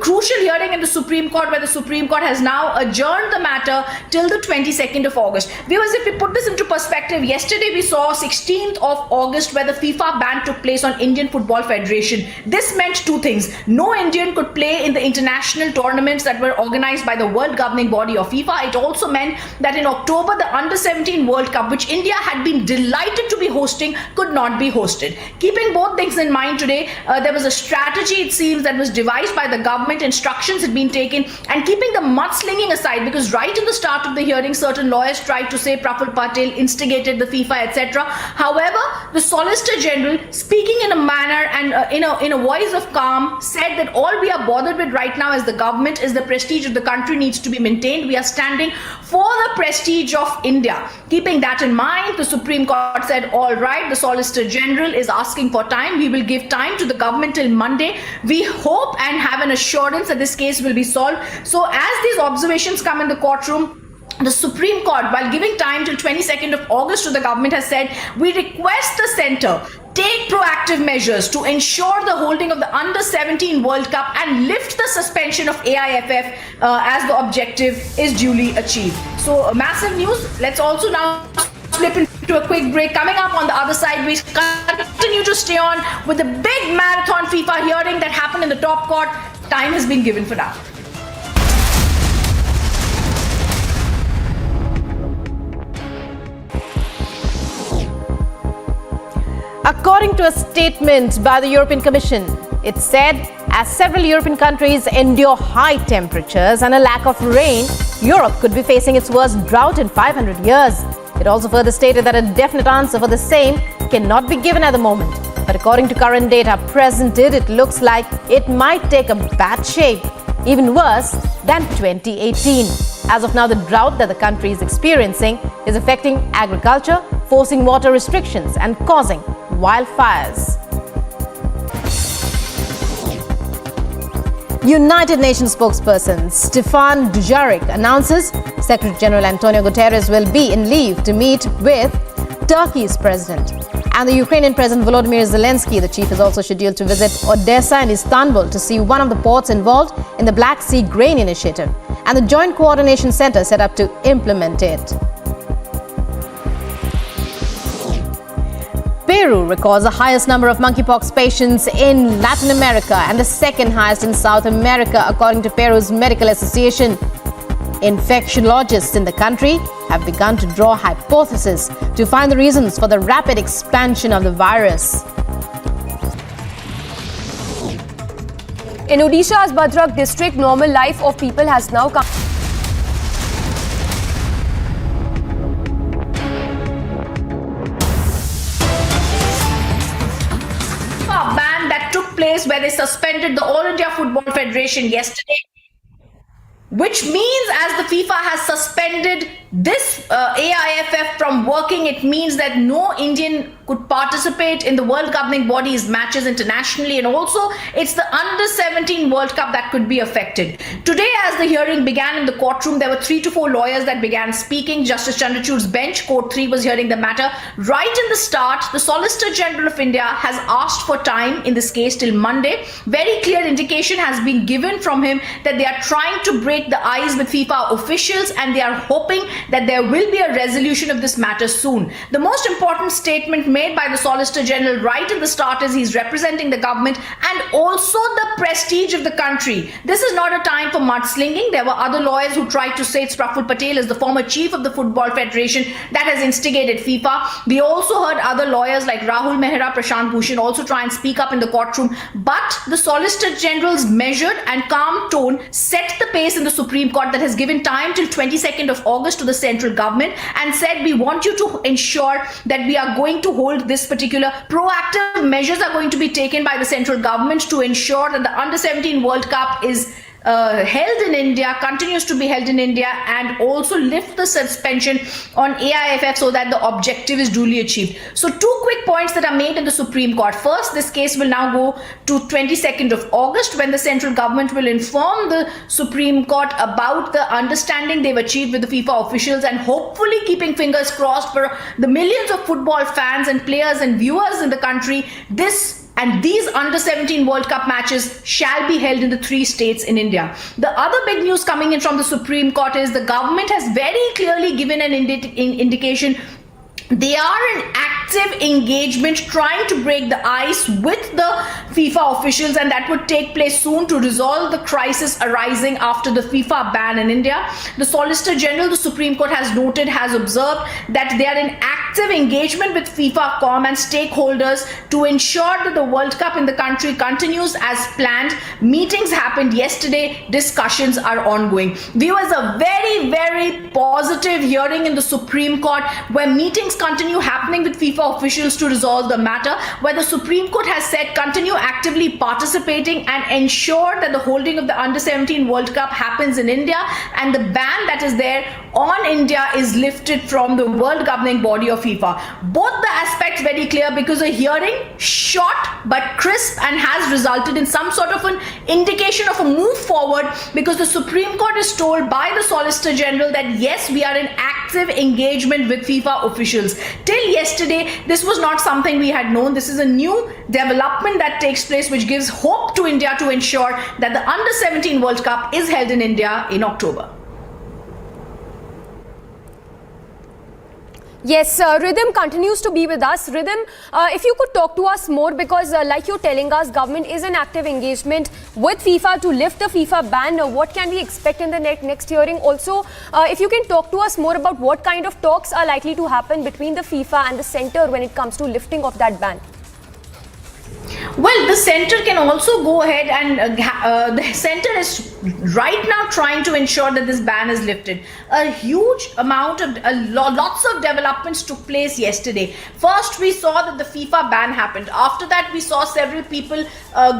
Crucial hearing in the Supreme Court, where the Supreme Court has now adjourned the matter till the 22nd of August. Viewers, if we put this into perspective, yesterday we saw 16th of August where the FIFA ban took place on Indian Football Federation. This meant two things. No Indian could play in the international tournaments that were organized by the world governing body of FIFA. It also meant that in October, the Under-17 World Cup, which India had been delighted to be hosting, could not be hosted. Keeping both things in mind today, there was a strategy, it seems, that was devised by the government. Instructions had been taken, and keeping the mudslinging aside, because right in the start of the hearing, certain lawyers tried to say Praful Patel instigated the FIFA, etc. However, the Solicitor General, speaking in a manner and in a voice of calm, said that all we are bothered with right now as the government is the prestige of the country needs to be maintained. We are standing for the prestige of India. Keeping that in mind, the Supreme Court said, all right, the Solicitor General is asking for time. We will give time to the government till Monday. We hope and have an assurance that this case will be solved. So as these observations come in the courtroom, the Supreme Court, while giving time till 22nd of August to the government, has said, we request the centre take proactive measures to ensure the holding of the Under-17 World Cup and lift the suspension of AIFF as the objective is duly achieved. So massive news. Let's also now slip into a quick break. Coming up on the other side, we continue to stay on with the big marathon FIFA hearing that happened in the top court. Time has been given for that. According to a statement by the European Commission, it said as several European countries endure high temperatures and a lack of rain, Europe could be facing its worst drought in 500 years. It also further stated that a definite answer for the same cannot be given at the moment. But according to current data presented, it looks like it might take a bad shape, even worse than 2018. As of now, the drought that the country is experiencing is affecting agriculture, forcing water restrictions and causing wildfires. United Nations spokesperson Stefan Dujarric announces Secretary General Antonio Guterres will be in leave to meet with Turkey's president and the Ukrainian President Volodymyr Zelensky. The chief is also scheduled to visit Odessa and Istanbul to see one of the ports involved in the Black Sea Grain Initiative and the Joint Coordination Center set up to implement it. Peru records the highest number of monkeypox patients in Latin America and the second highest in South America, according to Peru's Medical Association. Infectiologists in the country have begun to draw hypotheses to find the reasons for the rapid expansion of the virus. In Odisha's Bhadrak district, normal life of people has now come. Ban that took place where they suspended the All India Football Federation yesterday, which means as the FIFA has suspended this AIFF from working, it means that no Indian could participate in the world governing body's matches internationally, and also it's the Under-17 World Cup that could be affected. Today, as the hearing began in the courtroom, there were 3 to 4 lawyers that began speaking. Justice Chandrachud's bench, Court 3, was hearing the matter. Right in the start, the Solicitor General of India has asked for time in this case till Monday. Very clear indication has been given from him that they are trying to break the ice with FIFA officials and they are hoping that there will be a resolution of this matter soon. The most important statement made by the Solicitor General right in the start is he's representing the government and also the prestige of the country. This is not a time for mudslinging. There were other lawyers who tried to say it's Praful Patel as the former chief of the Football Federation that has instigated FIFA. We also heard other lawyers like Rahul Mehra, Prashant Bhushan also try and speak up in the courtroom. But the Solicitor General's measured and calm tone set the pace in the Supreme Court that has given time till 22nd of August to the the central government and said, we want you to ensure that we are going to hold this particular proactive measures are going to be taken by the central government to ensure that the Under-17 World Cup is held in India, continues to be held in India, and also lift the suspension on AIFF so that the objective is duly achieved. So 2 quick points that are made in the Supreme Court. First, this case will now go to 22nd of August when the central government will inform the Supreme Court about the understanding they've achieved with the FIFA officials, and hopefully keeping fingers crossed for the millions of football fans and players and viewers in the country, these Under-17 World Cup matches shall be held in the 3 states in India. The other big news coming in from the Supreme Court is the government has very clearly given an indication they are in active engagement trying to break the ice with the FIFA officials, and that would take place soon to resolve the crisis arising after the FIFA ban in India. The Solicitor General, the Supreme Court has observed that they are in active engagement with FIFA.com and stakeholders to ensure that the World Cup in the country continues as planned. Meetings happened yesterday, discussions are ongoing. Viewers, a very, very positive hearing in the Supreme Court where meetings continue happening with FIFA officials to resolve the matter, where the Supreme Court has said continue actively participating and ensure that the holding of the Under-17 World Cup happens in India, and the ban that is there on India is lifted from the world governing body of FIFA. Both the aspects very clear, because a hearing short but crisp and has resulted in some sort of an indication of a move forward, because the Supreme Court is told by the Solicitor General that yes, we are in active engagement with FIFA officials. Till yesterday, this was not something we had known. This is a new development that takes place which gives hope to India to ensure that the Under-17 World Cup is held in India in October. Yes, Rhythm continues to be with us. Rhythm, if you could talk to us more, because like you're telling us, government is in active engagement with FIFA to lift the FIFA ban. What can we expect in the next hearing? Also, if you can talk to us more about what kind of talks are likely to happen between the FIFA and the centre when it comes to lifting of that ban. Well, the centre can also go ahead and the centre is right now trying to ensure that this ban is lifted. A huge amount of lots of developments took place yesterday. First, we saw that the FIFA ban happened. After that, we saw several people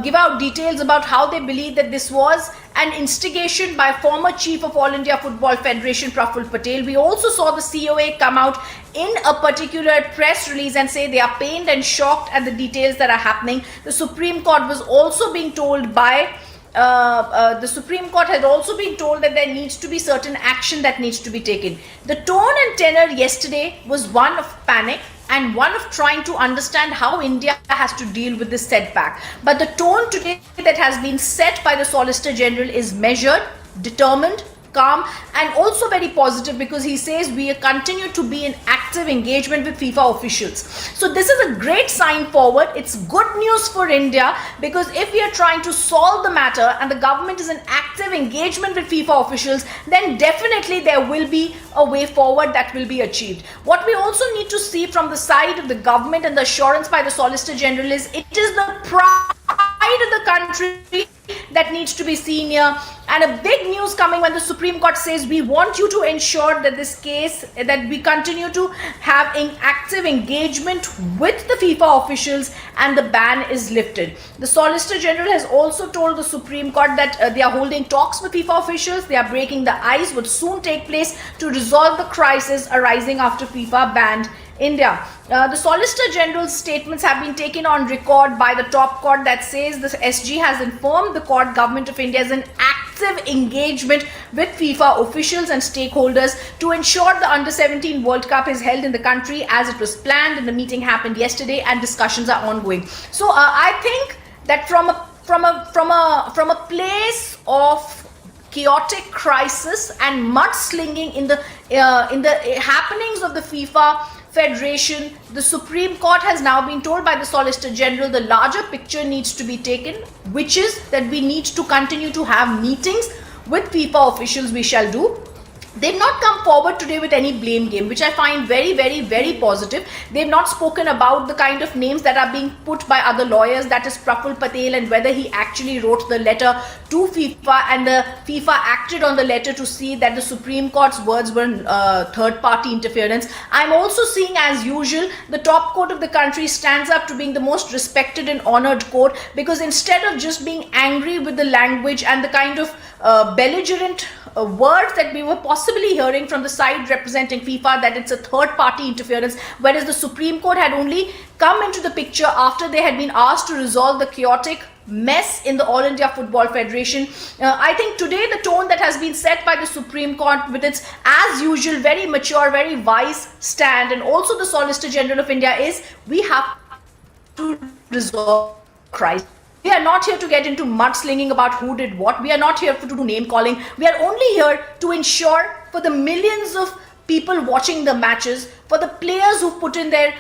give out details about how they believe that this was an instigation by former Chief of All India Football Federation Praful Patel. We also saw the COA come out in a particular press release and say they are pained and shocked at the details that are happening. The Supreme Court was also being told by the Supreme Court had also been told that there needs to be certain action that needs to be taken. The tone and tenor yesterday was one of panic and one of trying to understand how India has to deal with this setback. But the tone today that has been set by the Solicitor General is measured, determined, calm, and also very positive, because he says we continue to be in active engagement with FIFA officials. So this is a great sign forward. It's good news for India, because if we are trying to solve the matter and the government is in active engagement with FIFA officials, then definitely there will be a way forward that will be achieved. What we also need to see from the side of the government and the assurance by the Solicitor General is it is the pride of the country that needs to be seen here. And a big news coming when the Supreme Court says we want you to ensure that this case, that we continue to have an active engagement with the FIFA officials and the ban is lifted. The Solicitor General has also told the Supreme Court that they are holding talks with FIFA officials. They are breaking the ice, would soon take place to resolve the crisis arising after FIFA banned India. The Solicitor General's statements have been taken on record by the top court that says the SG has informed the court government of India is in active engagement with FIFA officials and stakeholders to ensure the Under-17 World Cup is held in the country as it was planned, and the meeting happened yesterday and discussions are ongoing. So I think that from a place of chaotic crisis and mudslinging in the happenings of the FIFA Federation, the Supreme Court has now been told by the Solicitor General the larger picture needs to be taken, which is that we need to continue to have meetings with FIFA officials. We shall do. They've not come forward today with any blame game, which I find very, very, very positive. They've not spoken about the kind of names that are being put by other lawyers, that is Praful Patel, and whether he actually wrote the letter to FIFA and the FIFA acted on the letter to see that the Supreme Court's words were third-party interference. I'm also seeing, as usual, the top court of the country stands up to being the most respected and honored court, because instead of just being angry with the language and the kind of belligerent words that we were possibly hearing from the side representing FIFA, that it's a third-party interference, whereas the Supreme Court had only come into the picture after they had been asked to resolve the chaotic mess in the All India Football Federation. I think today the tone that has been set by the Supreme Court, with its, as usual, very mature, very wise stand, and also the Solicitor General of India, is we have to resolve crisis. We are not here to get into mudslinging about who did what. We are not here to do name calling. We are only here to ensure, for the millions of people watching the matches, for the players who put in their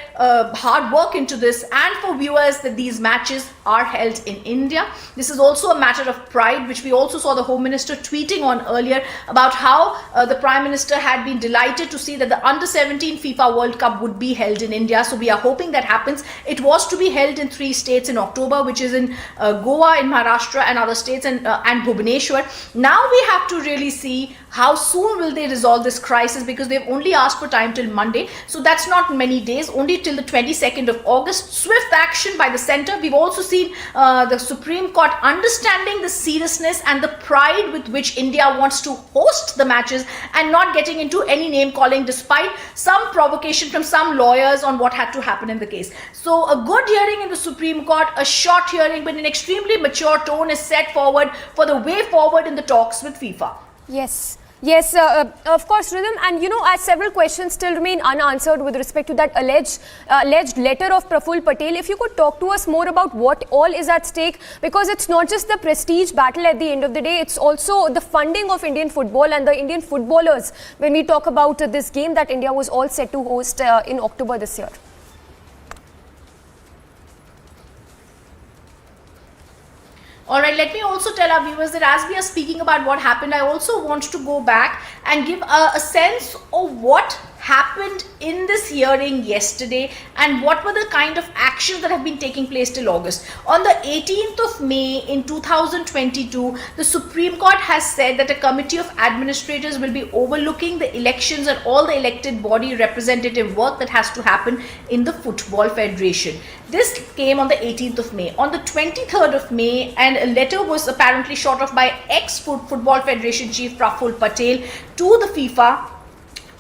hard work into this, and for viewers, that these matches are held in India. This is also a matter of pride, which we also saw the Home Minister tweeting on earlier, about how the Prime Minister had been delighted to see that the Under-17 FIFA World Cup would be held in India. So we are hoping that happens. It was to be held in 3 states in October, which is in Goa, in Maharashtra, and other states, and Bhubaneswar. Now we have to really see how soon will they resolve this crisis, because they've only asked for time till Monday. So that's not many days, only till the 22nd of August. Swift action by the centre. We've also seen the Supreme Court understanding the seriousness and the pride with which India wants to host the matches, and not getting into any name calling, despite some provocation from some lawyers on what had to happen in the case. So a good hearing in the Supreme Court, a short hearing, but an extremely mature tone is set forward for the way forward in the talks with FIFA. Yes. Yes, of course, Rhythm, and you know, as several questions still remain unanswered with respect to that alleged letter of Praful Patel, if you could talk to us more about what all is at stake, because it's not just the prestige battle at the end of the day, it's also the funding of Indian football and the Indian footballers when we talk about this game that India was all set to host in October this year. Alright, let me also tell our viewers that as we are speaking about what happened, I also want to go back and give a sense of what happened in this hearing yesterday and what were the kind of actions that have been taking place till August. On the 18th of May in 2022, the Supreme Court has said that a committee of administrators will be overlooking the elections and all the elected body representative work that has to happen in the Football Federation. This came on the 18th of May. On the 23rd of May, and a letter was apparently shot off by ex-Football Federation chief Praful Patel to the FIFA,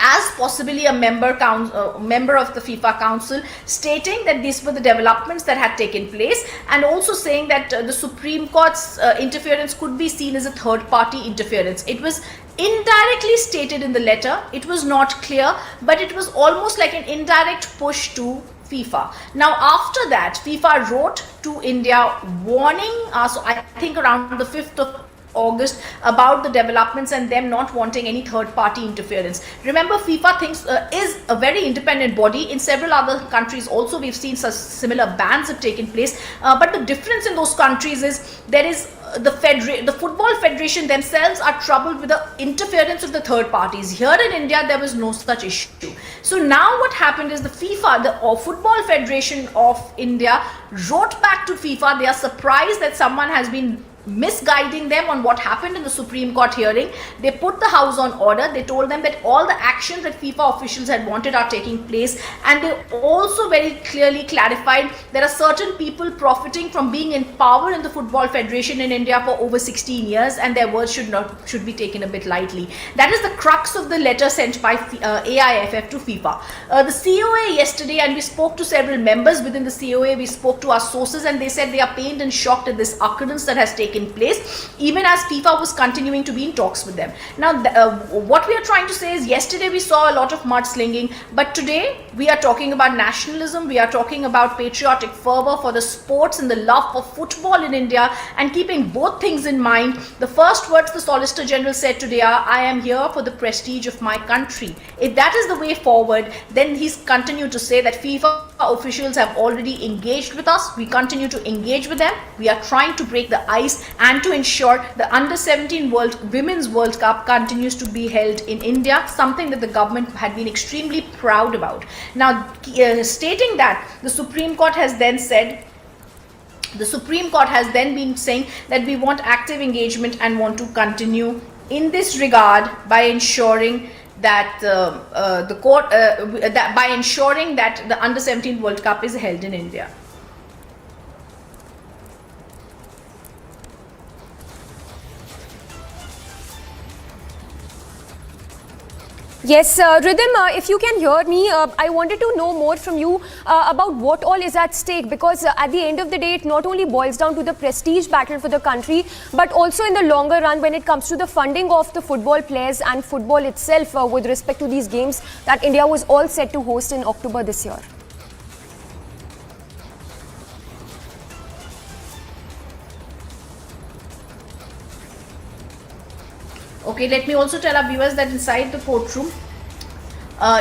as possibly a member of the FIFA Council, stating that these were the developments that had taken place, and also saying that the Supreme Court's interference could be seen as a third-party interference. It was indirectly stated in the letter. It was not clear, but it was almost like an indirect push to FIFA. Now, after that, FIFA wrote to India warning us, I think around the 5th of August, about the developments and them not wanting any third-party interference. Remember, FIFA thinks is a very independent body. In several other countries also we've seen such similar bans have taken place, but the difference in those countries is there is the Football Federation themselves are troubled with the interference of the third parties. Here in India, there was no such issue. So now what happened is the FIFA, the Football Federation of India, wrote back to FIFA. They are surprised that someone has been misguiding them on what happened in the Supreme Court hearing. They put the house on order. They told them that all the actions that FIFA officials had wanted are taking place, and they also very clearly clarified there are certain people profiting from being in power in the Football Federation in India for over 16 years, and their words should be taken a bit lightly. That is the crux of the letter sent by AIFF to FIFA. The COA yesterday, and we spoke to several members within the COA, we spoke to our sources, and they said they are pained and shocked at this occurrence that has taken place, even as FIFA was continuing to be in talks with them. Now, what we are trying to say is, yesterday we saw a lot of mudslinging, but today we are talking about nationalism, we are talking about patriotic fervor for the sports and the love for football in India, and keeping both things in mind, the first words the Solicitor General said today are, I am here for the prestige of my country. If that is the way forward, then he's continued to say that FIFA officials have already engaged with us. We continue to engage with them. We are trying to break the ice and to ensure the Under-17 Women's World Cup continues to be held in India, something that the government had been extremely proud about. Now, stating that, the Supreme Court has then said, been saying that we want active engagement and want to continue in this regard by ensuring that by ensuring that the Under-17 World Cup is held in India. Yes, Rhythm, if you can hear me, I wanted to know more from you about what all is at stake, because at the end of the day, it not only boils down to the prestige battle for the country, but also in the longer run when it comes to the funding of the football players and football itself with respect to these games that India was all set to host in October this year. Okay, let me also tell our viewers that inside the courtroom,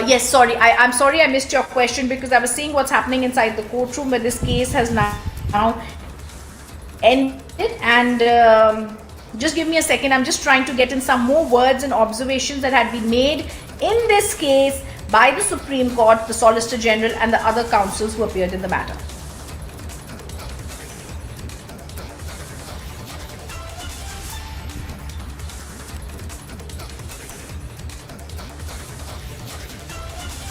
yes, sorry, I'm sorry I missed your question, because I was seeing what's happening inside the courtroom where this case has now ended, and just give me a second. I'm just trying to get in some more words and observations that had been made in this case by the Supreme Court, the Solicitor General and the other counsels who appeared in the matter.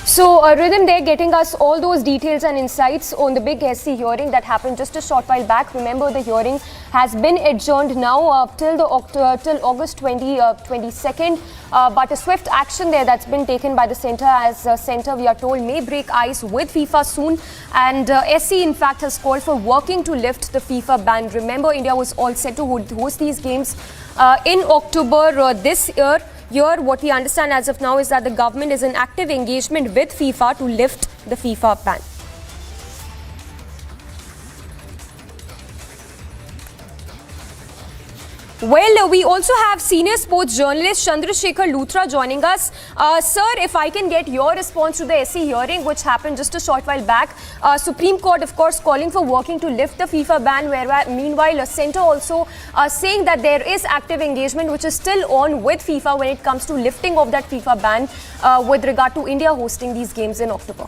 So, Rhythm, they're getting us all those details and insights on the big SC hearing that happened just a short while back. Remember, the hearing has been adjourned now till August 22nd. But a swift action there that's been taken by the centre, as centre, we are told, may break ice with FIFA soon. And SC, in fact, has called for working to lift the FIFA ban. Remember, India was all set to host these games in October this year. Here, what we understand as of now is that the government is in active engagement with FIFA to lift the FIFA ban. Well, we also have senior sports journalist Chandrasekhar Luthra joining us. Sir, if I can get your response to the SC hearing, which happened just a short while back. Supreme Court, of course, calling for working to lift the FIFA ban, where meanwhile, a centre also saying that there is active engagement, which is still on with FIFA when it comes to lifting of that FIFA ban with regard to India hosting these games in October.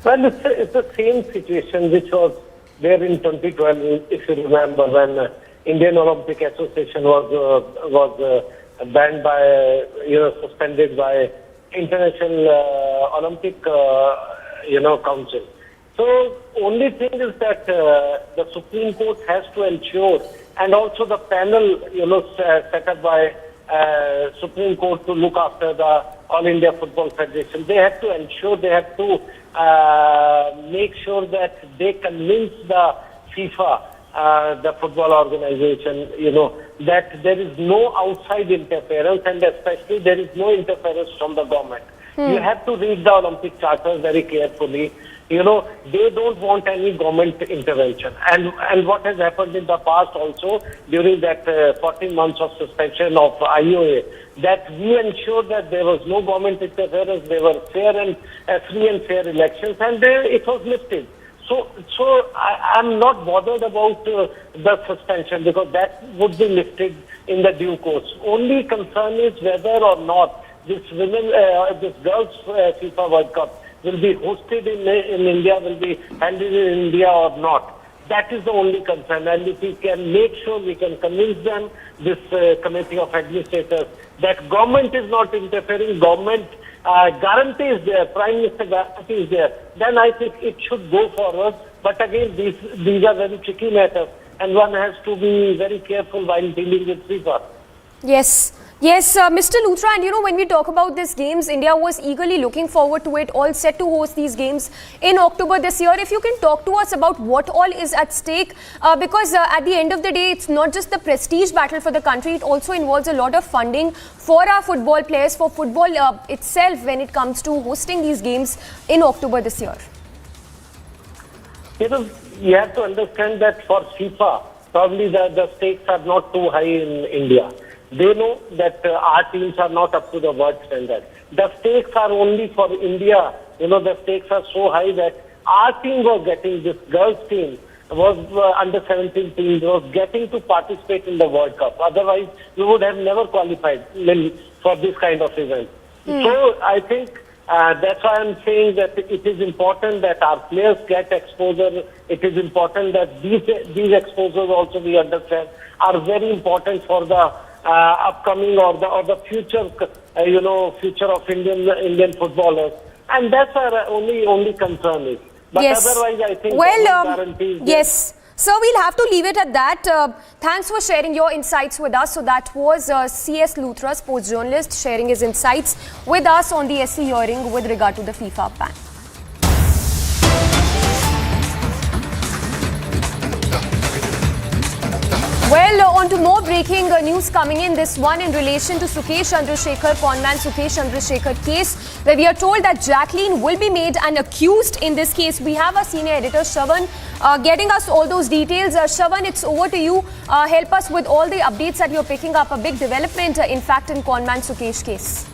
Well, it's the same situation which was there in 2012, if you remember, when Indian Olympic Association was banned by, suspended by International Olympic, Council. So only thing is that the Supreme Court has to ensure, and also the panel, set up by Supreme Court to look after the All India Football Federation, they have to ensure, they have to make sure that they convince the FIFA, the football organization, that there is no outside interference, and especially there is no interference from the government. You have to read the Olympic Charter very carefully. They don't want any government intervention. And what has happened in the past also, during that 14 months of suspension of IOA, that we ensured that there was no government interference, there were fair and free and fair elections, and it was lifted. So I'm not bothered about the suspension, because that would be lifted in the due course. Only concern is whether or not this girls' FIFA World Cup will be hosted in India, will be handled in India or not. That is the only concern. And if we can make sure we can convince them, this committee of administrators, that government is not interfering, government guarantee is there, Prime Minister guarantee is there, then I think it should go forward. But again, these are very tricky matters, and one has to be very careful while dealing with FIFA. Yes. Yes, Mr. Luthra, and when we talk about these games, India was eagerly looking forward to it, all set to host these games in October this year. If you can talk to us about what all is at stake, because at the end of the day, it's not just the prestige battle for the country, it also involves a lot of funding for our football players, for football itself, when it comes to hosting these games in October this year. You have to understand that for FIFA, probably the stakes are not too high in India. They know that our teams are not up to the world standard. The stakes are only for India the stakes are so high that our team was getting, this girls team was under 17 teams, was getting to participate in the World Cup. Otherwise, we would have never qualified for this kind of event. So I think that's why I'm saying that it is important that our players get exposure. It is important that these exposures also, we understand, are very important for the upcoming or the future, future of Indian footballers. And that's our only concern is. But otherwise, I think guarantees. Yes. Sir, we'll have to leave it at that. Thanks for sharing your insights with us. So that was C.S. Luthra, sports journalist, sharing his insights with us on the SC hearing with regard to the FIFA ban. Well, on to more breaking news coming in. This one in relation to Sukesh Chandrasekhar, conman Sukesh Chandrasekhar case, where we are told that Jacqueline will be made an accused in this case. We have our senior editor, Shravan, getting us all those details. Shravan, it's over to you. Help us with all the updates that you're picking up. A big development, in fact, in conman Sukesh case.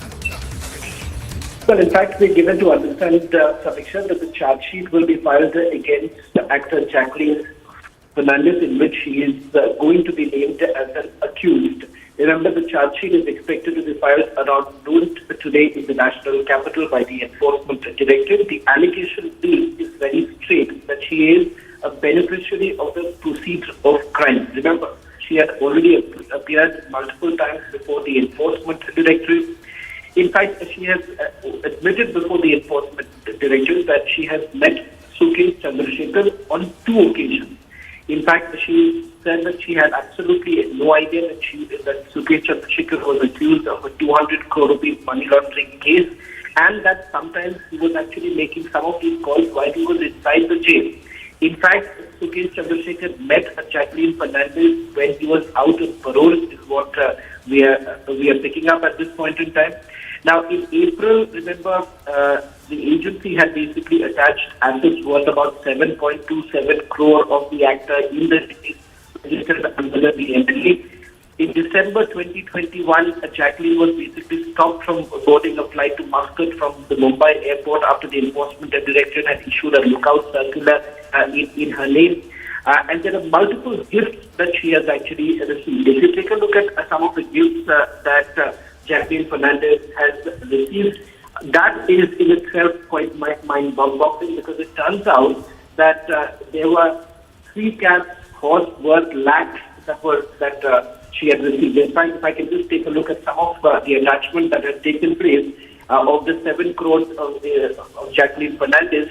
Well, in fact, we're given to understand, Samiksha, that the charge sheet will be filed against actor Jacqueline Fernandez, in which she is going to be named as an accused. Remember, the charge sheet is expected to be filed around noon today in the national capital by the enforcement directorate. The allegation is very straight, that she is a beneficiary of the proceeds of crime. Remember, she had already appeared multiple times before the enforcement directorate. In fact, she has admitted before the enforcement directorate that she has met Sukesh Chandrasekhar on 2 occasions. In fact, she said that she had absolutely no idea that Sukesh Chandrasekhar was accused of a 200 crore rupees money laundering case, and that sometimes he was actually making some of these calls while he was inside the jail. In fact, Sukesh Chandrasekhar met Jacqueline Fernandez when he was out on parole, is what we are picking up at this point in time. Now, in April, remember, the agency had basically attached assets worth about 7.27 crore of the actor in the case registered under the MLA. In December 2021, Jacqueline was basically stopped from boarding a flight to Muscat from the Mumbai airport after the enforcement directorate had issued a lookout circular in her name. And there are multiple gifts that she has actually received. If you take a look at some of the gifts that Jacqueline Fernandez has received, that is in itself quite mind-boggling, because it turns out that there were 3 caps horse worth lakhs that she had received. In fact, if I can just take a look at some of the attachment that has taken place of the 7 crores of Jacqueline Fernandez,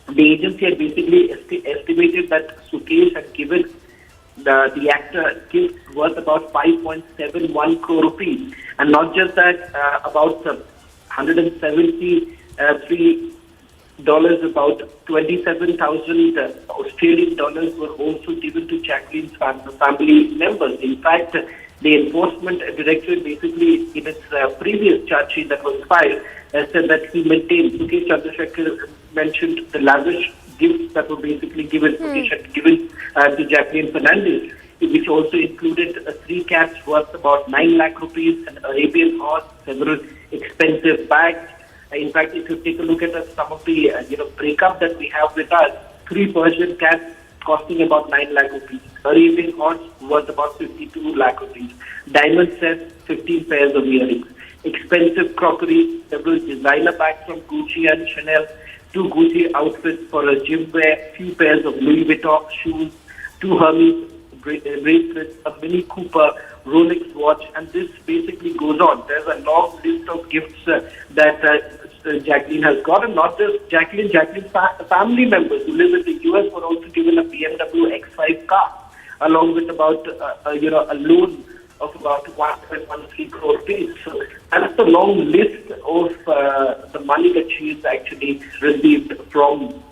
the agency had basically estimated that Sukesh had given the actor gifts worth about 5.71 crore rupees. And not just that, about $173, about 27,000 Australian dollars were also given to Jacqueline's family members. In fact, the enforcement directorate basically in its previous charge sheet that was filed said that he maintained, Sukesh Chandrasekhar mentioned the lavish gifts that were basically given to Jacqueline Fernandez, which also included 3 caps worth about 9 lakh rupees, an Arabian horse, several expensive bags. In fact, if you take a look at some of the breakup that we have with us, 3 Persian cats costing about 9 lakh rupees, Arabian horse worth about 52 lakh rupees, diamond sets, 15 pairs of earrings, expensive crockery, several designer bags from Gucci and Chanel, 2 Gucci outfits for a gym wear, few pairs of Louis Vuitton shoes, 2 Hermes bracelets, a Mini Cooper, Rolex watch, and this basically goes on. There's a long list of gifts that Jacqueline has got, and not just Jacqueline's family members who live in the US were also given a BMW X5 car, along with about a loan of about 1.13 crore rupees. So that's the long list of the money that she has actually received from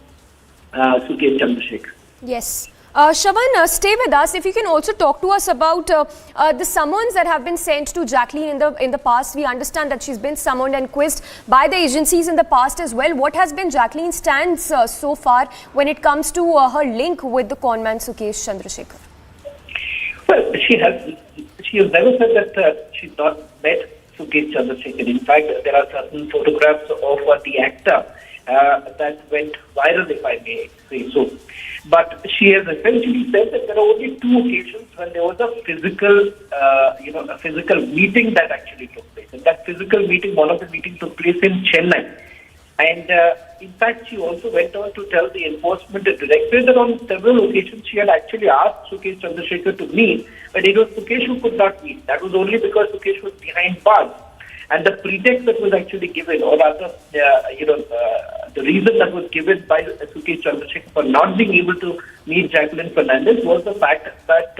Sukesh Chandrasekhar. Yes. Shravan, stay with us. If you can also talk to us about the summons that have been sent to Jacqueline in the past. We understand that she's been summoned and quizzed by the agencies in the past as well. What has been Jacqueline's stance so far when it comes to her link with the conman Sukesh Chandrasekhar? Well, she has never said that she's not met Sukesh Chandrasekhar. In fact, there are certain photographs of the actor that went viral, if I may say so. But she has essentially said that there are only 2 occasions when there was a physical, a physical meeting that actually took place. And that physical meeting, one of the meetings took place in Chennai. And in fact, she also went on to tell the enforcement director that on several occasions she had actually asked Sukesh Chandrasekhar to meet, but it was Sukesh who could not meet. That was only because Sukesh was behind bars. And the pretext that was actually given, or rather, the reason that was given by Sukesh Chandrasekhar for not being able to meet Jacqueline Fernandez was the fact that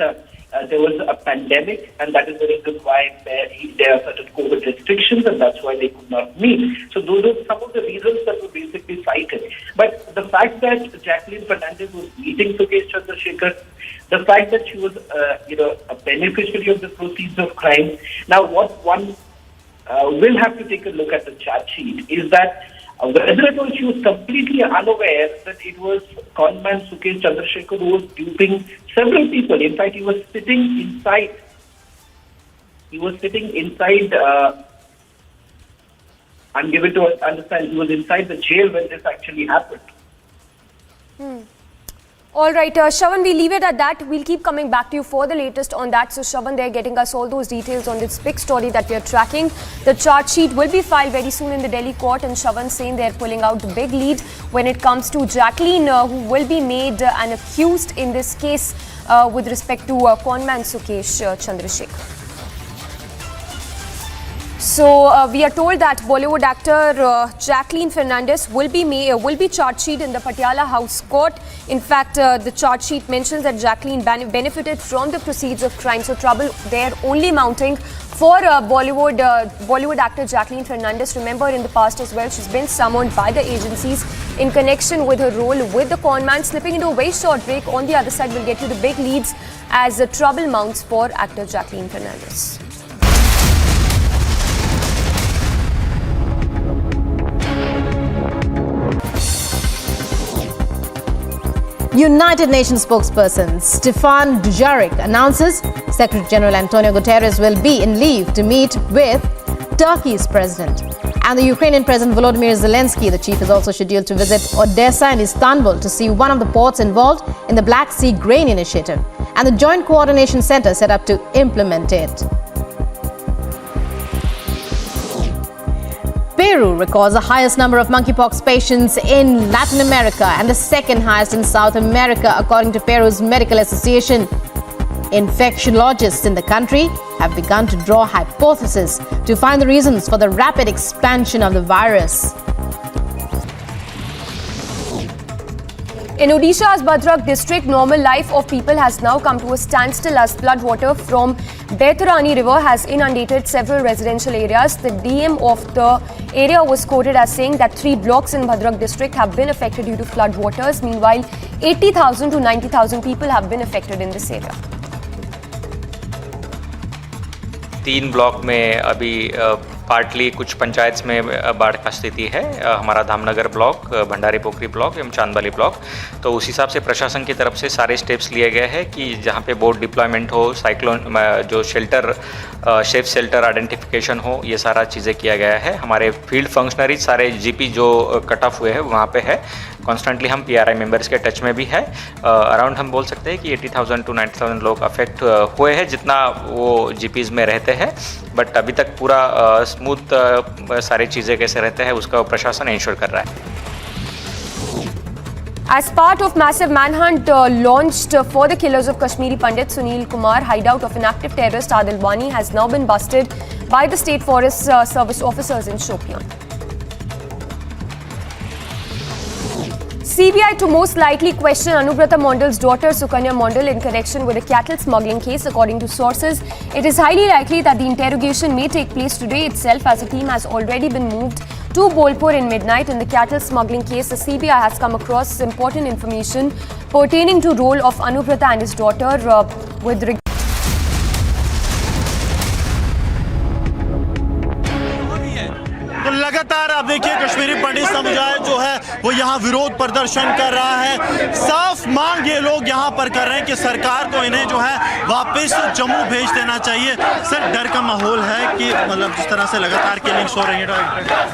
there was a pandemic, and that is the reason why there are certain COVID restrictions, and that's why they could not meet. So those are some of the reasons that were basically cited. But the fact that Jacqueline Fernandez was meeting Sukesh Chandrasekhar, the fact that she was, a beneficiary of the proceeds of crime. Now, what one will have to take a look at the charge sheet is that whether or not she was completely unaware that it was conman Sukesh Chandrasekhar who was duping several people. In fact, he was sitting inside. I'm given to understand he was inside the jail when this actually happened. All right, Shravan, we'll leave it at that. We'll keep coming back to you for the latest on that. So, Shravan, they're getting us all those details on this big story that we're tracking. The charge sheet will be filed very soon in the Delhi court, and Shravan saying they're pulling out the big lead when it comes to Jacqueline, who will be made an accused in this case with respect to conman Sukesh Chandrasekhar. So we are told that Bollywood actor Jacqueline Fernandez will be charged sheet in the Patiala House Court. In fact, the charge sheet mentions that Jacqueline benefited from the proceeds of crime. So trouble there only mounting for Bollywood actor Jacqueline Fernandez. Remember, in the past as well, she's been summoned by the agencies in connection with her role with the conman. Slipping into a very short break. On the other side, we'll get you the big leads as the trouble mounts for actor Jacqueline Fernandez. United Nations spokesperson Stefan Dujarric announces Secretary General Antonio Guterres will be in leave to meet with Turkey's president. And the Ukrainian President Volodymyr Zelensky, the chief, is also scheduled to visit Odessa and Istanbul to see one of the ports involved in the Black Sea Grain Initiative and the Joint Coordination Center set up to implement it. Peru records the highest number of monkeypox patients in Latin America and the second highest in South America, according to Peru's Medical Association. Infectiologists in the country have begun to draw hypotheses to find the reasons for the rapid expansion of the virus. In Odisha's Bhadrak district, normal life of people has now come to a standstill as floodwater from Baitarani river has inundated several residential areas. The DM of the area was quoted as saying that 3 blocks in Bhadrak district have been affected due to floodwaters. Meanwhile, 80,000 to 90,000 people have been affected in this area. 3 block में अभी partly कुछ पंचायत में बाढ़ का स्थिति है। हमारा Dhamnagar block, Bhandari पोखरी block एवं चांदबाली ब्लॉक, तो उस हिसाब से प्रशासन की तरफ से सारे स्टेप्स लिए गए हैं कि जहां पे बोट डिप्लॉयमेंट हो, साइक्लोन जो शेल्टर सेफ शेल्टर आइडेंटिफिकेशन हो, ये सारा चीज़ें किया गया है। हमारे फील्ड फंक्शनरीज सारे जीपी जो कट ऑफ हुए हैं वहाँ पे है। कॉन्स्टेंटली हम पीआरआई मेंबर्स के टच में भी है। अराउंड हम बोल सकते हैं कि 80,000 टू 90,000 लोग अफेक्ट हुए हैं जितना वो जीपीज में रहते हैं, बट अभी तक पूरा स्मूथ सारी चीज़ें कैसे रहते हैं उसका प्रशासन इंश्योर कर रहा है। As part of massive manhunt launched for the killers of Kashmiri Pandit Sunil Kumar, hideout of an active terrorist Adil Wani has now been busted by the State Forest Service officers in Shopian. CBI to most likely question Anubrata Mondal's daughter Sukanya Mondal in connection with a cattle smuggling case. According to sources, it is highly likely that the interrogation may take place today itself, as a team has already been moved to Bolpur in midnight. In the cattle smuggling case, the CBI has come across important information pertaining to role of Anubrata and his daughter with regard. तो लगातार आप देखिए कश्मीरी पंडित समुदाय जो है है वो यहाँ विरोध प्रदर्शन कर रहा है। साफ मांग ये लोग यहाँ पर कर रहे हैं कि सरकार को इन्हें जो है वापस जम्मू भेज देना चाहिए। सर, डर का माहौल है कि मतलब जिस तरह से लगातार किलिंग्स हो रही है?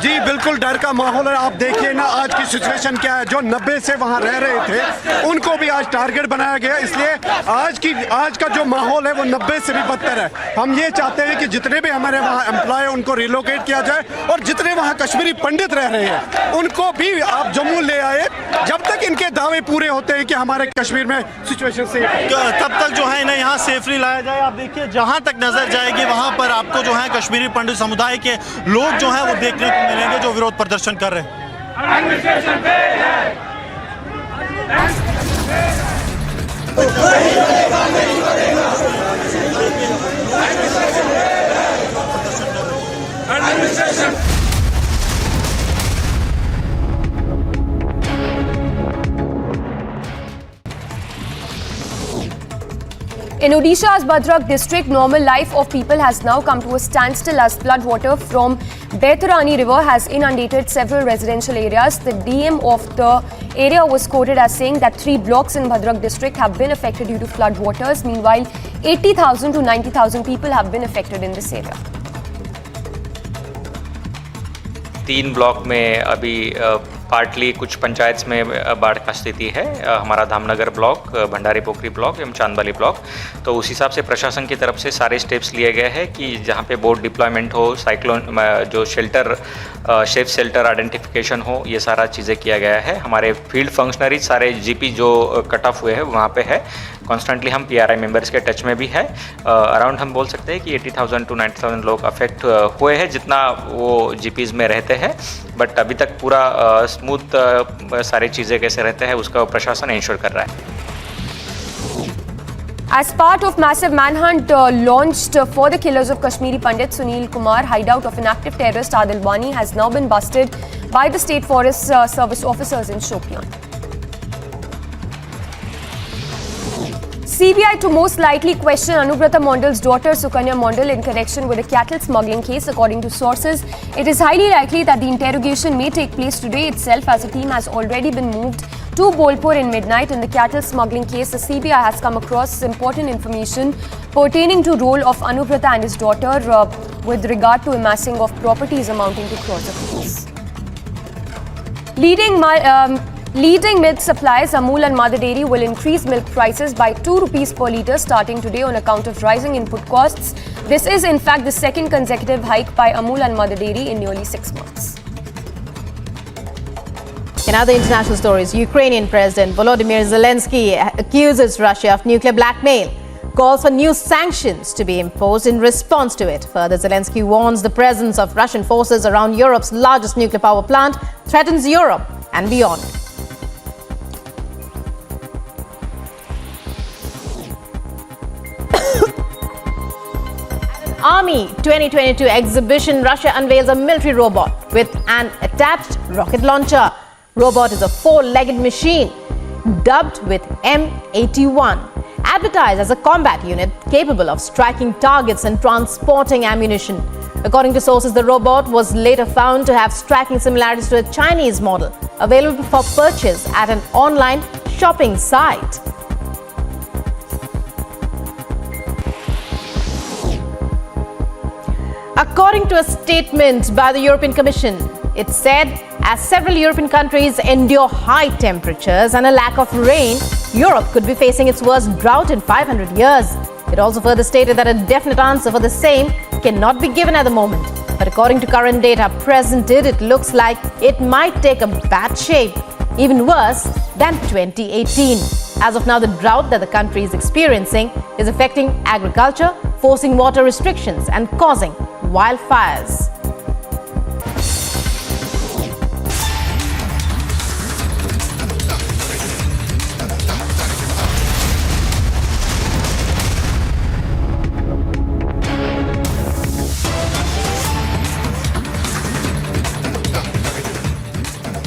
जी बिल्कुल डर का माहौल है। आप देखिए ना आज की सिचुएशन क्या है। जो 90 से वहाँ रह रहे थे उनको भी आज टारगेट बनाया गया, इसलिए आज का जो माहौल है वो 90 से भी बदतर है। हम ये चाहते हैं कि जितने भी हमारे वहाँ एम्प्लॉय उनको रिलोकेट किया जाए और जितने वहाँ कश्मीरी पंडित रह रहे हैं उनको भी आप जम्मू ले आए जब तक इनके दावे पूरे होते हैं कि हमारे कश्मीर में सिचुएशन सेफ, तब तक जो है इन्हें यहाँ सेफली लाया जाए। आप देखिए जहाँ तक नजर जाएगी वहाँ पर आपको जो है कश्मीरी पंडित समुदाय के लोग जो हैं वो देखने को मिलेंगे जो विरोध प्रदर्शन कर रहे हैं। In Odisha's Bhadrak district, normal life of people has now come to a standstill as flood water from Baitarani river has inundated several residential areas. The DM of the area was quoted as saying that 3 blocks in Bhadrak district have been affected due to flood waters. Meanwhile, 80,000 to 90,000 people have been affected in this area. 3 block में अभी partly कुछ पंचायत में बाढ़ का स्थिति है। हमारा Dhamnagar block, Bhandari पोखरी block एवं चांदबाली ब्लॉक। तो उस हिसाब से प्रशासन की तरफ से सारे स्टेप्स लिए गए हैं कि जहां पे बोट डिप्लॉयमेंट हो, साइक्लोन जो शेल्टर सेफ शेल्टर आइडेंटिफिकेशन हो, ये सारा चीज़ें किया गया है। हमारे फील्ड फंक्शनरीज सारे जीपी जो कट ऑफ हुए हैं वहाँ पे है। कॉन्स्टेंटली हम पीआरआई मेंबर्स के टच में भी है। अराउंड हम बोल सकते हैं कि 80,000 टू 90,000 लोग अफेक्ट हुए हैं जितना वो जीपीज़ में रहते हैं। बट अभी तक पूरा स्मूथ सारी चीज़ें कैसे रहते हैं उसका प्रशासन इंश्योर कर रहा है। As part of massive manhunt launched for the killers of Kashmiri Pandit Sunil Kumar, hideout of an active terrorist Adil Wani has now been busted by the State Forest Service officers in Shopian. CBI to most likely question Anubrata Mondal's daughter Sukanya Mondal in connection with a cattle smuggling case. According to sources, it is highly likely that the interrogation may take place today itself, as a team has already been moved to Bolpur in midnight. In the cattle smuggling case, the CBI has come across important information pertaining to role of Anubrata and his daughter with regard to amassing of properties amounting to crores of rupees. Leading milk suppliers Amul and Mother Dairy will increase milk prices by 2 rupees per litre starting today on account of rising input costs. This is in fact the second consecutive hike by Amul and Mother Dairy in nearly 6 months. In other international stories, Ukrainian President Volodymyr Zelensky accuses Russia of nuclear blackmail, calls for new sanctions to be imposed in response to it. Further, Zelensky warns the presence of Russian forces around Europe's largest nuclear power plant threatens Europe and beyond. Army 2022 exhibition, Russia unveils a military robot with an attached rocket launcher. Robot is a 4-legged machine dubbed with M81, advertised as a combat unit capable of striking targets and transporting ammunition. According to sources, the robot was later found to have striking similarities to a Chinese model available for purchase at an online shopping site. According to a statement by the European Commission, it said as several European countries endure high temperatures and a lack of rain, Europe could be facing its worst drought in 500 years. It also further stated that a definite answer for the same cannot be given at the moment. But according to current data presented, it looks like it might take a bad shape, even worse than 2018. As of now, the drought that the country is experiencing is affecting agriculture, forcing water restrictions and causing wildfires.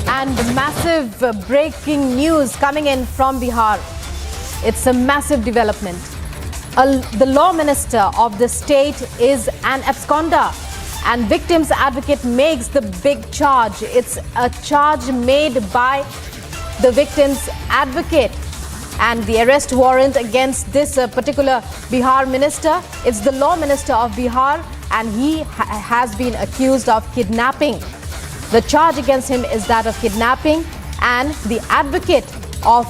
And massive breaking news coming in from Bihar. It's a massive development. The law minister of the state is an absconder. and victim's advocate makes the big charge. It's a charge made by the victim's advocate. And the arrest warrant against this particular Bihar minister, it's the law minister of Bihar, and he has been accused of kidnapping. The charge against him is that of kidnapping, and the advocate of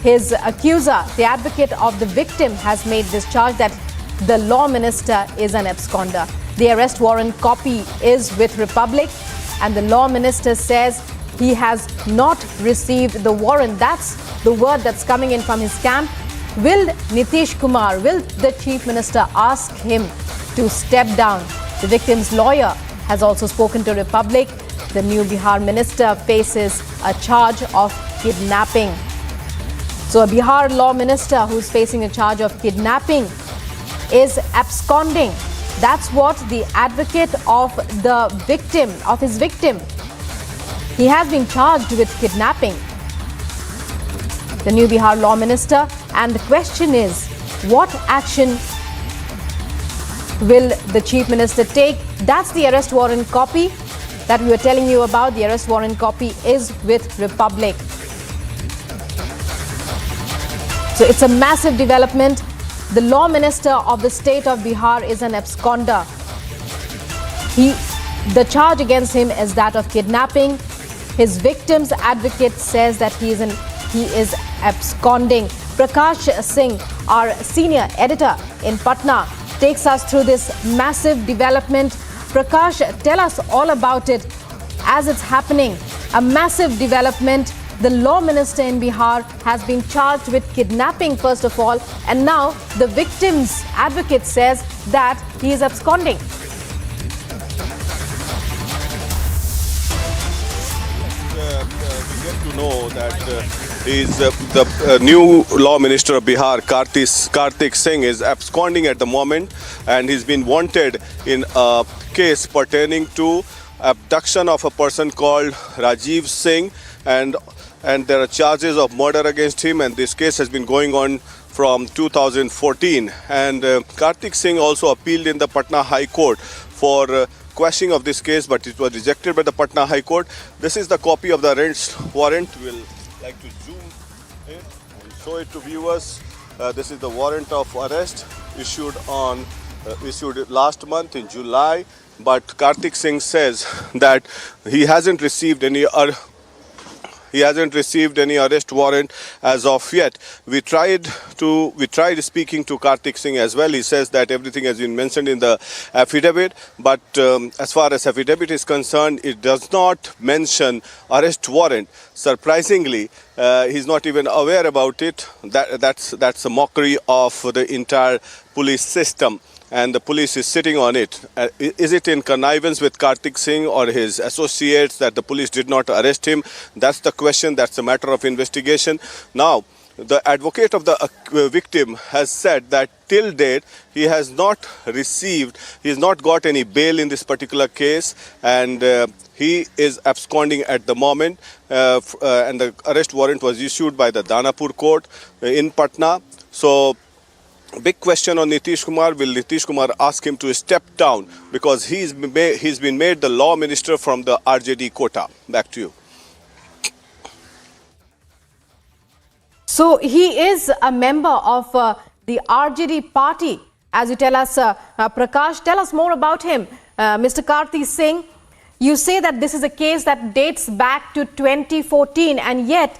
his accuser, the advocate of the victim, has made this charge that the law minister is an absconder. The arrest warrant copy is with Republic, and the law minister says he has not received the warrant. That's the word that's coming in from his camp. Will Nitish Kumar, will the chief minister ask him to step down? The victim's lawyer has also spoken to Republic. The new Bihar minister faces a charge of kidnapping. So a Bihar law minister who's facing a charge of kidnapping is absconding. That's what the advocate of the victim, of his victim, he has been charged with kidnapping. The new Bihar law minister. And the question is, what action will the chief minister take? That's the arrest warrant copy that we were telling you about. The arrest warrant copy is with Republic. So it's a massive development. The law minister of the state of Bihar is an absconder. The charge against him is that of kidnapping. His victim's advocate says that he is absconding. Prakash Singh, our senior editor in Patna, takes us through this massive development. Prakash, tell us all about it as it's happening. A massive development. The law minister in Bihar has been charged with kidnapping, first of all, and now the victim's advocate says that he is absconding. We get to know that the new law minister of Bihar, Kartik Singh, is absconding at the moment, and he's been wanted in a case pertaining to abduction of a person called Rajiv Singh, and there are charges of murder against him, and this case has been going on from 2014. And Kartik Singh also appealed in the Patna High Court for quashing of this case, but it was rejected by the Patna High Court. This is the copy of the arrest warrant. We'll like to zoom it and show it to viewers. This is the warrant of arrest issued last month in July, but Kartik Singh says that he hasn't received any arrest warrant as of yet. We tried speaking to Kartik Singh as well. He says that everything has been mentioned in the affidavit, but as far as affidavit is concerned, it does not mention arrest warrant. Surprisingly, he's not even aware about it. That's a mockery of the entire police system, and the police is sitting on it. Is it in connivance with Kartik Singh or his associates that the police did not arrest him? That's the question. That's a matter of investigation. Now, the advocate of the victim has said that till date he has not got any bail in this particular case, and he is absconding at the moment, and the arrest warrant was issued by the Danapur court in Patna. So big question on Nitish Kumar. Will Nitish Kumar ask him to step down because he's been made the law minister from the RJD quota? Back to you. So he is a member of the RJD party, as you tell us. Prakash, tell us more about him. Mr. Kartik Singh, you say that this is a case that dates back to 2014, and yet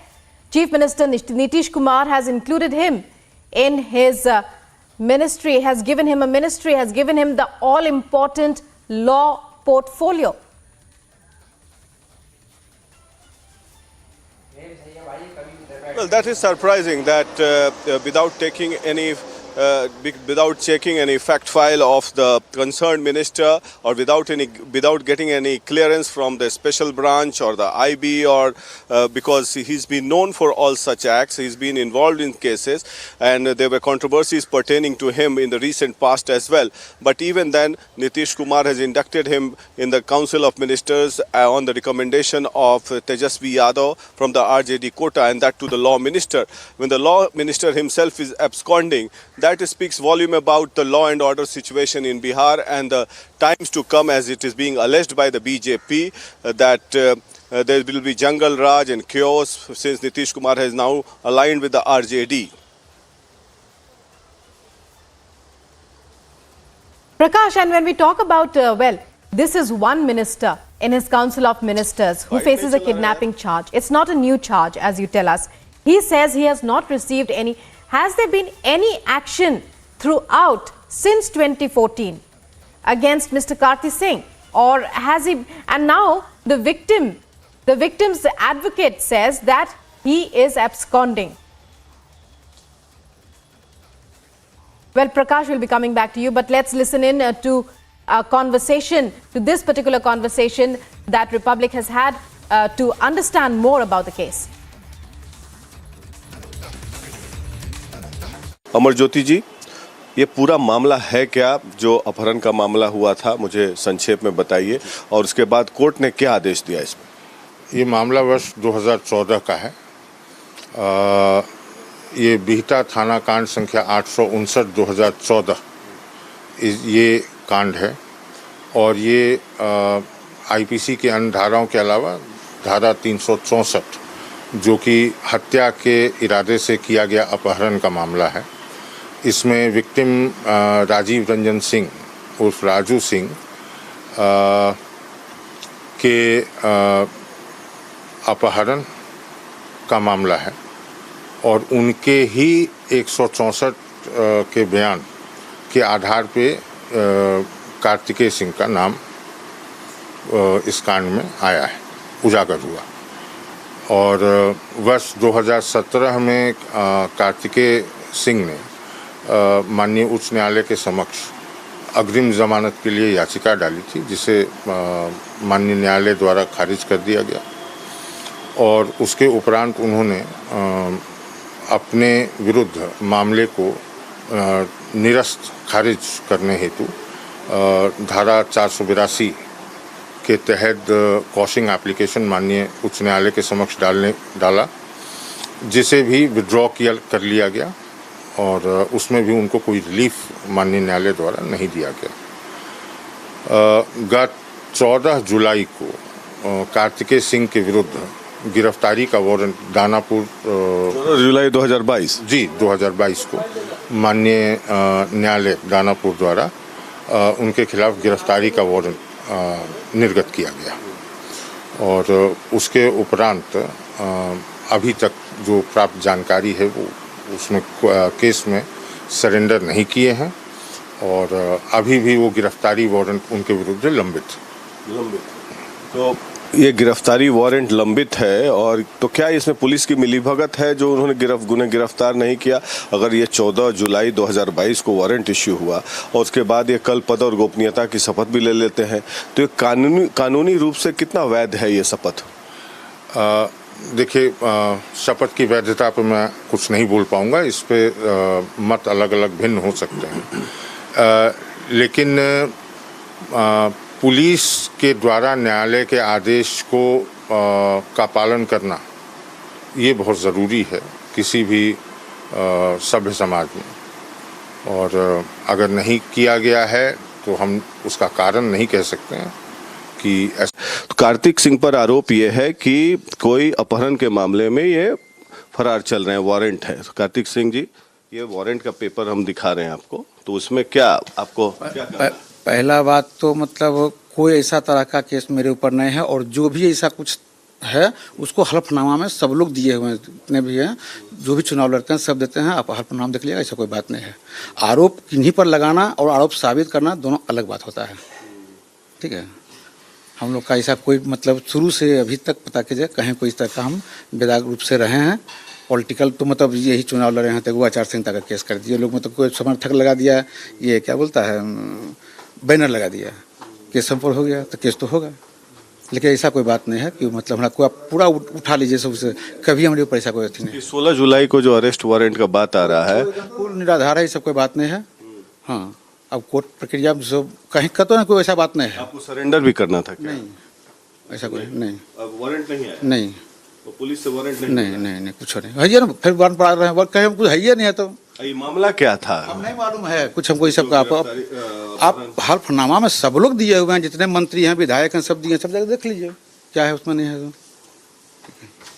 Chief Minister Nitish Kumar has included him in his ministry, has given him a ministry, has given him the all-important law portfolio. Well, that is surprising that without checking any fact file of the concerned minister, or without getting any clearance from the special branch or the IB, or because he's been known for all such acts, he's been involved in cases, and there were controversies pertaining to him in the recent past as well. But even then, Nitish Kumar has inducted him in the Council of Ministers on the recommendation of Tejasvi Yadav from the RJD quota, and that to the law minister. When the law minister himself is absconding, that that speaks volume about the law and order situation in Bihar and the times to come, as it is being alleged by the BJP that there will be jungle raj and chaos since Nitish Kumar has now aligned with the RJD. Prakash, and when we talk about, this is one minister in his council of ministers who faces a kidnapping charge. It's not a new charge, as you tell us. He says he has not received any. Has there been any action throughout since 2014 against Mr. Karti Singh? Or has he, and now the victim's advocate says that he is absconding. Well, Prakash will be coming back to you, but let's listen in to a conversation, to this particular conversation that Republic has had to understand more about the case. Amar Jyoti जी, ये पूरा मामला है क्या जो अपहरण का मामला हुआ था, मुझे संक्षेप में बताइए, और उसके बाद कोर्ट ने क्या आदेश दिया इसमें? ये मामला वर्ष 2014 का है। ये बिहटा थाना कांड संख्या 859/2014 ये कांड है, और ये आईपीसी के अन्य धाराओं के अलावा धारा 364 जो कि हत्या के इरादे से किया गया अपहरण का मामला है। इसमें विक्टिम राजीव रंजन सिंह उर्फ राजू सिंह के अपहरण का मामला है, और उनके ही 164 के बयान के आधार पे कार्तिकेय सिंह का नाम इस कांड में आया है, उजागर हुआ। और वर्ष 2017 में कार्तिकेय सिंह ने माननीय उच्च न्यायालय के समक्ष अग्रिम जमानत के लिए याचिका डाली थी, जिसे माननीय न्यायालय द्वारा खारिज कर दिया गया। और उसके उपरांत उन्होंने अपने विरुद्ध मामले को निरस्त खारिज करने हेतु धारा 482 के तहत कॉशिंग एप्लीकेशन माननीय उच्च न्यायालय के समक्ष डाला, जिसे भी विड्रॉ कर लिया गया, और उसमें भी उनको कोई रिलीफ माननीय न्यायालय द्वारा नहीं दिया गया। गत 14 जुलाई को कार्तिकेय सिंह के विरुद्ध गिरफ्तारी का वारंट दानापुर 14 जुलाई 2022 जी 2022 को माननीय न्यायालय दानापुर द्वारा उनके खिलाफ गिरफ्तारी का वारंट निर्गत किया गया। और उसके उपरांत अभी तक जो प्राप्त जानकारी है वो उसमें केस में सरेंडर नहीं किए हैं, और अभी भी वो गिरफ्तारी वारंट उनके विरुद्ध लंबित। तो ये गिरफ्तारी वारंट लंबित है, और तो क्या इसमें पुलिस की मिलीभगत है जो उन्होंने गिरफ्तार नहीं किया? अगर ये 14 जुलाई 2022 को वारंट इश्यू हुआ और उसके बाद ये कल पद और गोपनीयता की शपथ भी ले लेते हैं, तो ये कानूनी रूप से कितना वैध है ये शपथ? देखिए, शपथ की वैधता पर मैं कुछ नहीं बोल पाऊंगा, इस पे मत अलग अलग भिन्न हो सकते हैं। लेकिन पुलिस के द्वारा न्यायालय के आदेश को का पालन करना ये बहुत ज़रूरी है किसी भी सभ्य समाज में, और अगर नहीं किया गया है तो हम उसका कारण नहीं कह सकते हैं कि तो कार्तिक सिंह पर आरोप ये है कि कोई अपहरण के मामले में ये फरार चल रहे हैं, वारंट है। तो कार्तिक सिंह जी, ये वारंट का पेपर हम दिखा रहे हैं आपको, तो उसमें क्या आपको पहला बात तो मतलब कोई ऐसा तरह का केस मेरे ऊपर नहीं है, और जो भी ऐसा कुछ है उसको हल्फनामा में सब लोग दिए हुए हैं, जितने भी हैं जो भी चुनाव लड़ते हैं सब देते हैं, आप हल्फनामा देख लीजिएगा, ऐसा कोई बात नहीं है। आरोप किन्हीं पर लगाना और आरोप साबित करना दोनों अलग बात होता है, ठीक है। हम लोग का ऐसा कोई मतलब शुरू से अभी तक पता कीजिए कहीं कोई इस तरह का हम बेदाग रूप से रहे हैं। पॉलिटिकल तो मतलब यही चुनाव लड़े हैं तो आचार संहिता का केस कर दिए लोग, मतलब कोई समर्थक लगा दिया, ये क्या बोलता है बैनर लगा दिया, केस संपन्न हो गया तो केस तो होगा। लेकिन ऐसा कोई बात नहीं है कि मतलब हमारा कोई पूरा उठा लीजिए सबसे, कभी हमारे ऊपर ऐसा कोई अथी नहीं। 16 जुलाई को जो अरेस्ट वारंट का बात आ रहा है पूर्ण निराधार है, सब कोई बात नहीं है। हाँ, अब कोर्ट प्रक्रिया सब कहीं का तो ना कोई ऐसा बात नहीं है। आपको सरेंडर भी करना था क्या? नहीं, ऐसा कोई नहीं। अब वारंट नहीं है? नहीं, तो पुलिस से वारंट नहीं? नहीं, कुछ नहीं है ना, फिर वारंट पड़ा रहे हैं, कहीं कुछ है ही नहीं है तो ये मामला क्या था? हम नहीं मालूम है कुछ हमको, इस सब का आप हल्फनामा में सब लोग दिए हुए हैं, जितने मंत्री हैं विधायक हैं सब दिए, सब जगह देख लीजिए क्या है उसमें, नहीं है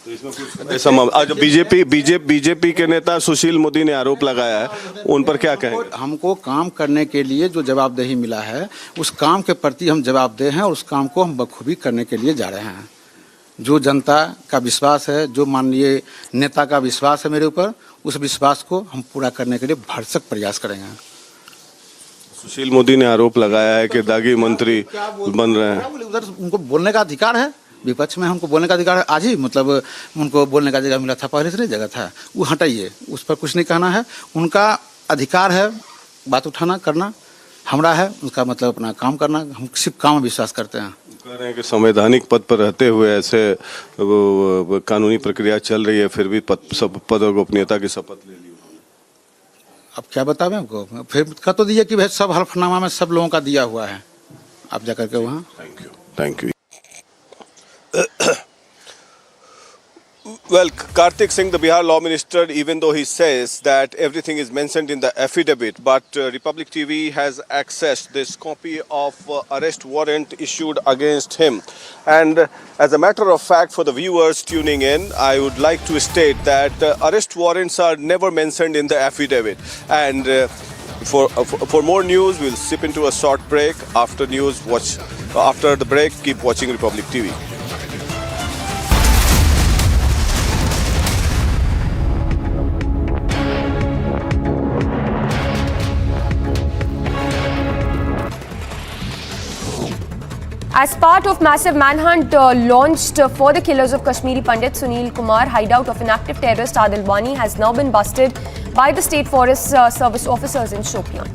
तो इसमें कुछ ऐसा आज बीजेपी के नेता सुशील मोदी ने आरोप लगाया है, उन पर क्या कहेंगे? हमको काम करने के लिए जो जवाबदेही मिला है उस काम के प्रति हम जवाबदेह हैं और उस काम को हम बखूबी करने के लिए जा रहे हैं। जो जनता का विश्वास है, जो माननीय नेता का विश्वास है मेरे ऊपर, उस विश्वास को हम पूरा करने के लिए भरसक प्रयास करेंगे। सुशील मोदी ने आरोप लगाया है कि दागी मंत्री बन रहे हैं। उधर उनको बोलने का अधिकार है, विपक्ष में हमको बोलने का अधिकार है। आज ही मतलब उनको बोलने का जगह मिला था, पहले से नहीं जगह था, वो हटाइए, उस पर कुछ नहीं कहना है। उनका अधिकार है बात उठाना करना, हमारा है उनका मतलब अपना काम करना। हम सिर्फ काम में विश्वास करते हैं। कह रहे हैं कि संवैधानिक पद पर रहते हुए ऐसे कानूनी प्रक्रिया चल रही है, फिर भी पद और गोपनीयता की शपथ ले ली। अब क्या बतावें हमको, फिर कह तो दिए कि भाई सब हल्फनामा में सब लोगों का दिया हुआ है, आप जाकर के वहाँ। Thank you. Well, Kartik Singh, the Bihar law minister, even though he says that everything is mentioned in the affidavit, but Republic TV has accessed this copy of arrest warrant issued against him. And as a matter of fact, for the viewers tuning in, I would like to state that arrest warrants are never mentioned in the affidavit. And for more news, we'll sip into a short break. After the break, keep watching Republic TV. As part of massive manhunt launched for the killers of Kashmiri Pandit Sunil Kumar, hideout of inactive terrorist Adil Wani has now been busted by the State Forest Service officers in Shopian.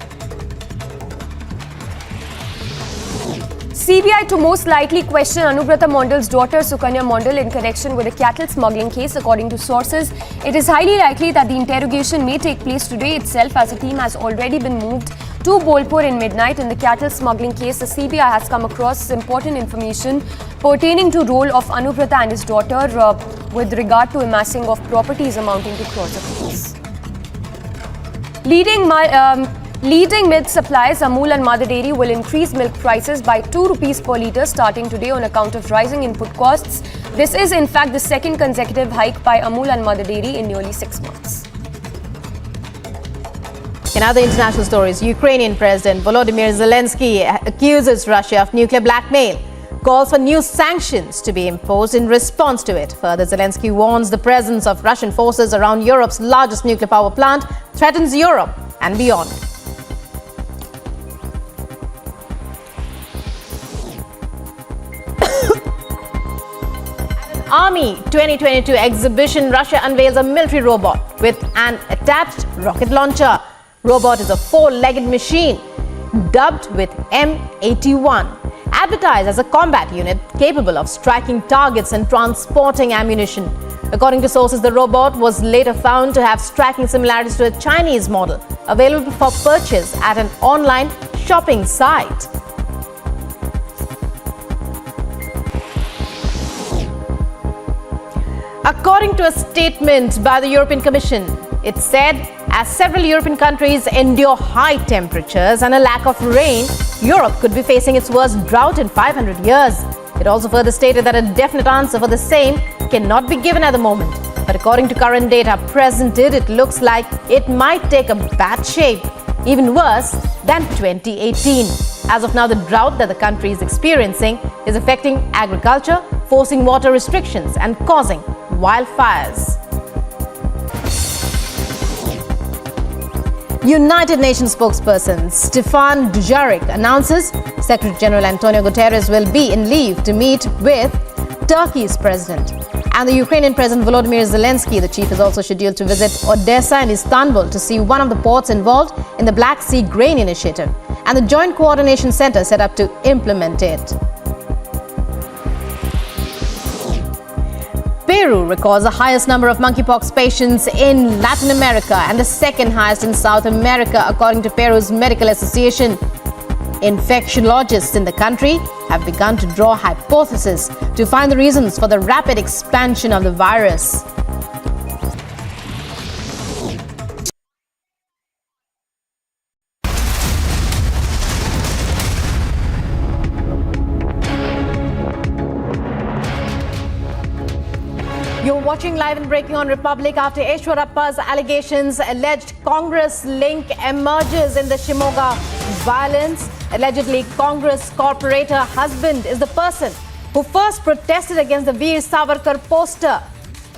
CBI to most likely question Anubrata Mondal's daughter Sukanya Mondal in connection with a cattle smuggling case. According to sources, it is highly likely that the interrogation may take place today itself, as a team has already been moved to Bolpur in midnight. In the cattle smuggling case, the CBI has come across important information pertaining to role of Anubrata and his daughter with regard to amassing of properties amounting to crores of rupees. Leading milk suppliers Amul and Mother Dairy will increase milk prices by 2 rupees per litre starting today on account of rising input costs. This is in fact the second consecutive hike by Amul and Mother Dairy in nearly 6 months. In other international stories, Ukrainian President Volodymyr Zelensky accuses Russia of nuclear blackmail, calls for new sanctions to be imposed in response to it. Further, Zelensky warns the presence of Russian forces around Europe's largest nuclear power plant threatens Europe and beyond. Army 2022 exhibition, Russia unveils a military robot with an attached rocket launcher. Robot is a 4-legged machine dubbed with M81, advertised as a combat unit capable of striking targets and transporting ammunition. According to sources, the robot was later found to have striking similarities to a Chinese model available for purchase at an online shopping site. According to a statement by the European Commission, it said as several European countries endure high temperatures and a lack of rain, Europe could be facing its worst drought in 500 years. It also further stated that a definite answer for the same cannot be given at the moment. But according to current data presented, it looks like it might take a bad shape, even worse than 2018. As of now, the drought that the country is experiencing is affecting agriculture, forcing water restrictions and causing wildfires. United Nations spokesperson Stefan Dujarric announces Secretary General Antonio Guterres will be in leave to meet with Turkey's president. And the Ukrainian President Volodymyr Zelensky, the chief, is also scheduled to visit Odessa and Istanbul to see one of the ports involved in the Black Sea Grain Initiative and the Joint Coordination Center set up to implement it. Peru records the highest number of monkeypox patients in Latin America and the second highest in South America, according to Peru's Medical Association. Infectiologists in the country have begun to draw hypotheses to find the reasons for the rapid expansion of the virus. watching live and breaking on Republic after Aishwarappa's allegations. Alleged Congress link emerges in the Shivamoga violence. Allegedly, Congress corporator husband is the person who first protested against the Veer Savarkar poster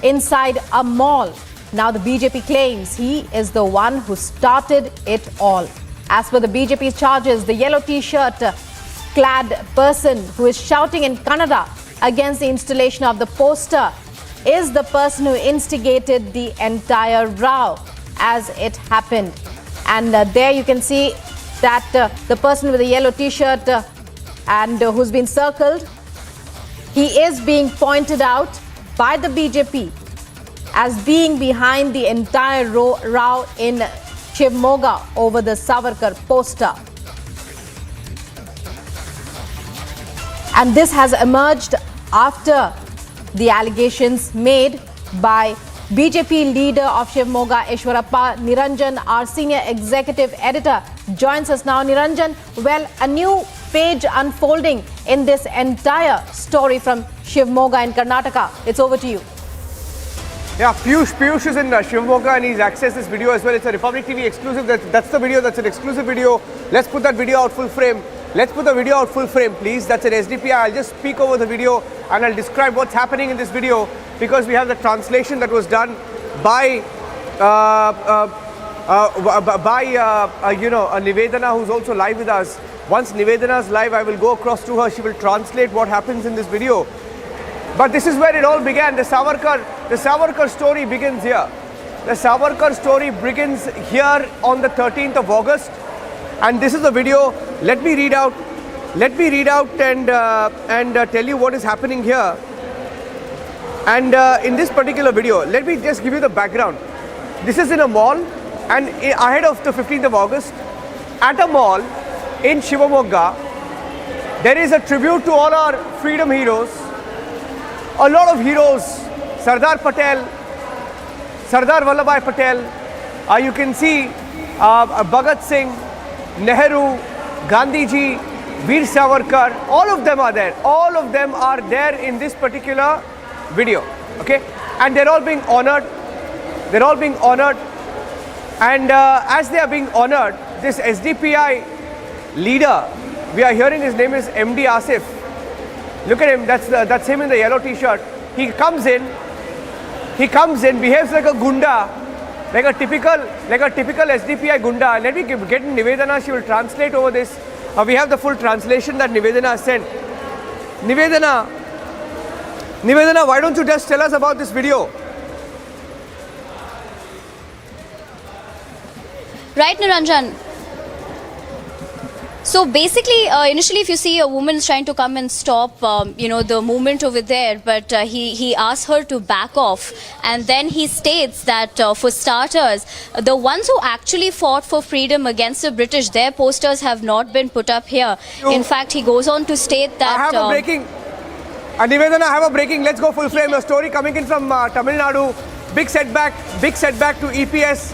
inside a mall. Now the BJP claims he is the one who started it all. As per the BJP's charges, the yellow t-shirt clad person who is shouting in Kannada against the installation of the poster is the person who instigated the entire row as it happened. And there you can see that the person with the yellow t-shirt and who's been circled, he is being pointed out by the BJP as being behind the entire row in Shivamoga over the Savarkar poster. And this has emerged after the allegations made by BJP leader of Shivamoga, Aishwarappa. Niranjan, our senior executive editor, joins us now. Niranjan, well, a new page unfolding in this entire story from Shivamoga in Karnataka. It's over to you. Yeah, Piyush is in Shivamoga and he's accessed this video as well. It's a Republic TV exclusive. That's the video. That's an exclusive video. Let's put that video out full frame. Let's put the video out full frame, please. That's an SDPI. I'll just speak over the video and I'll describe what's happening in this video because we have the translation that was done by Nivedana, who's also live with us. Once Nivedana's live, I will go across to her. She will translate what happens in this video. But this is where it all began. The Savarkar story begins here. The Savarkar story begins here on the 13th of August. And this is the video. Let me read out and tell you what is happening here. And in this particular video, let me just give you the background. This is in a mall and ahead of the 15th of August, at a mall in Shivamoga, there is a tribute to all our freedom heroes. A lot of heroes, Sardar Patel, Sardar Vallabhbhai Patel, you can see Bhagat Singh, Nehru, Gandhiji, Veer Savarkar, all of them are there. All of them are there in this particular video, okay? And they're all being honored. They're all being honored. And as they are being honored, this SDPI leader, we are hearing his name is MD Asif. Look at him, that's him in the yellow t-shirt. He comes in, behaves like a gunda, like a typical SDPI gunda. Let me get Nivedana, she will translate over this. We have the full translation that Nivedana has sent. Nivedana, why don't you just tell us about this video? Right, Niranjan. So basically, initially, if you see a woman trying to come and stop, the movement over there, but he asks her to back off. And then he states that for starters, the ones who actually fought for freedom against the British, their posters have not been put up here. In fact, he goes on to state that... I have a breaking. Nivedana, I have a breaking. Let's go full frame. A story coming in from Tamil Nadu. Big setback to EPS.